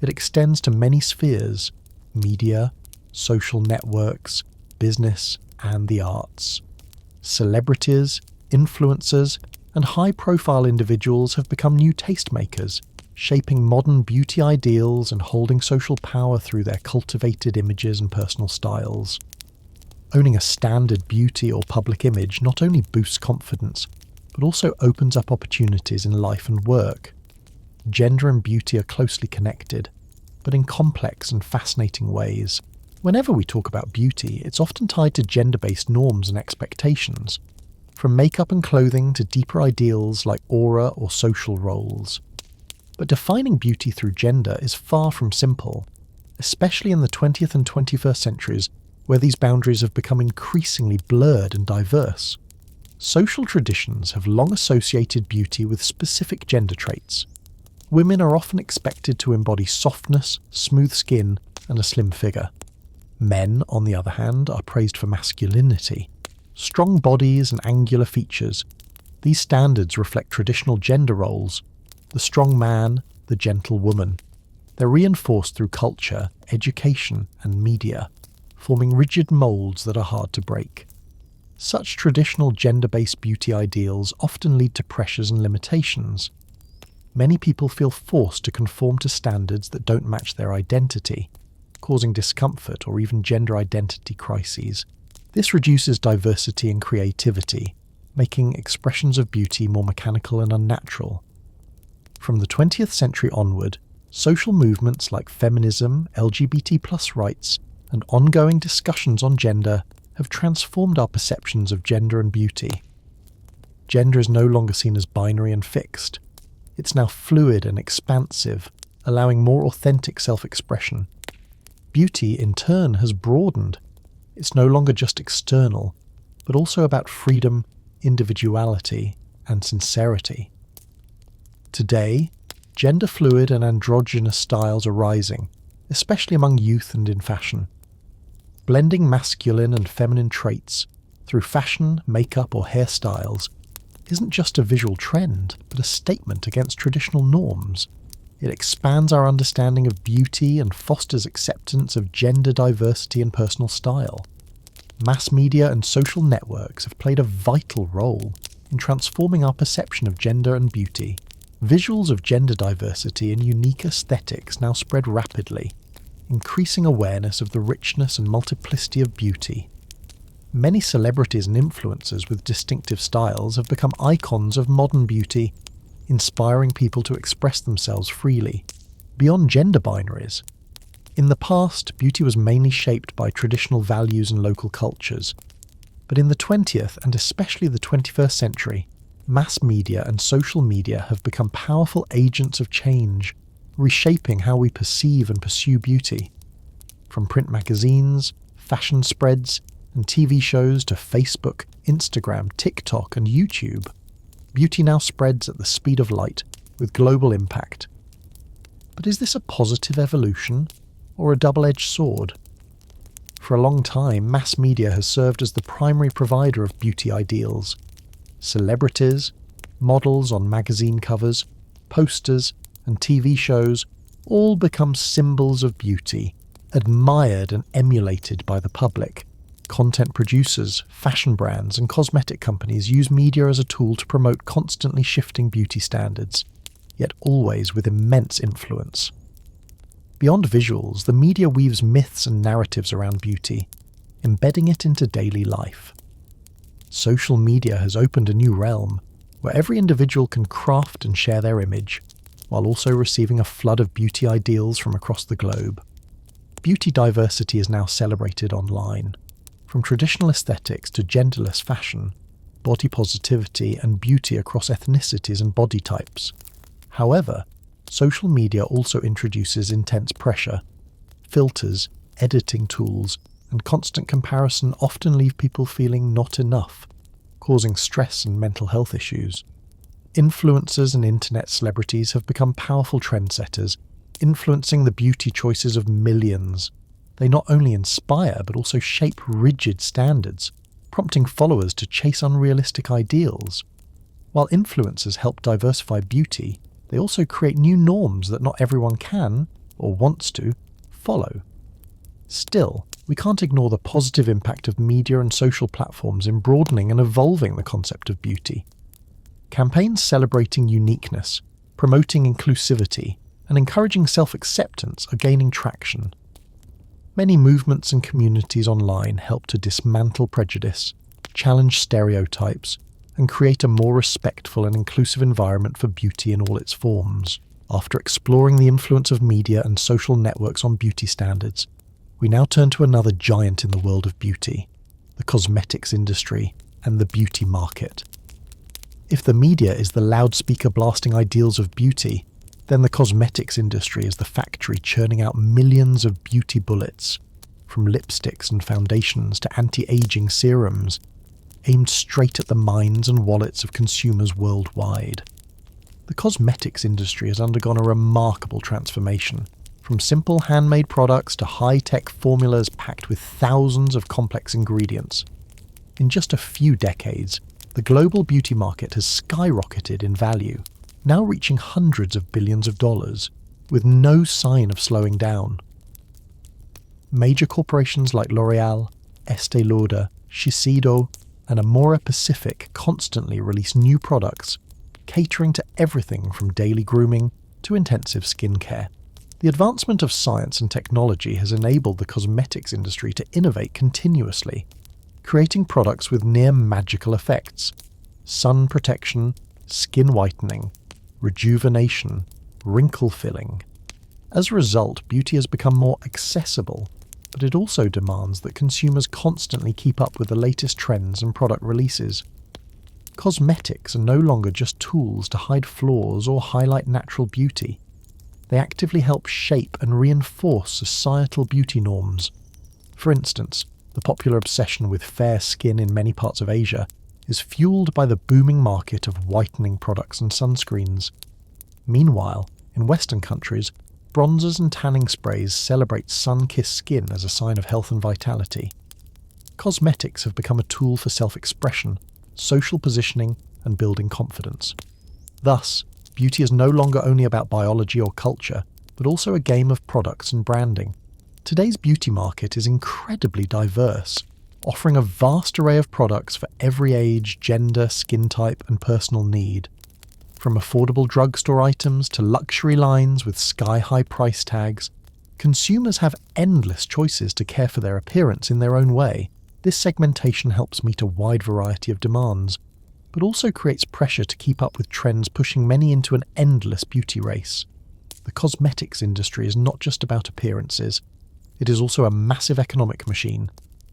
It extends to many spheres: media, social networks, business, and the arts. Celebrities, influencers, and high-profile individuals have become new tastemakers, shaping modern beauty ideals and holding social power through their cultivated images and personal styles. Owning a standard beauty or public image not only boosts confidence, but also opens up opportunities in life and work. Gender and beauty are closely connected, but in complex and fascinating ways. Whenever we talk about beauty, it's often tied to gender-based norms and expectations, from makeup and clothing to deeper ideals like aura or social roles. But defining beauty through gender is far from simple, especially in the 20th and 21st centuries, where these boundaries have become increasingly blurred and diverse. Social traditions have long associated beauty with specific gender traits. Women are often expected to embody softness, smooth skin, and a slim figure. Men, on the other hand, are praised for masculinity, strong bodies and angular features. These standards reflect traditional gender roles: the strong man, the gentle woman. They're reinforced through culture, education, and media, forming rigid molds that are hard to break. Such traditional gender-based beauty ideals often lead to pressures and limitations. Many people feel forced to conform to standards that don't match their identity, causing discomfort or even gender identity crises. This reduces diversity and creativity, making expressions of beauty more mechanical and unnatural. From the 20th century onward, social movements like feminism, LGBT+ rights, and ongoing discussions on gender have transformed our perceptions of gender and beauty. Gender is no longer seen as binary and fixed. It's now fluid and expansive, allowing more authentic self-expression. Beauty, in turn, has broadened. It's no longer just external, but also about freedom, individuality, and sincerity. Today, Gender-fluid and androgynous styles are rising, especially among youth and in fashion. Blending masculine and feminine traits through fashion, makeup, or hairstyles isn't just a visual trend, but a statement against traditional norms. It expands our understanding of beauty and fosters acceptance of gender diversity and personal style. Mass media and social networks have played a vital role in transforming our perception of gender and beauty. Visuals of gender diversity and unique aesthetics now spread rapidly, increasing awareness of the richness and multiplicity of beauty. Many celebrities and influencers with distinctive styles have become icons of modern beauty, inspiring people to express themselves freely, beyond gender binaries. In the past, beauty was mainly shaped by traditional values and local cultures, but in the 20th and especially the 21st century, mass media and social media have become powerful agents of change, reshaping how we perceive and pursue beauty. From print magazines, fashion spreads, and TV shows to Facebook, Instagram, TikTok, and YouTube, beauty now spreads at the speed of light with global impact. But is this a positive evolution or a double-edged sword? For a long time, mass media has served as the primary provider of beauty ideals. Celebrities, models on magazine covers, posters, and TV shows all become symbols of beauty, admired and emulated by the public. Content producers, fashion brands, and cosmetic companies use media as a tool to promote constantly shifting beauty standards, yet always with immense influence. Beyond visuals, the media weaves myths and narratives around beauty, embedding it into daily life. Social media has opened a new realm, where every individual can craft and share their image, while also receiving a flood of beauty ideals from across the globe. Beauty diversity is now celebrated online. From traditional aesthetics to genderless fashion, body positivity and beauty across ethnicities and body types. However, social media also introduces intense pressure. Filters, editing tools, and constant comparison often leave people feeling not enough, causing stress and mental health issues. Influencers and internet celebrities have become powerful trendsetters, influencing the beauty choices of millions. They not only inspire but also shape rigid standards, prompting followers to chase unrealistic ideals. While influencers help diversify beauty, they also create new norms that not everyone can, or wants to, follow. Still, we can't ignore the positive impact of media and social platforms in broadening and evolving the concept of beauty. Campaigns celebrating uniqueness, promoting inclusivity, and encouraging self-acceptance are gaining traction. Many movements and communities online help to dismantle prejudice, challenge stereotypes, and create a more respectful and inclusive environment for beauty in all its forms. After exploring the influence of media and social networks on beauty standards, we now turn to another giant in the world of beauty, the cosmetics industry and the beauty market. If the media is the loudspeaker blasting ideals of beauty, then the cosmetics industry is the factory churning out millions of beauty bullets, from lipsticks and foundations to anti-aging serums, aimed straight at the minds and wallets of consumers worldwide. The cosmetics industry has undergone a remarkable transformation, from simple handmade products to high-tech formulas packed with thousands of complex ingredients. In just a few decades, the global beauty market has skyrocketed in value, now reaching hundreds of billions of dollars, with no sign of slowing down. Major corporations like L'Oreal, Estée Lauder, Shiseido, and Amore Pacific constantly release new products, catering to everything from daily grooming to intensive skincare. The advancement of science and technology has enabled the cosmetics industry to innovate continuously, creating products with near magical effects: sun protection, skin whitening, rejuvenation, wrinkle filling. As a result, beauty has become more accessible, but it also demands that consumers constantly keep up with the latest trends and product releases. Cosmetics are no longer just tools to hide flaws or highlight natural beauty. They actively help shape and reinforce societal beauty norms. For instance, the popular obsession with fair skin in many parts of Asia is fueled by the booming market of whitening products and sunscreens. Meanwhile, In Western countries, bronzers and tanning sprays celebrate sun-kissed skin as a sign of health and vitality. Cosmetics have become a tool for self-expression, social positioning, and building confidence. Thus, beauty is no longer only about biology or culture, but also a game of products and branding. Today's beauty market is incredibly diverse, offering a vast array of products for every age, gender, skin type, and personal need. From affordable drugstore items to luxury lines with sky-high price tags, consumers have endless choices to care for their appearance in their own way. This segmentation helps meet a wide variety of demands, but also creates pressure to keep up with trends pushing many into an endless beauty race. The cosmetics industry is not just about appearances, it is also a massive economic machine,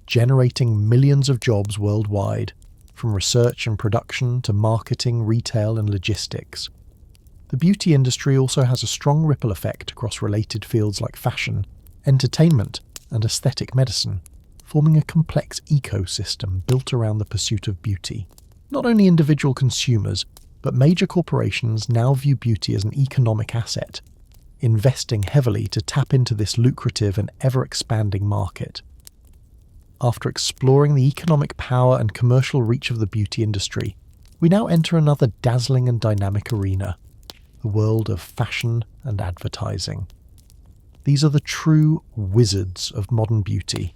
generating millions of jobs worldwide, from research and production to marketing, retail, and logistics. The beauty industry also has a strong ripple effect across related fields like fashion, entertainment, and aesthetic medicine, forming a complex ecosystem built around the pursuit of beauty. Not only individual consumers, but major corporations now view beauty as an economic asset, investing heavily to tap into this lucrative and ever-expanding market. After exploring the economic power and commercial reach of the beauty industry, we now enter another dazzling and dynamic arena, the world of fashion and advertising. These are the true wizards of modern beauty,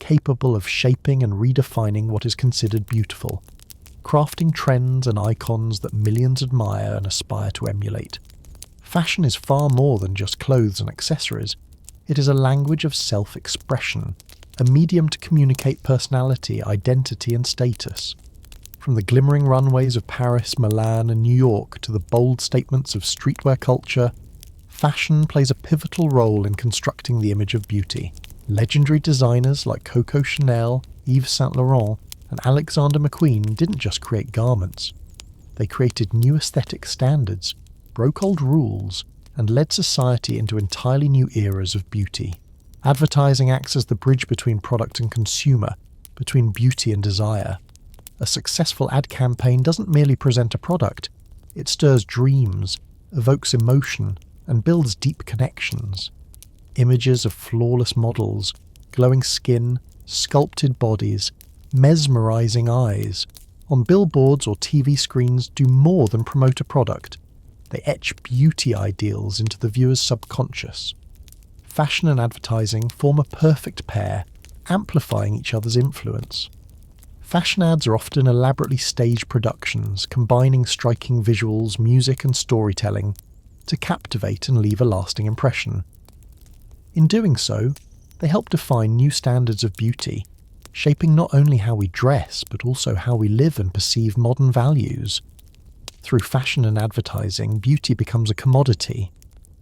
capable of shaping and redefining what is considered beautiful, crafting trends and icons that millions admire and aspire to emulate. Fashion is far more than just clothes and accessories. It is a language of self-expression, a medium to communicate personality, identity, and status. From the glimmering runways of Paris, Milan, and New York to the bold statements of streetwear culture, fashion plays a pivotal role in constructing the image of beauty. Legendary designers like Coco Chanel, Yves Saint Laurent, and Alexander McQueen didn't just create garments. They created new aesthetic standards, broke old rules, and led society into entirely new eras of beauty. Advertising acts as the bridge between product and consumer, between beauty and desire. A successful ad campaign doesn't merely present a product, it stirs dreams, evokes emotion, and builds deep connections. Images of flawless models, glowing skin, sculpted bodies, mesmerizing eyes, on billboards or TV screens do more than promote a product. They etch beauty ideals into the viewer's subconscious. Fashion and advertising form a perfect pair, amplifying each other's influence. Fashion ads are often elaborately staged productions, combining striking visuals, music, and storytelling to captivate and leave a lasting impression. In doing so, they help define new standards of beauty, shaping not only how we dress, but also how we live and perceive modern values. Through fashion and advertising, beauty becomes a commodity,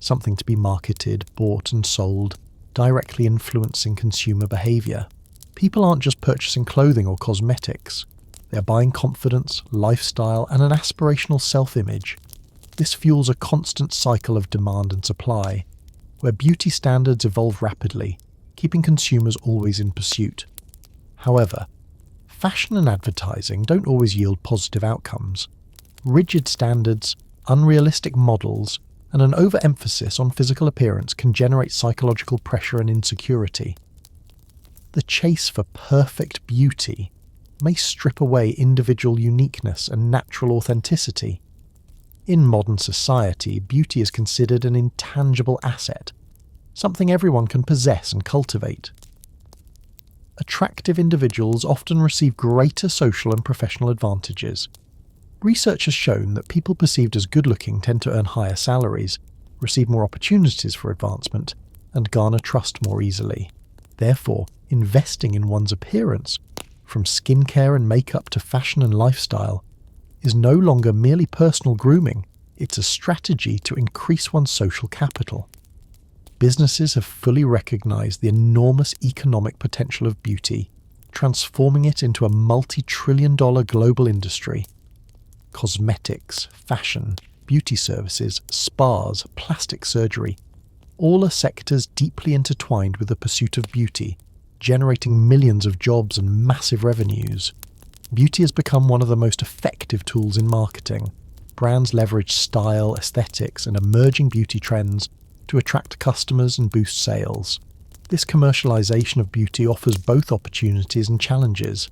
something to be marketed, bought, and sold, directly influencing consumer behavior. People aren't just purchasing clothing or cosmetics. They are buying confidence, lifestyle, and an aspirational self-image. This fuels a constant cycle of demand and supply, where beauty standards evolve rapidly, keeping consumers always in pursuit. However, fashion and advertising don't always yield positive outcomes. Rigid standards, unrealistic models, and an overemphasis on physical appearance can generate psychological pressure and insecurity. The chase for perfect beauty may strip away individual uniqueness and natural authenticity. In modern society, beauty is considered an intangible asset, something everyone can possess and cultivate. Attractive individuals often receive greater social and professional advantages. Research has shown that people perceived as good-looking tend to earn higher salaries, receive more opportunities for advancement, and garner trust more easily. Therefore, investing in one's appearance, from skincare and makeup to fashion and lifestyle, is no longer merely personal grooming, it's a strategy to increase one's social capital. Businesses have fully recognized the enormous economic potential of beauty, transforming it into a multi-trillion-dollar global industry. Cosmetics, fashion, beauty services, spas, plastic surgery, all are sectors deeply intertwined with the pursuit of beauty, generating millions of jobs and massive revenues. Beauty has become one of the most effective tools in marketing, brands leverage style, aesthetics, and emerging beauty trends to attract customers and boost sales. This commercialization of beauty offers both opportunities and challenges.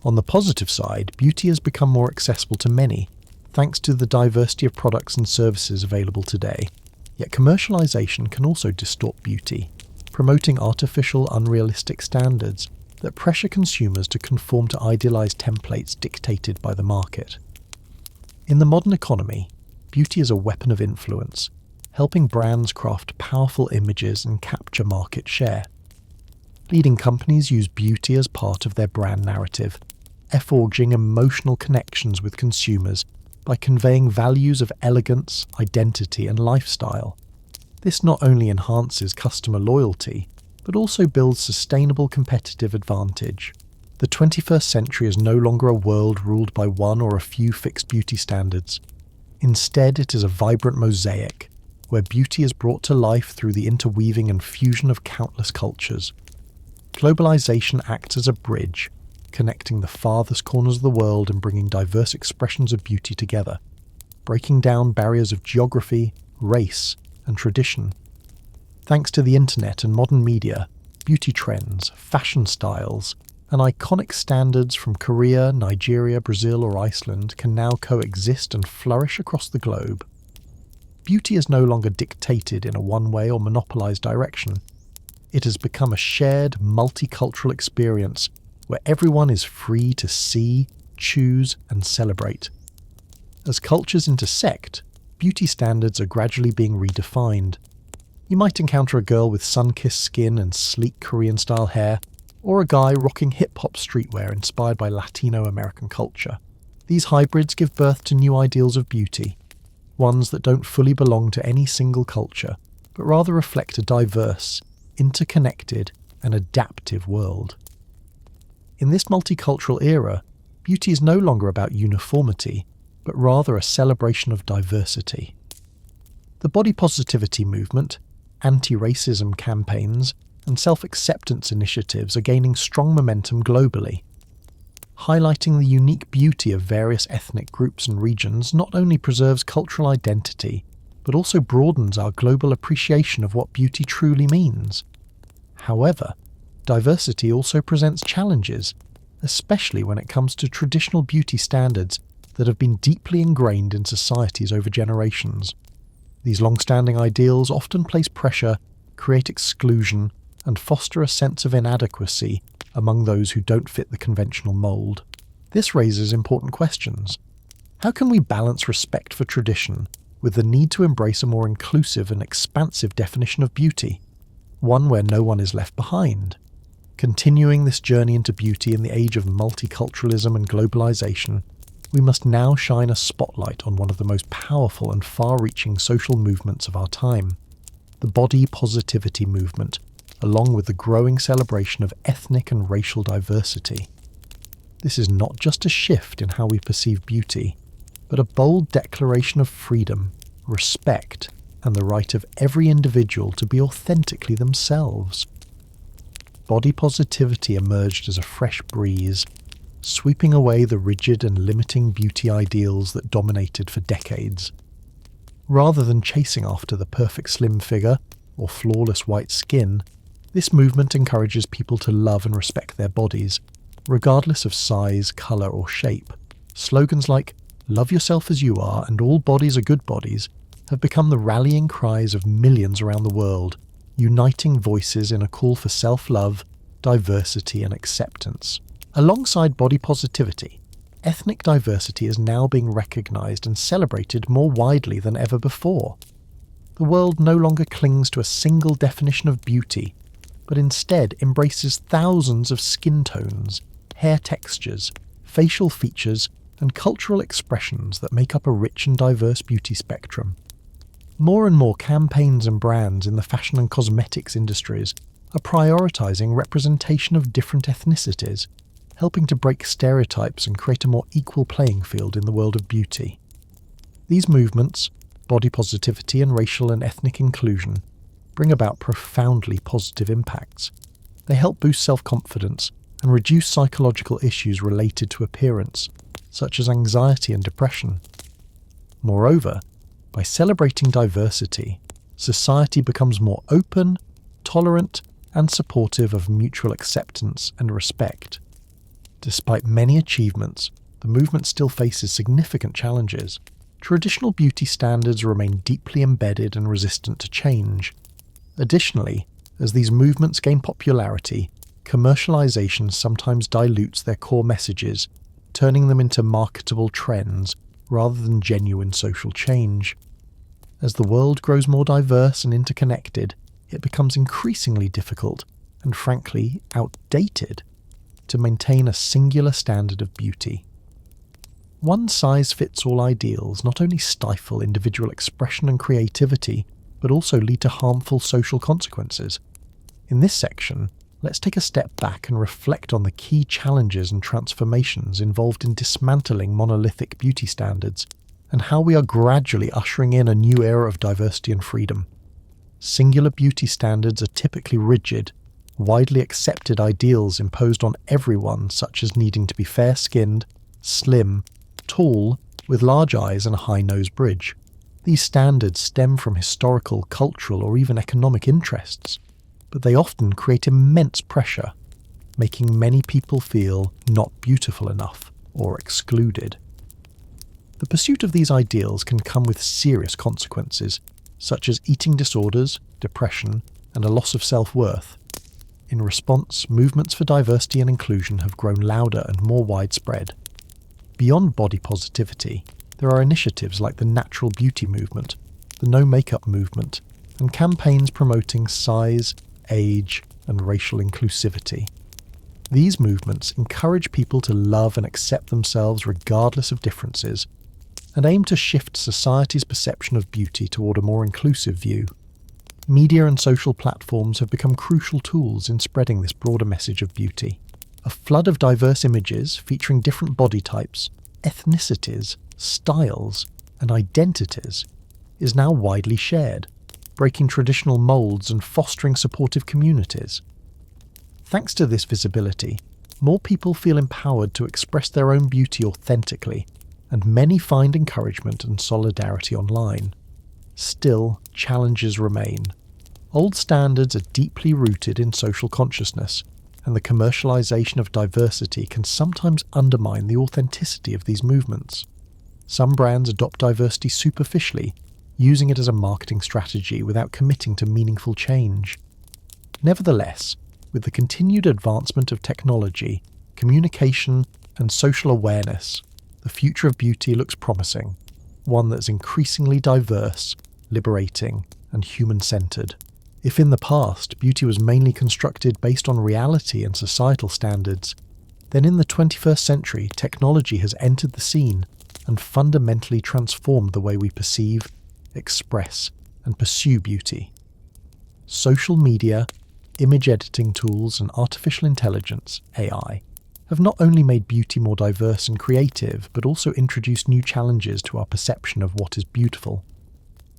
On the positive side, beauty has become more accessible to many, thanks to the diversity of products and services available today. Yet commercialization can also distort beauty, promoting artificial, unrealistic standards that pressure consumers to conform to idealized templates dictated by the market. In the modern economy, beauty is a weapon of influence, helping brands craft powerful images and capture market share. Leading companies use beauty as part of their brand narrative, forging emotional connections with consumers by conveying values of elegance, identity, and lifestyle. This not only enhances customer loyalty, but also builds sustainable competitive advantage. The 21st century is no longer a world ruled by one or a few fixed beauty standards. Instead, it is a vibrant mosaic, where beauty is brought to life through the interweaving and fusion of countless cultures. Globalization acts as a bridge, connecting the farthest corners of the world and bringing diverse expressions of beauty together, breaking down barriers of geography, race, and tradition. Thanks to the internet and modern media, beauty trends, fashion styles, and iconic standards from Korea, Nigeria, Brazil, or Iceland can now coexist and flourish across the globe. Beauty is no longer dictated in a one-way or monopolized direction. It has become a shared, multicultural experience where everyone is free to see, choose, and celebrate. As cultures intersect, beauty standards are gradually being redefined. You might encounter a girl with sun-kissed skin and sleek Korean-style hair, or a guy rocking hip-hop streetwear inspired by Latino-American culture. These hybrids give birth to new ideals of beauty, ones that don't fully belong to any single culture, but rather reflect a diverse, interconnected, and adaptive world. In this multicultural era, beauty is no longer about uniformity, but rather a celebration of diversity. The body positivity movement, anti-racism campaigns, and self-acceptance initiatives are gaining strong momentum globally. Highlighting the unique beauty of various ethnic groups and regions not only preserves cultural identity, but also broadens our global appreciation of what beauty truly means. However, diversity also presents challenges, especially when it comes to traditional beauty standards that have been deeply ingrained in societies over generations. These long-standing ideals often place pressure, create exclusion, and foster a sense of inadequacy among those who don't fit the conventional mold. This raises important questions. How can we balance respect for tradition with the need to embrace a more inclusive and expansive definition of beauty, one where no one is left behind? Continuing this journey into beauty in the age of multiculturalism and globalization, we must now shine a spotlight on one of the most powerful and far-reaching social movements of our time, the body positivity movement, along with the growing celebration of ethnic and racial diversity. This is not just a shift in how we perceive beauty, but a bold declaration of freedom, respect, and the right of every individual to be authentically themselves. Body positivity emerged as a fresh breeze, sweeping away the rigid and limiting beauty ideals that dominated for decades. Rather than chasing after the perfect slim figure or flawless white skin, this movement encourages people to love and respect their bodies, regardless of size, colour, or shape. Slogans like "Love yourself as you are" and "All bodies are good bodies" have become the rallying cries of millions around the world, uniting voices in a call for self-love, diversity, and acceptance. Alongside body positivity, ethnic diversity is now being recognised and celebrated more widely than ever before. The world no longer clings to a single definition of beauty, but instead embraces thousands of skin tones, hair textures, facial features, and cultural expressions that make up a rich and diverse beauty spectrum. More and more campaigns and brands in the fashion and cosmetics industries are prioritising representation of different ethnicities, helping to break stereotypes and create a more equal playing field in the world of beauty. These movements, body positivity and racial and ethnic inclusion, bring about profoundly positive impacts. They help boost self-confidence and reduce psychological issues related to appearance, such as anxiety and depression. Moreover, by celebrating diversity, society becomes more open, tolerant, and supportive of mutual acceptance and respect. Despite many achievements, the movement still faces significant challenges. Traditional beauty standards remain deeply embedded and resistant to change. Additionally, as these movements gain popularity, commercialization sometimes dilutes their core messages, turning them into marketable trends rather than genuine social change. As the world grows more diverse and interconnected, it becomes increasingly difficult, and frankly outdated, to maintain a singular standard of beauty. One-size-fits-all ideals not only stifle individual expression and creativity, but also lead to harmful social consequences. In this section, let's take a step back and reflect on the key challenges and transformations involved in dismantling monolithic beauty standards, and how we are gradually ushering in a new era of diversity and freedom. Singular beauty standards are typically rigid, widely accepted ideals imposed on everyone, such as needing to be fair-skinned, slim, tall, with large eyes and a high nose bridge. These standards stem from historical, cultural, or even economic interests, but they often create immense pressure, making many people feel not beautiful enough or excluded. The pursuit of these ideals can come with serious consequences, such as eating disorders, depression, and a loss of self-worth. In response, movements for diversity and inclusion have grown louder and more widespread. Beyond body positivity, there are initiatives like the natural beauty movement, the no makeup movement, and campaigns promoting size, age, and racial inclusivity. These movements encourage people to love and accept themselves regardless of differences, and aim to shift society's perception of beauty toward a more inclusive view. Media and social platforms have become crucial tools in spreading this broader message of beauty. A flood of diverse images featuring different body types, ethnicities, styles, and identities is now widely shared, breaking traditional molds and fostering supportive communities. Thanks to this visibility, more people feel empowered to express their own beauty authentically, and many find encouragement and solidarity online. Still, challenges remain. Old standards are deeply rooted in social consciousness, and the commercialization of diversity can sometimes undermine the authenticity of these movements. Some brands adopt diversity superficially, using it as a marketing strategy without committing to meaningful change. Nevertheless, with the continued advancement of technology, communication, and social awareness, the future of beauty looks promising, one that's increasingly diverse, liberating, and human-centered. If in the past beauty was mainly constructed based on reality and societal standards, then in the 21st century technology has entered the scene and fundamentally transformed the way we perceive, express, and pursue beauty. Social media, image editing tools, and artificial intelligence, AI, have not only made beauty more diverse and creative, but also introduced new challenges to our perception of what is beautiful.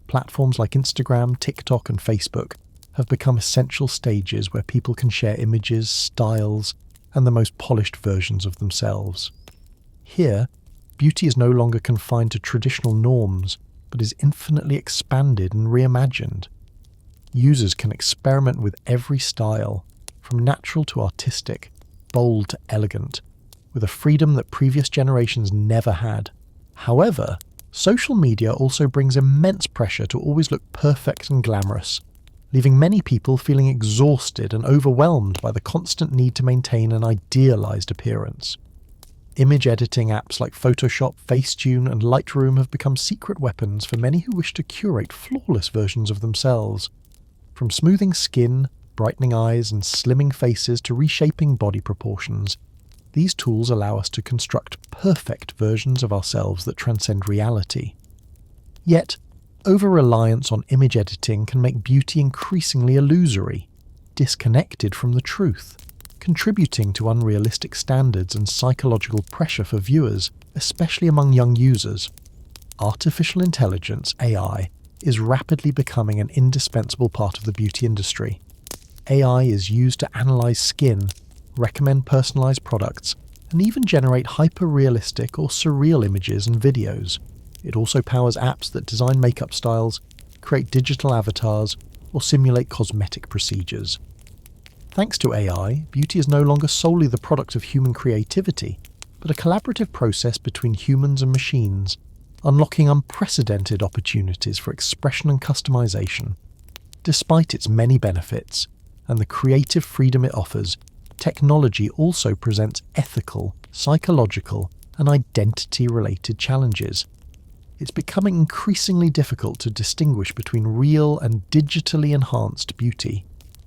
Platforms like Instagram, TikTok, and Facebook have become essential stages where people can share images, styles, and the most polished versions of themselves. Here, beauty is no longer confined to traditional norms, but is infinitely expanded and reimagined. Users can experiment with every style, from natural to artistic, bold to elegant, with a freedom that previous generations never had. However, social media also brings immense pressure to always look perfect and glamorous, leaving many people feeling exhausted and overwhelmed by the constant need to maintain an idealized appearance. Image editing apps like Photoshop, Facetune, and Lightroom have become secret weapons for many who wish to curate flawless versions of themselves. From smoothing skin, brightening eyes, and slimming faces to reshaping body proportions, these tools allow us to construct perfect versions of ourselves that transcend reality. Yet, over-reliance on image editing can make beauty increasingly illusory, disconnected from the truth, contributing to unrealistic standards and psychological pressure for viewers, especially among young users. Artificial intelligence, AI, is rapidly becoming an indispensable part of the beauty industry. AI is used to analyze skin, recommend personalized products, and even generate hyper-realistic or surreal images and videos. It also powers apps that design makeup styles, create digital avatars, or simulate cosmetic procedures. Thanks to AI, beauty is no longer solely the product of human creativity, but a collaborative process between humans and machines, unlocking unprecedented opportunities for expression and customization. Despite its many benefits and the creative freedom it offers, technology also presents ethical, psychological, and identity-related challenges. It's becoming increasingly difficult to distinguish between real and digitally enhanced beauty,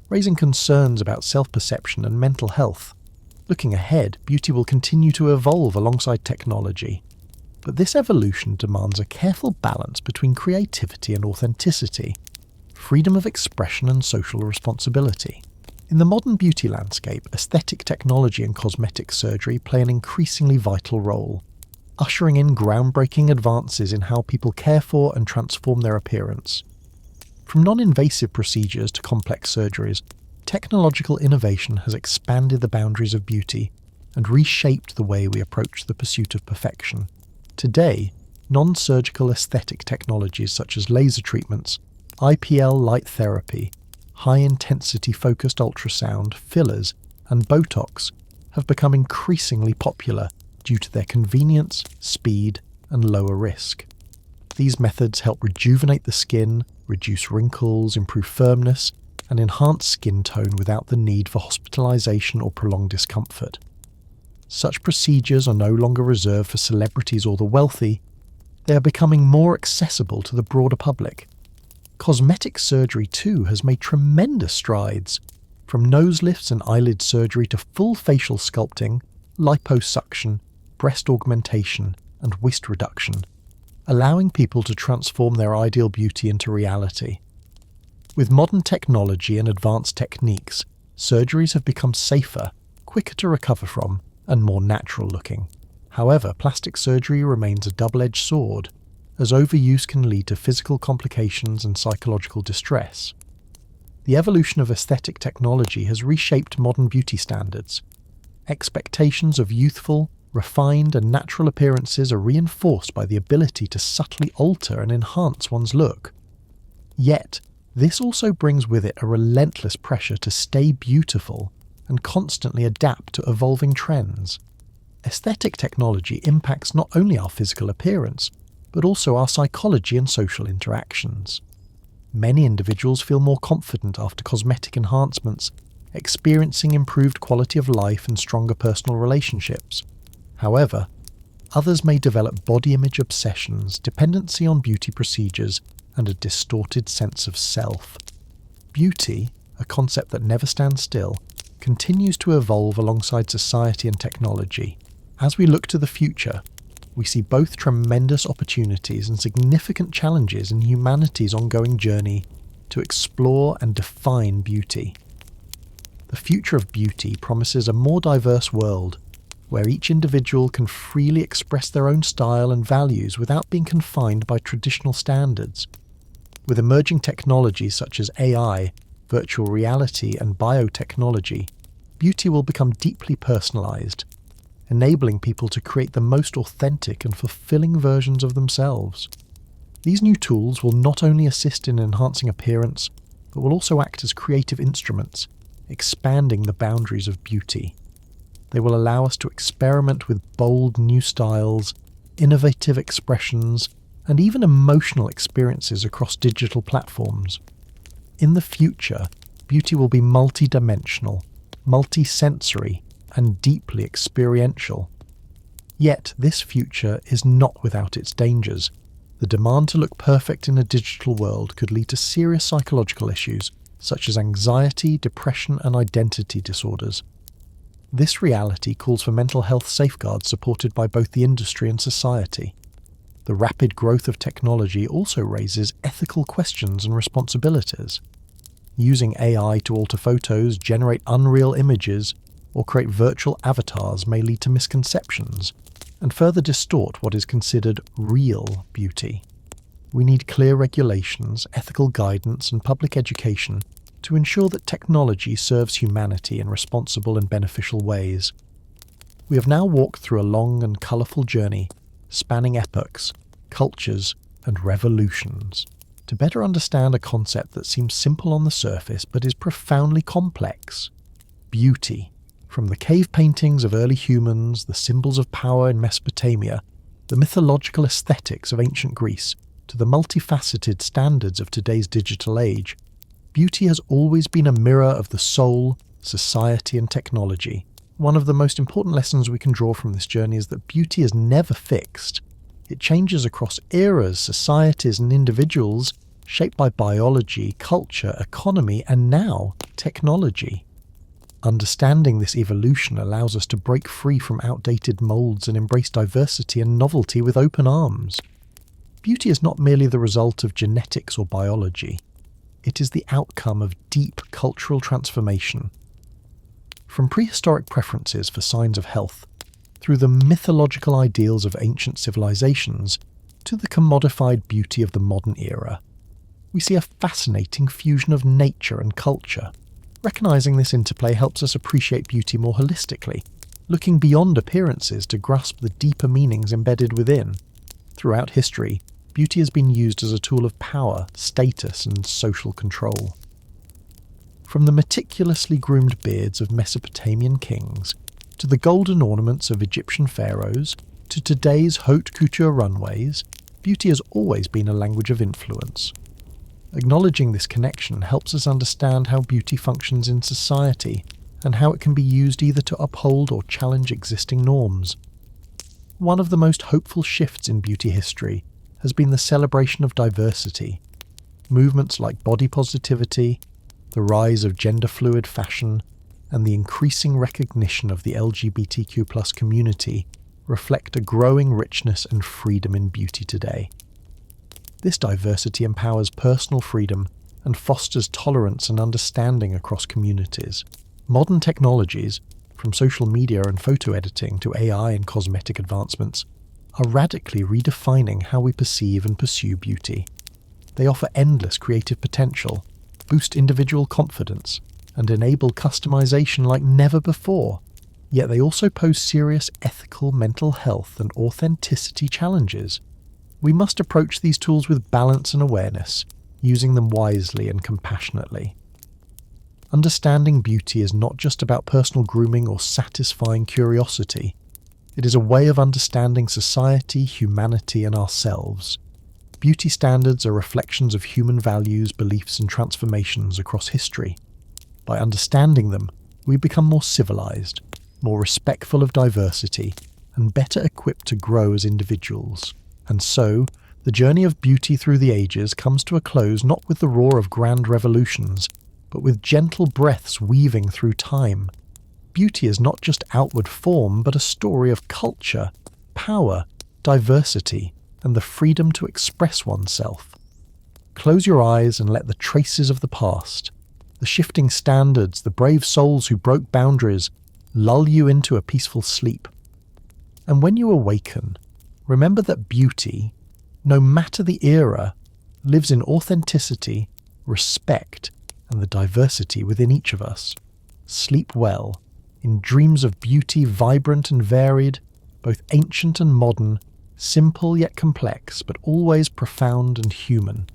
raising concerns about self-perception and mental health. Looking ahead, beauty will continue to evolve alongside technology. But this evolution demands a careful balance between creativity and authenticity, freedom of expression and social responsibility. In the modern beauty landscape, aesthetic technology and cosmetic surgery play an increasingly vital role, ushering in groundbreaking advances in how people care for and transform their appearance. From non-invasive procedures to complex surgeries, technological innovation has expanded the boundaries of beauty and reshaped the way we approach the pursuit of perfection. Today, non-surgical aesthetic technologies such as laser treatments, IPL light therapy, high-intensity focused ultrasound, fillers, and Botox have become increasingly popular due to their convenience, speed, and lower risk. These methods help rejuvenate the skin, reduce wrinkles, improve firmness, and enhance skin tone without the need for hospitalization or prolonged discomfort. Such procedures are no longer reserved for celebrities or the wealthy. They are becoming more accessible to the broader public. Cosmetic surgery, too, has made tremendous strides, from nose lifts and eyelid surgery to full facial sculpting, liposuction, breast augmentation, and waist reduction, allowing people to transform their ideal beauty into reality. With modern technology and advanced techniques, surgeries have become safer, quicker to recover from, and more natural looking. However, plastic surgery remains a double-edged sword, as overuse can lead to physical complications and psychological distress. The evolution of aesthetic technology has reshaped modern beauty standards. Expectations of youthful, refined, and natural appearances are reinforced by the ability to subtly alter and enhance one's look. Yet, this also brings with it a relentless pressure to stay beautiful and constantly adapt to evolving trends. Aesthetic technology impacts not only our physical appearance, but also our psychology and social interactions. Many individuals feel more confident after cosmetic enhancements, experiencing improved quality of life and stronger personal relationships. However, others may develop body image obsessions, dependency on beauty procedures, and a distorted sense of self. Beauty, a concept that never stands still, continues to evolve alongside society and technology. As we look to the future, we see both tremendous opportunities and significant challenges in humanity's ongoing journey to explore and define beauty. The future of beauty promises a more diverse world, where each individual can freely express their own style and values without being confined by traditional standards. With emerging technologies such as AI, virtual reality, and biotechnology, beauty will become deeply personalized, enabling people to create the most authentic and fulfilling versions of themselves. These new tools will not only assist in enhancing appearance, but will also act as creative instruments, expanding the boundaries of beauty. They will allow us to experiment with bold new styles, innovative expressions, and even emotional experiences across digital platforms. In the future, beauty will be multi-dimensional, multi-sensory, and deeply experiential. Yet this future is not without its dangers. The demand to look perfect in a digital world could lead to serious psychological issues such as anxiety, depression, and identity disorders. This reality calls for mental health safeguards supported by both the industry and society. The rapid growth of technology also raises ethical questions and responsibilities. Using AI to alter photos, generate unreal images, or create virtual avatars may lead to misconceptions and further distort what is considered real beauty. We need clear regulations, ethical guidance, and public education to ensure that technology serves humanity in responsible and beneficial ways. We have now walked through a long and colourful journey, spanning epochs, cultures, and revolutions, to better understand a concept that seems simple on the surface but is profoundly complex: beauty. From the cave paintings of early humans, the symbols of power in Mesopotamia, the mythological aesthetics of ancient Greece, to the multifaceted standards of today's digital age, beauty has always been a mirror of the soul, society, and technology. One of the most important lessons we can draw from this journey is that beauty is never fixed. It changes across eras, societies, and individuals, shaped by biology, culture, economy, and now technology. Understanding this evolution allows us to break free from outdated molds and embrace diversity and novelty with open arms. Beauty is not merely the result of genetics or biology. It is the outcome of deep cultural transformation. From prehistoric preferences for signs of health, through the mythological ideals of ancient civilizations, to the commodified beauty of the modern era, we see a fascinating fusion of nature and culture. Recognizing this interplay helps us appreciate beauty more holistically, looking beyond appearances to grasp the deeper meanings embedded within. Throughout history, beauty has been used as a tool of power, status, and social control. From the meticulously groomed beards of Mesopotamian kings, to the golden ornaments of Egyptian pharaohs, to today's haute couture runways, beauty has always been a language of influence. Acknowledging this connection helps us understand how beauty functions in society and how it can be used either to uphold or challenge existing norms. One of the most hopeful shifts in beauty history has been the celebration of diversity. Movements like body positivity, the rise of gender-fluid fashion, and the increasing recognition of the LGBTQ+ community reflect a growing richness and freedom in beauty today. This diversity empowers personal freedom and fosters tolerance and understanding across communities. Modern technologies, from social media and photo editing to AI and cosmetic advancements, are radically redefining how we perceive and pursue beauty. They offer endless creative potential, boost individual confidence, and enable customization like never before. Yet they also pose serious ethical, mental health, and authenticity challenges. We must approach these tools with balance and awareness, using them wisely and compassionately. Understanding beauty is not just about personal grooming or satisfying curiosity. It is a way of understanding society, humanity, and ourselves. Beauty standards are reflections of human values, beliefs, and transformations across history. By understanding them, we become more civilized, more respectful of diversity, and better equipped to grow as individuals. And so, the journey of beauty through the ages comes to a close not with the roar of grand revolutions, but with gentle breaths weaving through time. Beauty is not just outward form, but a story of culture, power, diversity, and the freedom to express oneself. Close your eyes and let the traces of the past, the shifting standards, the brave souls who broke boundaries, lull you into a peaceful sleep. And when you awaken, remember that beauty, no matter the era, lives in authenticity, respect, and the diversity within each of us. Sleep well, in dreams of beauty vibrant and varied, both ancient and modern, simple yet complex, but always profound and human.